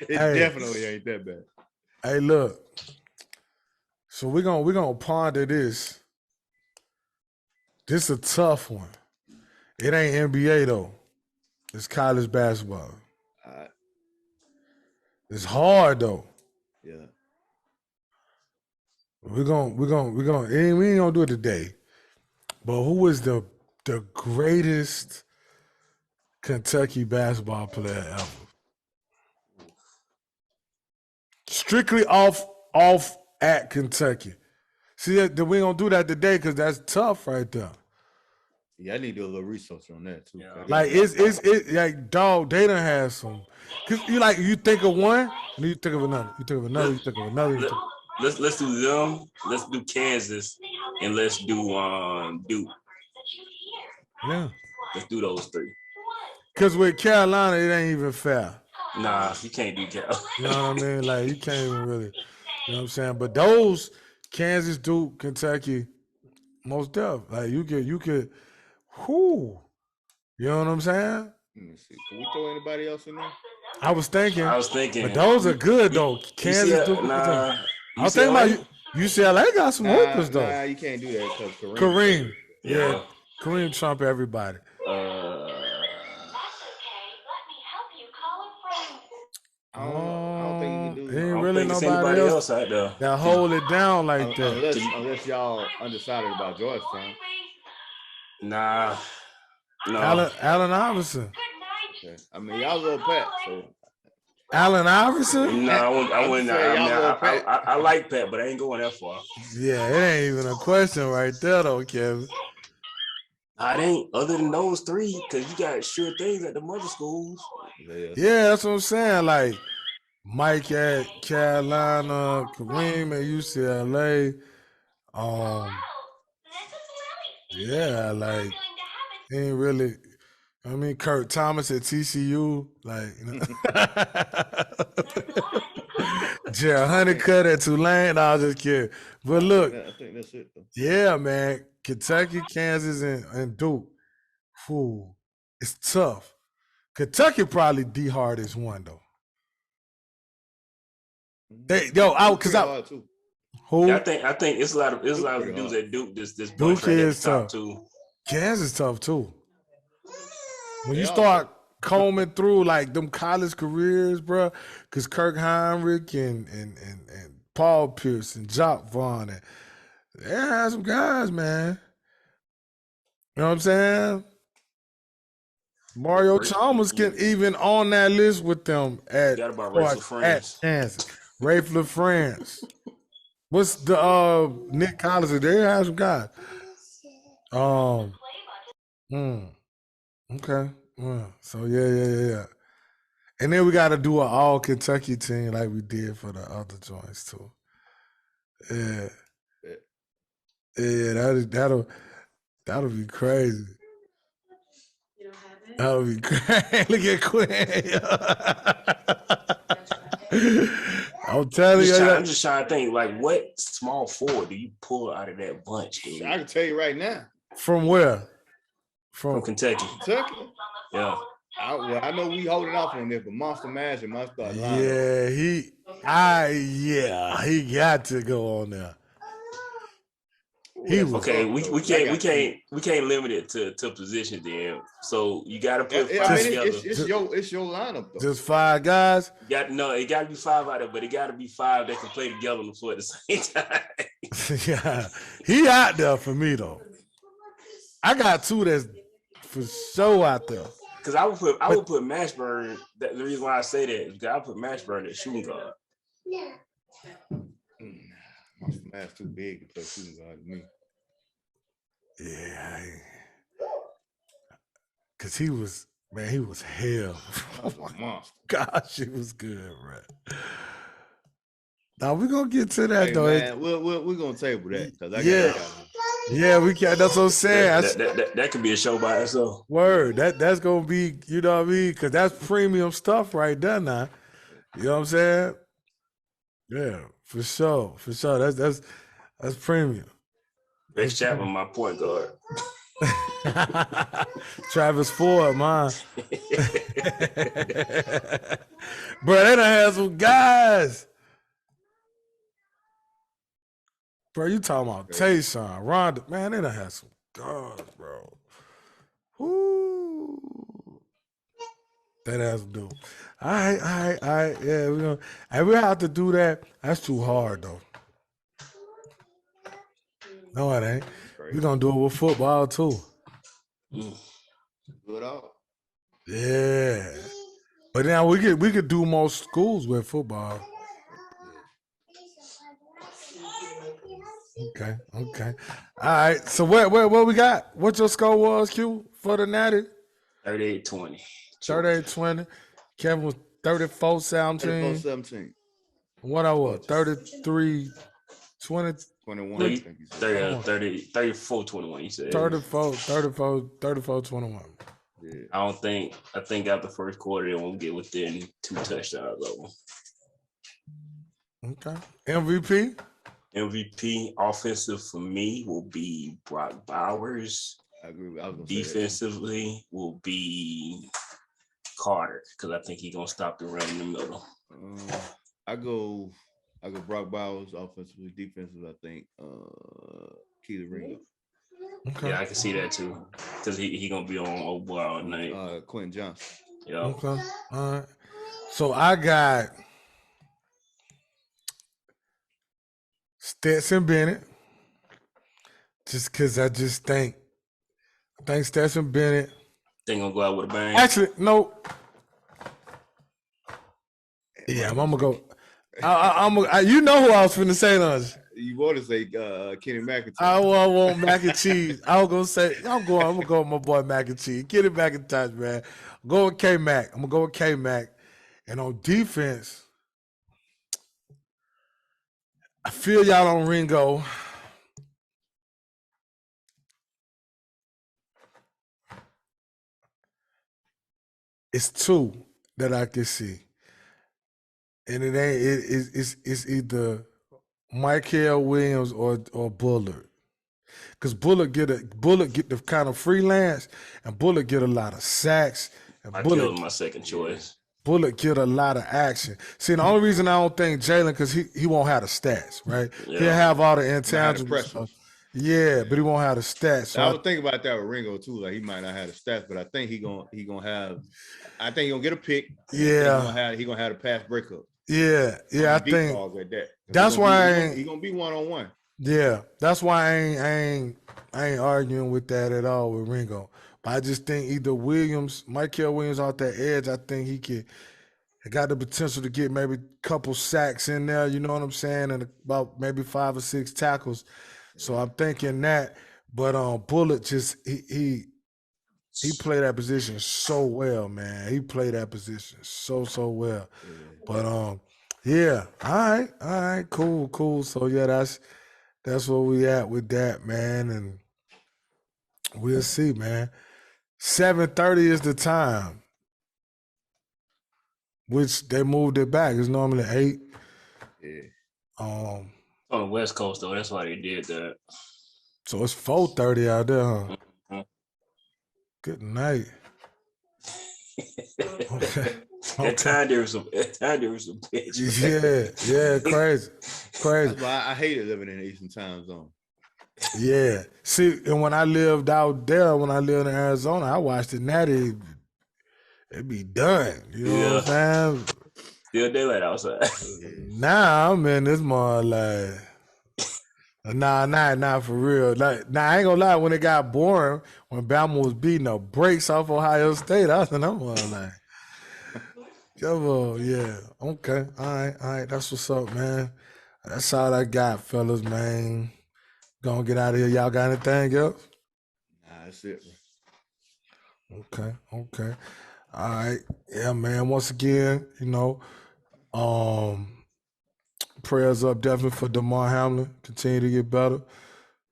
bad. Definitely ain't that bad. Hey, look. So we're gonna ponder this. This is a tough one. It ain't NBA though. It's college basketball. It's hard though. Yeah. We ain't gonna do it today. But who is the greatest Kentucky basketball player ever? Strictly off at Kentucky. See, we ain't gonna do that today because that's tough right there. Yeah, I need to do a little research on that too. Yeah. Like it's like dog. They done have some. Cause you think of one, and you think of another. You think of another. You think of another. Let's do them. Let's do Kansas, and let's do Duke. Yeah. Let's do those 3. Because with Carolina, it ain't even fair. Nah, you can't do Carolina. You know what I mean? Like, you can't even really, you know what I'm saying? But those, Kansas, Duke, Kentucky, most deaf. Like, you could, whoo. You know what I'm saying? Let me see. Can we throw anybody else in there? I was thinking. But those are good, though. Kansas, Duke, Kentucky. I was thinking about UCLA got some hoopers, though. Nah, you can't do that because Kareem. Yeah. Kareem trump everybody. I don't think you can do. Ain't really nobody else out there that hold it down like that. Unless y'all undecided about Georgetown. Nah. No. Allen Iverson. Okay. I mean, y'all little Pat, so. Allen Iverson? No, I wouldn't. I like Pat, but I ain't going that far. Yeah, it ain't even a question right there, though, Kevin. It ain't other than those 3, because you got sure things at the mother schools. Yeah, that's what I'm saying. Like Mike at Carolina, Kareem at UCLA. Yeah, like ain't really. I mean, Kurt Thomas at TCU, like, you know. Jared Honeycutt at Tulane. No, I was just kidding. But look, I think that's it, though. Yeah, man. Kentucky, Kansas, and Duke. Whew, it's tough. Kentucky probably the hardest one, though. Who? Yeah, I think it's a lot of dudes at Duke. This bunch Duke is tough too. Kansas tough too. When you start combing through like them college careers, bro, because Kirk Heinrich and Paul Pierce and Jock Vaughn, and they had some guys, man. You know what I'm saying? Mario Chalmers can even on that list with them at Kansas. Rafe LaFrance. What's the Nick Collins? They have some guys. Okay. So yeah. And then we got to do an all Kentucky team like we did for the other joints too. Yeah. That'll be crazy. That'll be crazy. Look at Quinn. I'm telling you. I'm just trying to think, like, what small forward do you pull out of that bunch, dude? I can tell you right now. From where? From Kentucky. Kentucky? Yeah. I know we holding off on this, but Monster Magic must start lying. Yeah, he got to go on there. We can't limit it to position then. So you got to put five together. It's your lineup though. Just 5 guys. It got to be 5 out there, but it got to be 5 that can play together on the floor at the same time. Yeah, he out there for me though. I got 2 that's for sure out there. Because I would put Mashburn. The reason why I say that is because I put Mashburn at shooting guard. Yeah. That's too big to play shooting guard to me. Yeah, because he was hell. Oh my gosh, he was good, bro. Now we're gonna get to that though. Man, we're gonna table that. Yeah, we can. That's what I'm saying. That could be a show by itself. Word. That's gonna be, you know what I mean? Because that's premium stuff right there now. You know what I'm saying? Yeah, for sure. That's premium. Best Chapman, my point guard. Travis Ford, man. Bro, they done had some guys. Bro, you talking about Tayshaun, Rhonda. Man, they done had some guys, bro. Ooh. That has to do. All right. Yeah, we have to do that. That's too hard, though. No, it ain't. We're gonna do it with football too. Do it all. Yeah. But now we could do most schools with football. Okay. All right. So what we got? What your score was, Q, for the Natty? 38-20. 38-20. Kevin was 34-17. 34-17. What I was? 33-20. 21, I think you said. 34, 21, you said. 34, 21. Yeah. I think after first quarter, they won't get within 2 touchdowns of them. Okay. MVP? MVP offensive for me will be Brock Bowers. I agree. I was gonna Defensively will be Carter, because I think he's gonna stop the run in the middle. I go Brock Bowers offensively. Defensively, I think Keely Ringo. Okay. Yeah, I can see that too, because he gonna be on old boy all night. Quentin Johnson. Yeah. Okay. All right. So I got Stetson Bennett, just because I think Stetson Bennett. They gonna go out with a bang. Actually, no. Yeah, I'm gonna go. You know who I was finna say those. You want to say Kenny McIntyre? I want mac and cheese. I was gonna say I'm gonna go with my boy mac and cheese. Kenny McIntyre, man. Go with K Mac. I'm gonna go with K Mac. And on defense, I feel y'all on Ringo. It's two that I can see. And it's either Michael Williams or Bullard. Because Bullard get the kind of freelance, and Bullard get a lot of sacks. And I killed my second choice. Bullard get a lot of action. See, the only reason I don't think Jalen, because he won't have the stats, right? Yeah. He'll have all the intangibles. Yeah, but he won't have the stats. So I was thinking about that with Ringo too. Like he might not have the stats, but I think he gonna have. I think he gonna get a pick. Yeah, he gonna have a pass breakup. Yeah, I think like that. That's why he gonna be 1-on-1. Yeah, that's why I ain't arguing with that at all with Ringo. But I just think either Michael Williams off that edge, I think he got the potential to get maybe a couple sacks in there, you know what I'm saying, and about maybe 5 or 6 tackles. So I'm thinking that. But Bullet just he played that position so well, man. He played that position so well. Yeah. But yeah, all right, cool. So yeah, that's where we at with that, man, and we'll see, man. 7:30 is the time, which they moved it back. It's normally 8. Yeah. On the West Coast, though, that's why they did that. So it's 4:30 out there, huh? Mm-hmm. Good night. Okay. At time there was some bitch. Yeah, crazy. That's why I hated living in the Eastern time zone. Yeah. See, and when I lived out there, when I lived in Arizona, I watched the Natty. It be done. You know what I'm saying? Still daylight outside. Nah, man, it's more like nah, for real. Like, I ain't gonna lie, when it got boring, when Bama was beating the brakes off Ohio State, I'm like, come on, yeah. Okay. All right. That's what's up, man. That's all I got, fellas, man. Gonna get out of here. Y'all got anything else? Nah, that's it, bro. Okay. All right. Yeah, man. Once again, prayers up definitely for DeMar Hamlin. Continue to get better.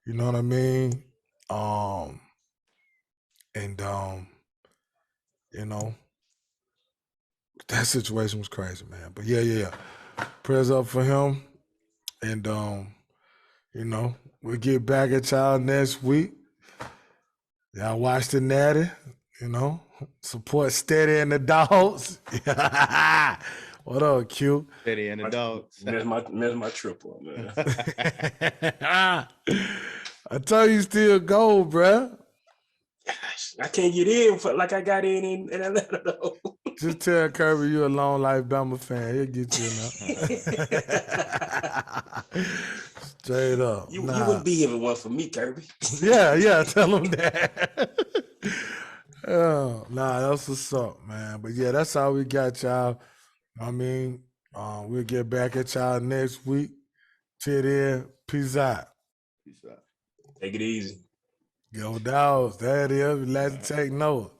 You know what I mean? That situation was crazy, man. But yeah. Prayers up for him. And we'll get back at y'all next week. Y'all watch the Natty, support Steady and the Dawgs. What up, Q? Steady and the Dawgs. Miss my triple, man. I told you still gold, bruh. I can't get in like I got in Atlanta, though. Just tell Kirby you a long life Bama fan. He'll get you enough. Straight up. You wouldn't be here if it wasn't for me, Kirby. Yeah, tell him that. That's what's up, man. But yeah, that's all we got, y'all. I mean, we'll get back at y'all next week. Till then, peace out. Peace out. Take it easy. Yo, Dawgs, there it is. Let's take note.